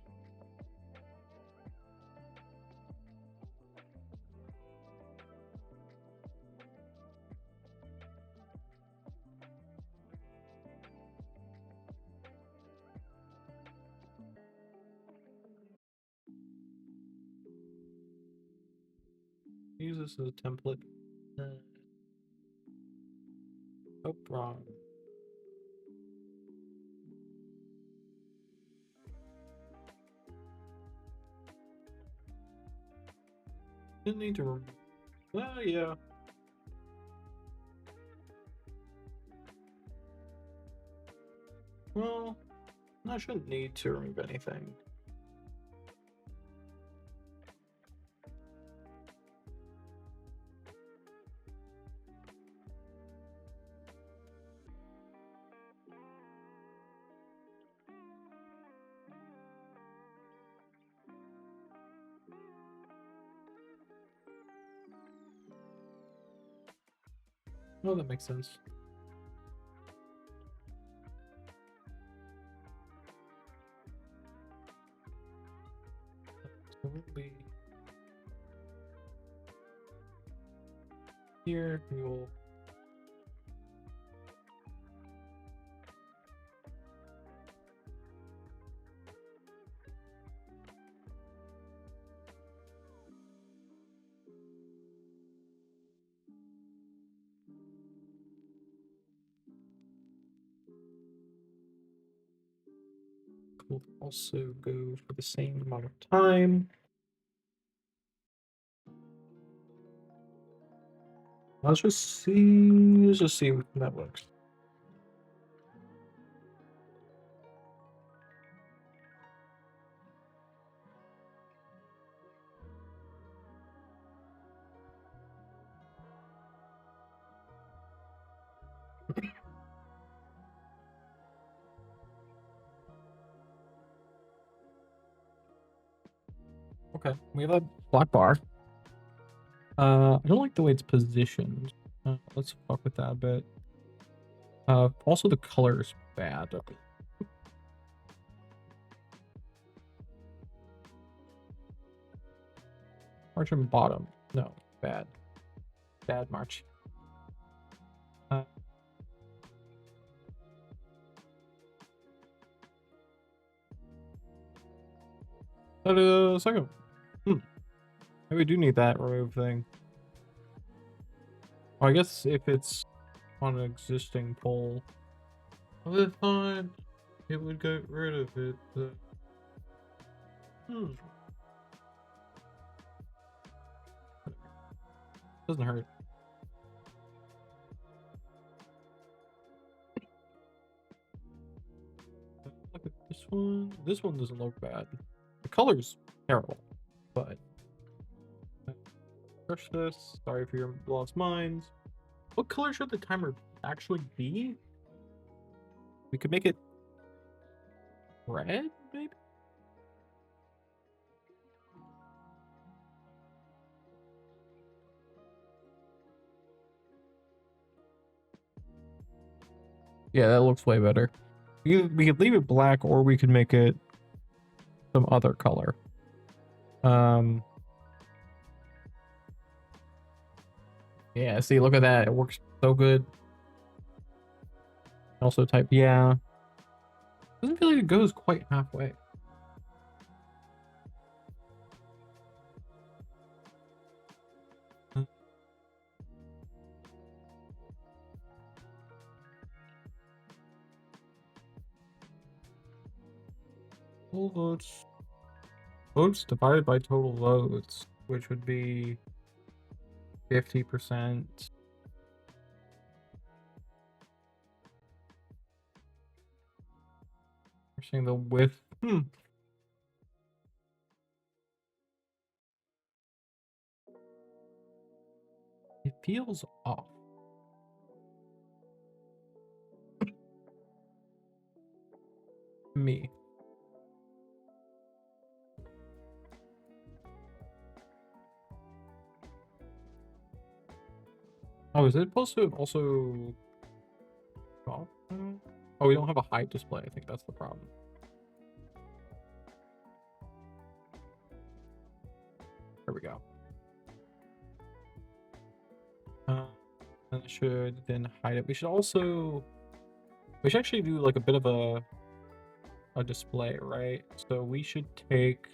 Use this as a template. Oh, wrong. Didn't need to. Well, yeah. Well, I shouldn't need to remove anything. Oh, that makes sense. So we'll be here. We will. We'll also go for the same amount of time. Let's just see if that works. Okay, we have a black bar. I don't like the way it's positioned. Let's fuck with that a bit. Also the color is bad. Margin bottom. No, bad. Bad march. Second. Maybe we do need that remove thing. Well, I guess if it's on an existing pole, well, that's fine. It would get rid of it. Doesn't hurt. Look at this one. This one doesn't look bad. The color's terrible, but crush this. Sorry for your lost minds. What color should the timer actually be? We could make it red, maybe? Yeah, that looks way better. We could leave it black, or we could make it some other color. Yeah, see, look at that. It works so good. Also type, yeah. Doesn't feel like it goes quite halfway. Total votes. Votes divided by total votes, which would be 50%. We're seeing the width. It feels off. Me. Oh, is it supposed to also... Oh, we don't have a height display. I think that's the problem. There we go. And it should then hide it. We should also... We should actually do like a bit of a display, right? So we should take...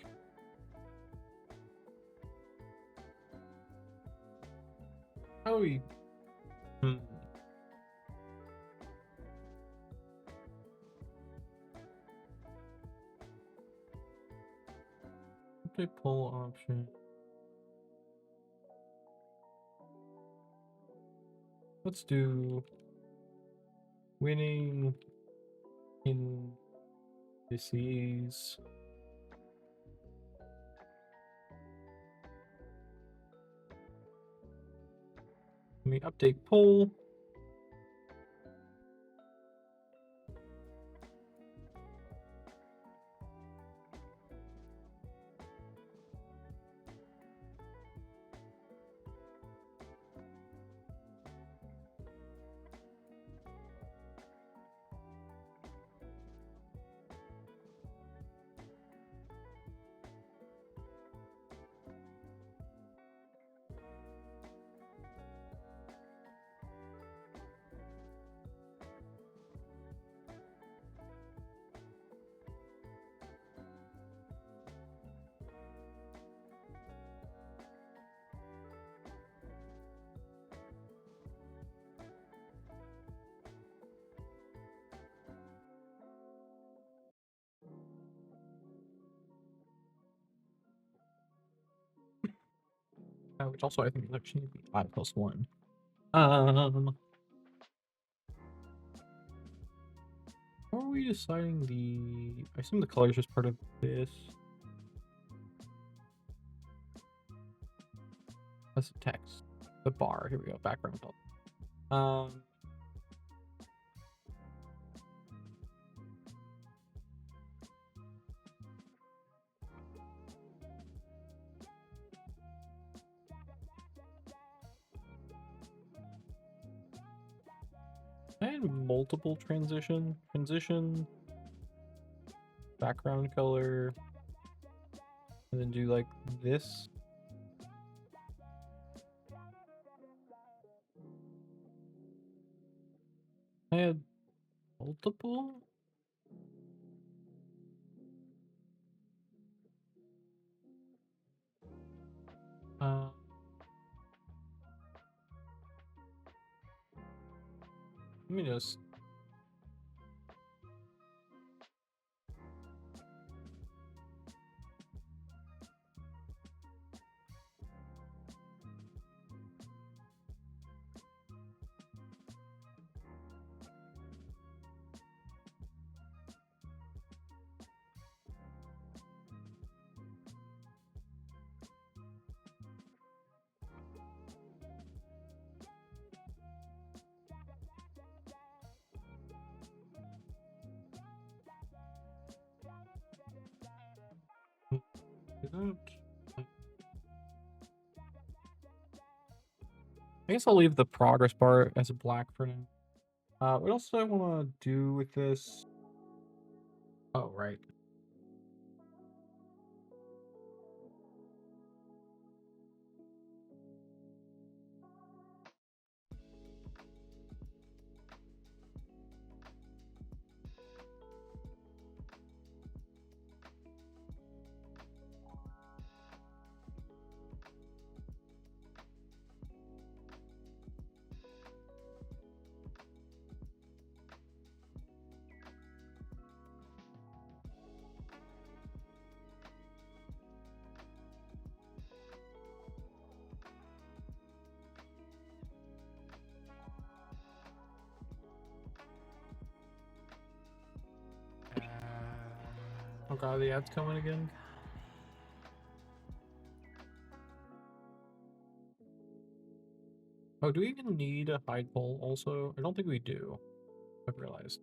How do we... update poll option. Let's do winning indices. Let me update poll. Which also I think is actually need to be 5+1. How are we deciding the? I assume the color is just part of this. That's the text. The bar. Here we go. Background color. And multiple transition, background color, and then do like this. I had multiple. Let me just. I guess I'll leave the progress bar as a black for now. What else do I want to do with this? Oh, right. Oh god, the ad's coming again. Oh, do we even need a hide poll also? I don't think we do. I've realized.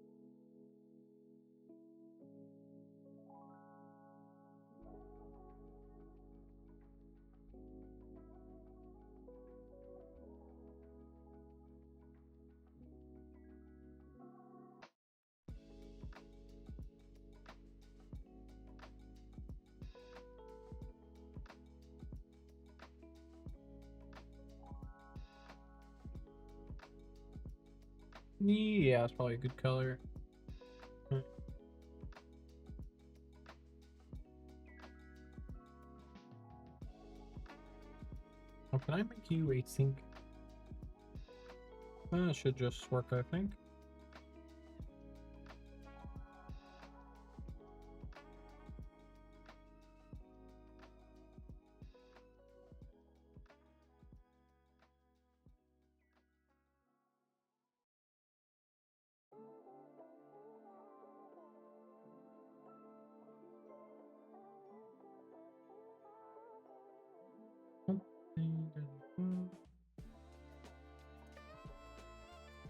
Yeah, it's probably a good color. Oh, can I make you a sync? That should just work, I think.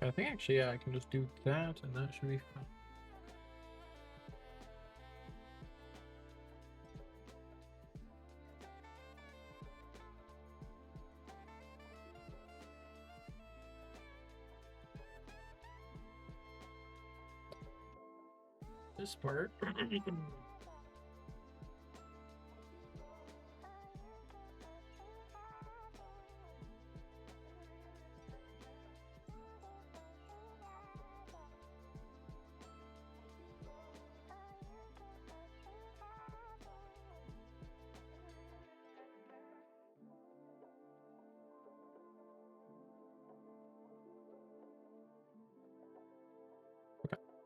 I think actually, yeah, I can just do that, and that should be fine. This part.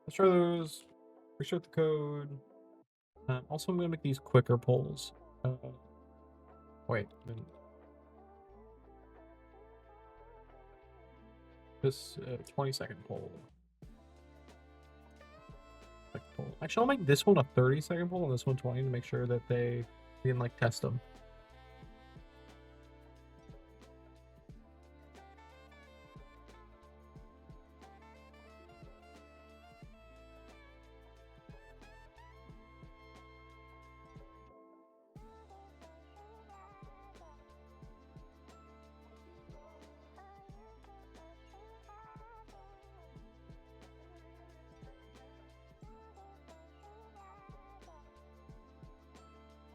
Let's try those. Restart the code. Also, I'm gonna make these quicker polls. Wait. This 20-second poll. Actually, I'll make this one a 30-second poll and this one 20 to make sure that we can like test them.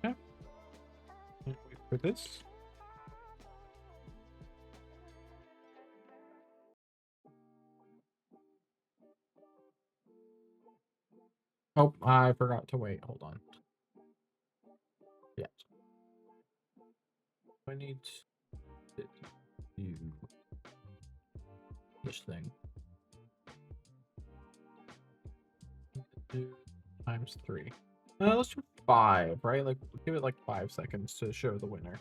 Okay. Wait for this. Oh, I forgot to wait. Hold on. Yeah. I need to do this thing. Do times 3. Let's do 5, right? Like, give it like 5 seconds to show the winner.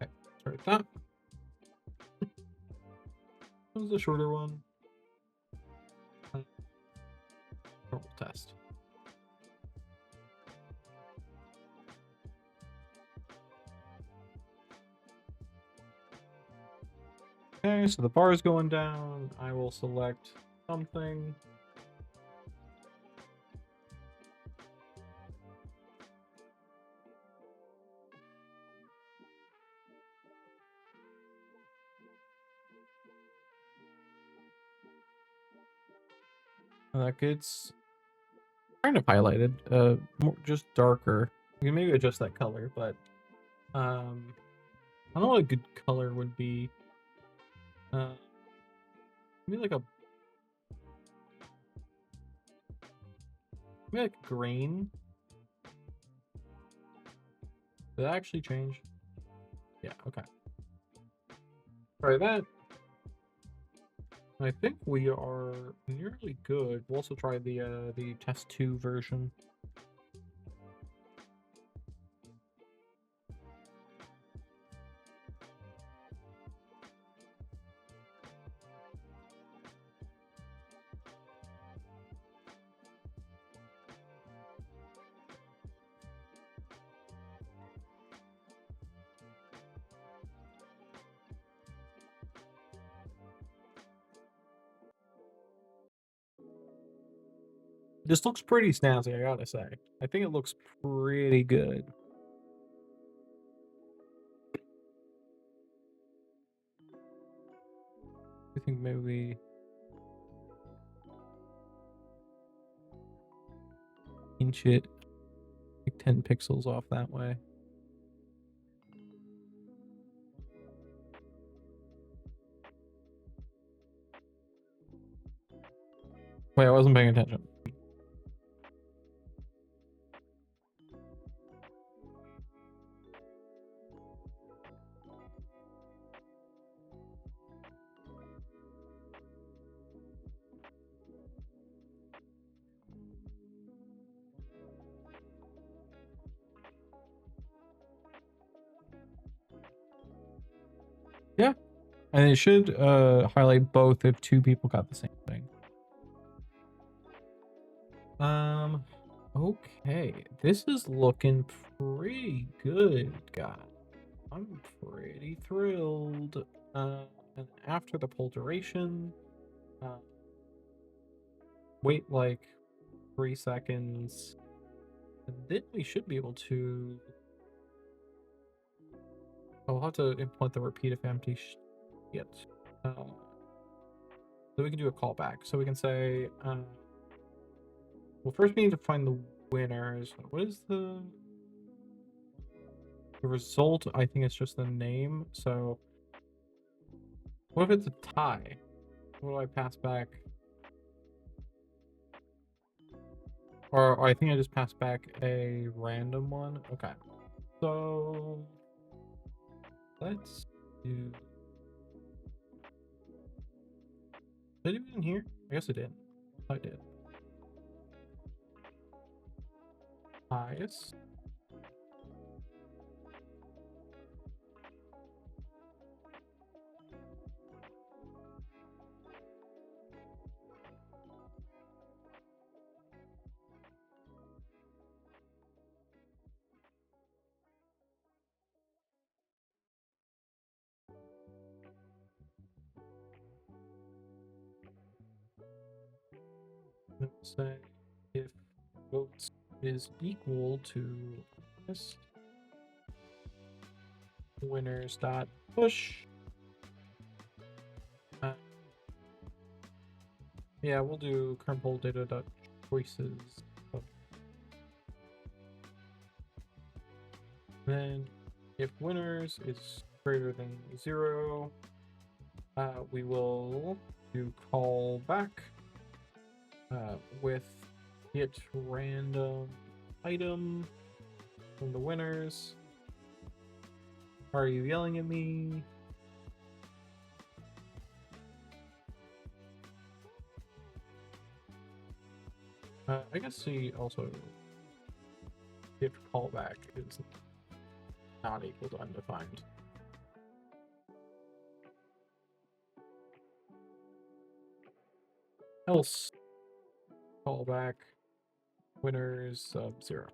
Okay, start that. This was the shorter one. Normal test. Okay, so the bar is going down. I will select something. That gets kind of highlighted, more, just darker. You can maybe adjust that color, but I don't know what a good color would be. Maybe like green. Did that actually change? Yeah, okay. Try that. I think we are nearly good. We'll also try the test 2 version. This looks pretty snazzy, I gotta say. I think it looks pretty good. I think maybe we inch it like 10 pixels off that way. Wait, I wasn't paying attention. Yeah, and it should highlight both if 2 people got the same thing. Okay, this is looking pretty good, guys. I'm pretty thrilled. And after the poll duration, wait like 3 seconds, and then we should be able to. I'll have to implement the repeat if empty yet. So we can do a callback. So we can say, well, first we need to find the winners. What is the result? I think it's just the name. So what if it's a tie? What do I pass back? Or I think I just passed back a random one. Okay. So let's do. Did I do it in here? I guess I did. I did. Highest. Let's say if votes is equal to this winners dot push. Yeah, we'll do current poll data dot choices. Then if winners is greater than 0, we will do call back with get random item from the winners. Are you yelling at me? I guess we also if callback is not equal to undefined. Else callback winners of 0.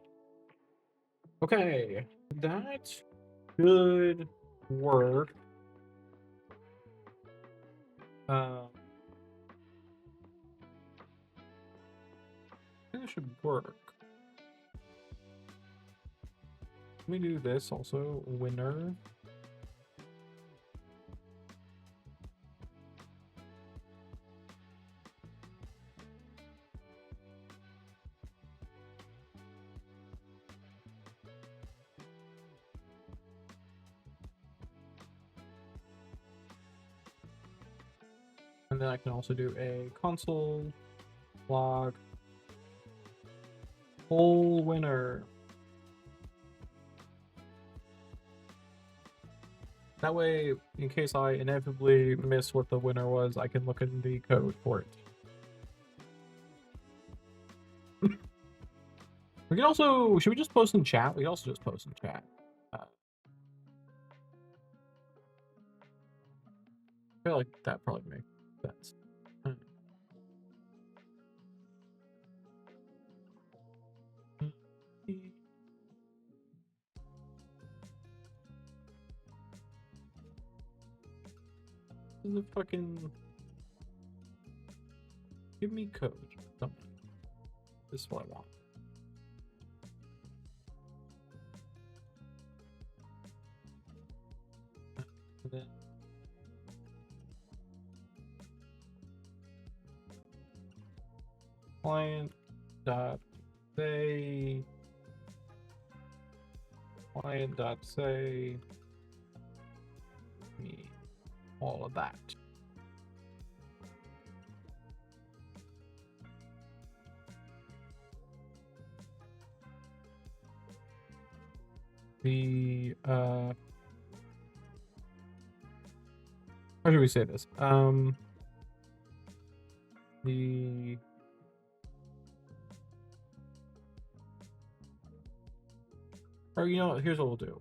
Okay, that should work. I think it should work. Let me do this also, winner. And then I can also do a console log poll winner. That way, in case I inevitably miss what the winner was, I can look in the code for it. We can also, should we just post in chat? We can also just post in chat. I feel like that probably makes sense. The fucking give me code. Something. This is what I want. And then client dot say me all of that. The how should we say this? The or you know, here's what we'll do.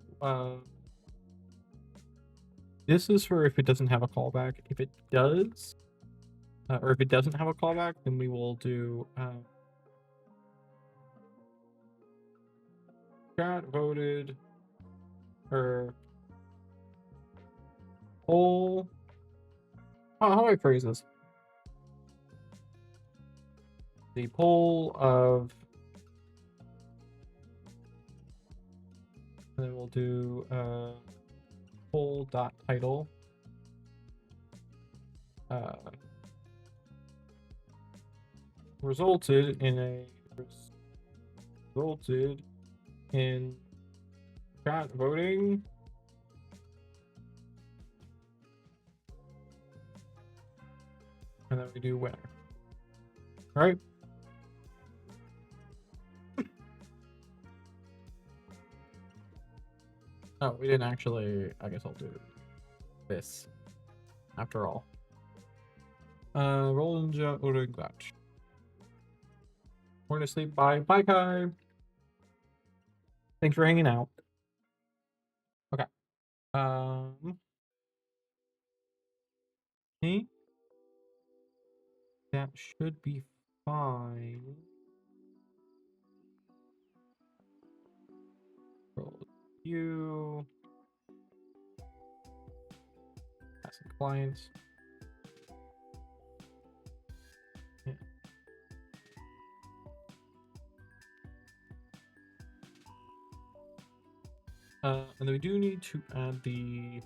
This is for if it doesn't have a callback. If it does, or if it doesn't have a callback, then we will do chat voted or pull. How do I phrase this? The pull of, and then we'll do pull dot title. Resulted in chat voting. And then we do winner. All right. Oh, we didn't actually. I guess I'll do this after all. Rollinja Urugach. We're gonna sleep. Bye. Bye, Kai. Thanks for hanging out. Okay. Okay. That should be fine. Roll you. Passing clients. Yeah. And then we do need to add the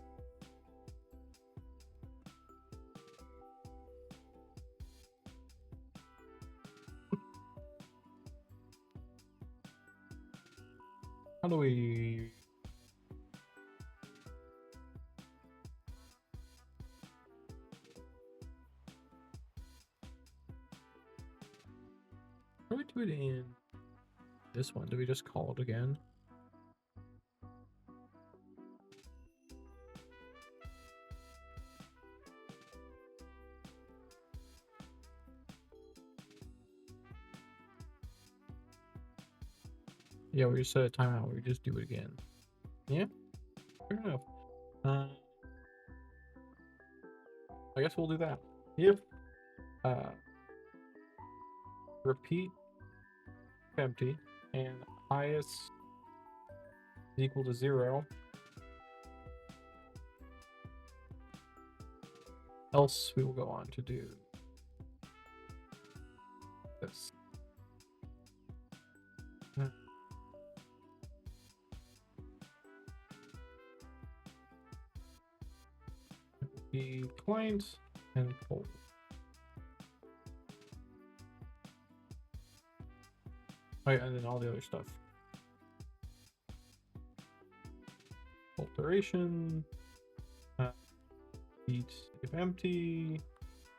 how do we do it in this one? Do we just call it again? Yeah, we just set a timeout. We just do it again. Yeah, fair enough. I guess we'll do that. If repeat empty and highest is equal to 0, else we will go on to do this. The client and pull. Oh, yeah, and then all the other stuff. Pull duration, beat if empty,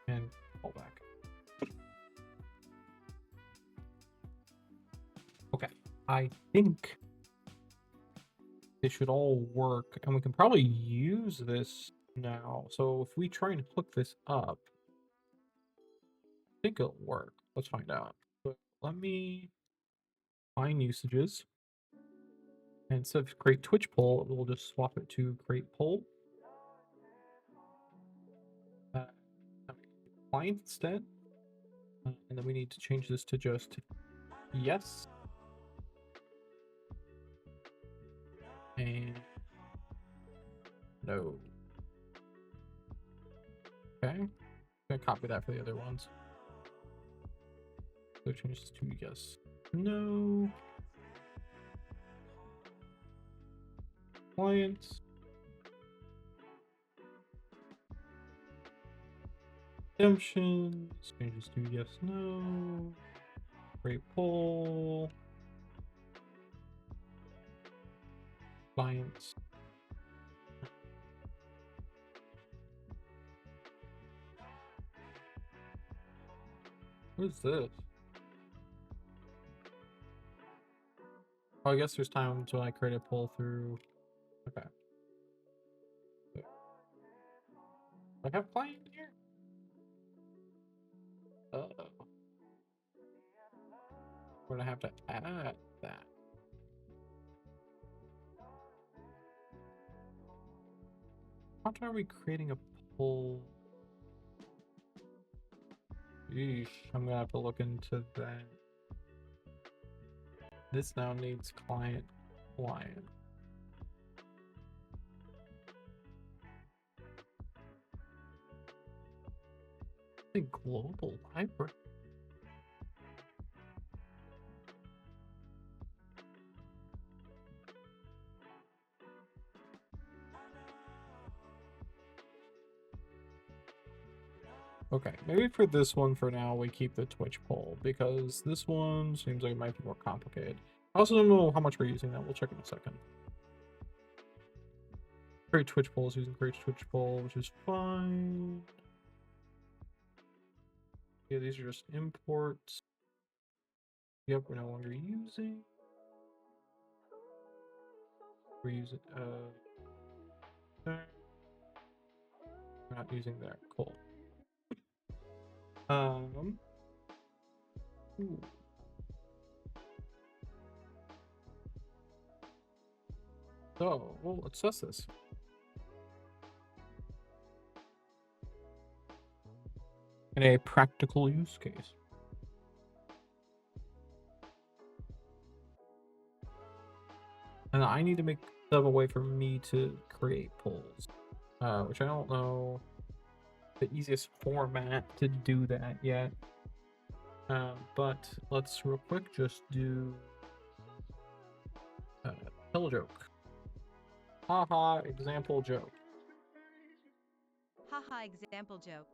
and call back. Okay, I think it should all work, and we can probably use this now. So if we try and hook this up, I think it'll work. Let's find out. But let me find usages. And instead of create Twitch poll, we'll just swap it to create poll. Client instead. And then we need to change this to just yes. And no. Okay. I'm gonna copy that for the other ones. So change this to yes. No. Client. Redemption. Change this to yes, no. Create poll. Clients. What is this? Oh, I guess there's time until I create a poll through. Okay. Do I have client here? Oh. We're gonna have to add that. How are we creating a poll? Yeesh, I'm gonna have to look into that. This now needs client. A global library. Okay, maybe for this one for now we keep the Twitch poll because this one seems like it might be more complicated. I also don't know how much we're using that. We'll check in a second. Create Twitch polls using create Twitch poll, which is fine. Yeah, these are just imports. Yep, we're no longer using. We're using there. We're not using that. Cool. Ooh. So, well, let's test this. In a practical use case. And I need to make a way for me to create polls, which I don't know the easiest format to do that yet. But let's real quick just do tell a joke. Haha, example joke. Haha, example joke.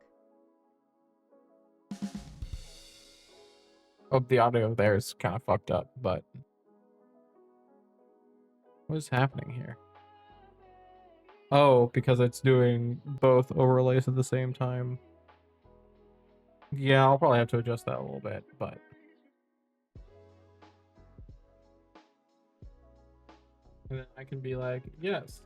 Oh, the audio there is kind of fucked up, but what is happening here? Oh, because it's doing both overlays at the same time. Yeah, I'll probably have to adjust that a little bit, but and then I can be like, yes.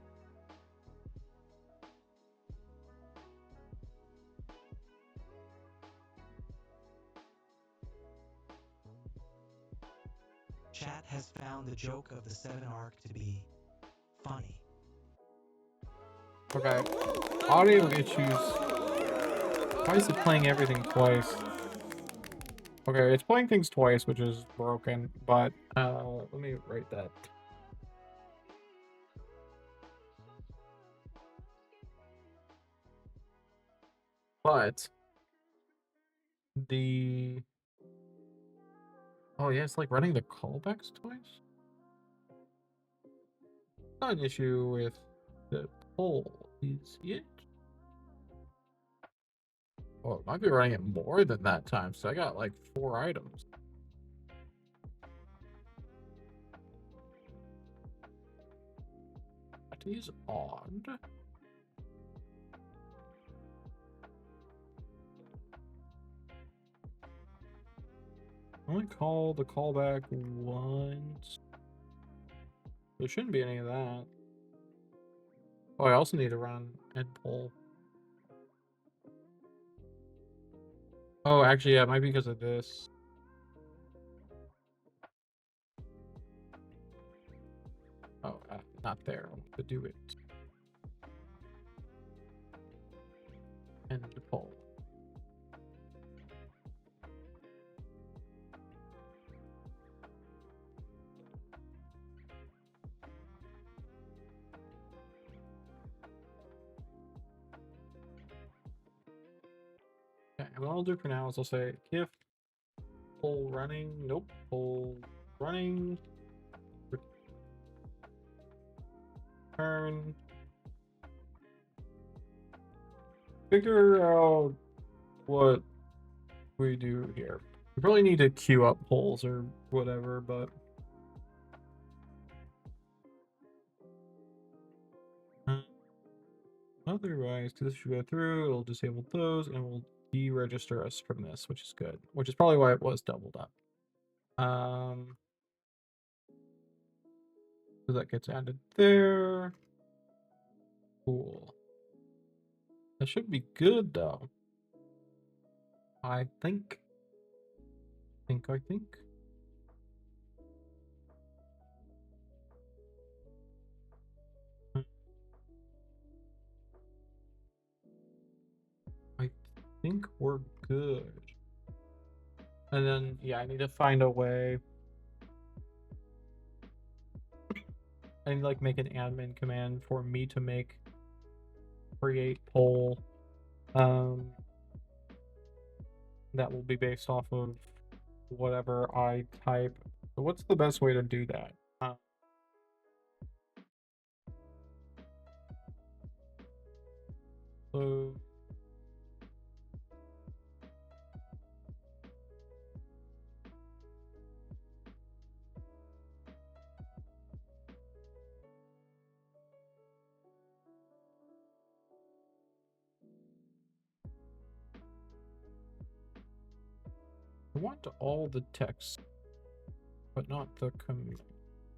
Chat has found the joke of the 7 arc to be funny. Okay. Audio issues. Why is it playing everything twice? Okay, it's playing things twice, which is broken, but let me write that. But the oh yeah, it's like running the callbacks twice. Not an issue with the poll, is it? Oh, it might be running it more than that time, so I got like 4 items. That is odd. Only call the callback once. There shouldn't be any of that. Oh, I also need to run end poll. Oh, actually, yeah, it might be because of this. Oh, not there. I'll have to do it. End poll. Okay, and what I'll do for now is I'll say if poll running, nope, poll running, return, figure out what we do here. We probably need to queue up polls or whatever, but otherwise, because this should go through, it'll disable those and we'll deregister us from this, which is good. Which is probably why it was doubled up. So that gets added there. Cool. That should be good though. I think. I think. I think we're good. And then, yeah, I need to find a way. I need to like make an admin command for me to make create poll. that will be based off of whatever I type. So what's the best way to do that? So I want all the text, but not the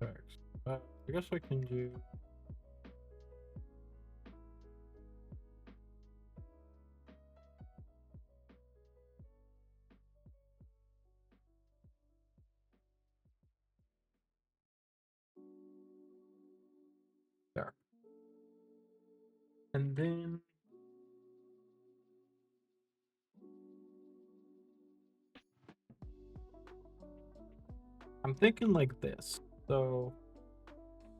text. I guess I can do. There. And then I'm thinking like this. So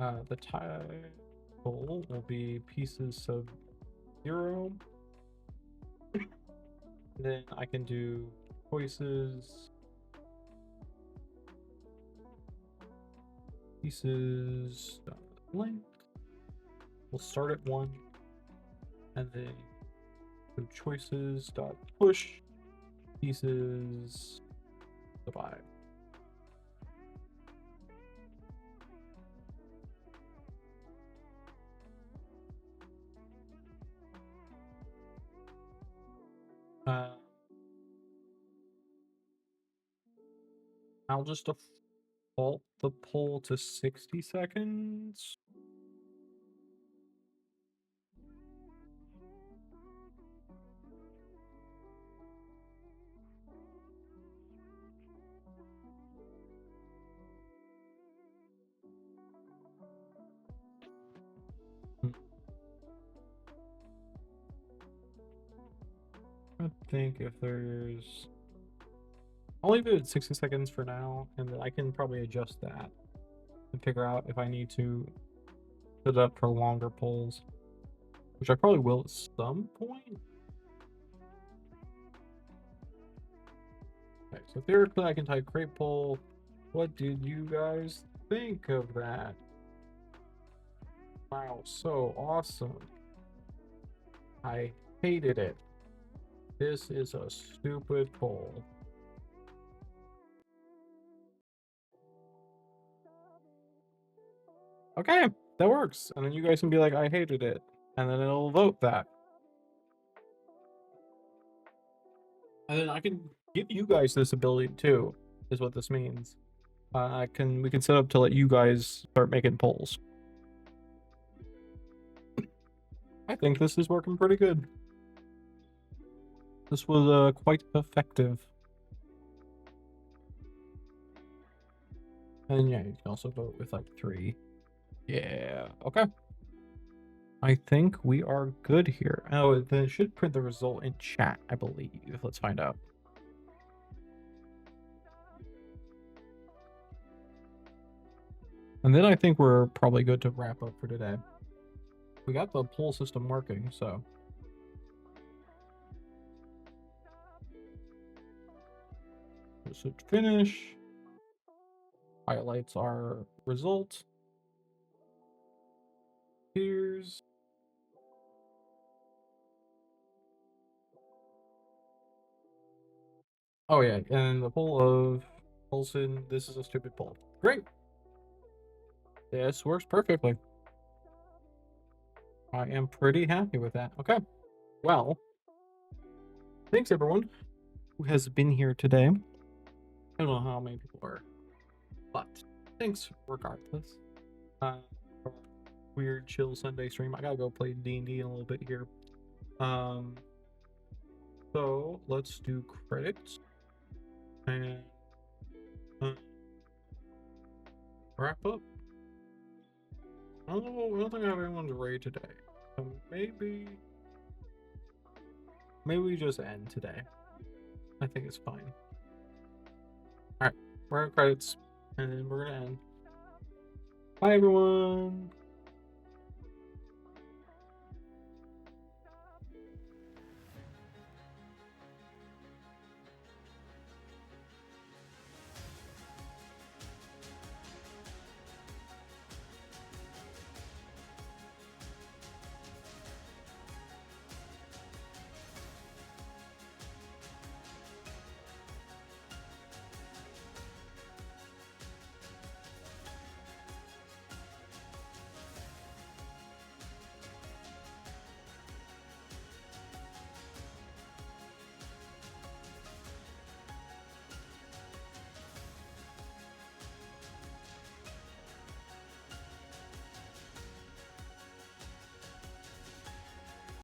the title will be pieces of 0. Then I can do choices, pieces, length. We'll start at 1, and then do choices dot push pieces divide. I'll just default the poll to 60 seconds. I think if there's... I'll leave it at 60 seconds for now, and then I can probably adjust that and figure out if I need to set it up for longer polls, which I probably will at some point. Okay, so theoretically I can type create poll. What did you guys think of that? Wow, so awesome. I hated it. This is a stupid poll. Okay, that works. And then you guys can be like, I hated it. And then it'll vote that. And then I can give you guys this ability too, is what this means. We can set up to let you guys start making polls. I think this is working pretty good. This was quite effective. And yeah, you can also vote with like 3. Yeah, okay. I think we are good here. Oh, then it should print the result in chat, I believe. Let's find out. And then I think we're probably good to wrap up for today. We got the poll system working, so. Just hit finish. Highlights our result. Here's. Oh yeah, and the poll of Olsen, this is a stupid poll. Great. This works perfectly. I am pretty happy with that. Okay. Well, thanks everyone who has been here today. I don't know how many people are, but thanks regardless. Weird chill Sunday stream. I gotta go play D&D in a little bit here. So let's do credits and wrap up. I don't think I have anyone's raid today. So maybe we just end today. I think it's fine. Alright, we're at credits, and then we're gonna end. Bye everyone!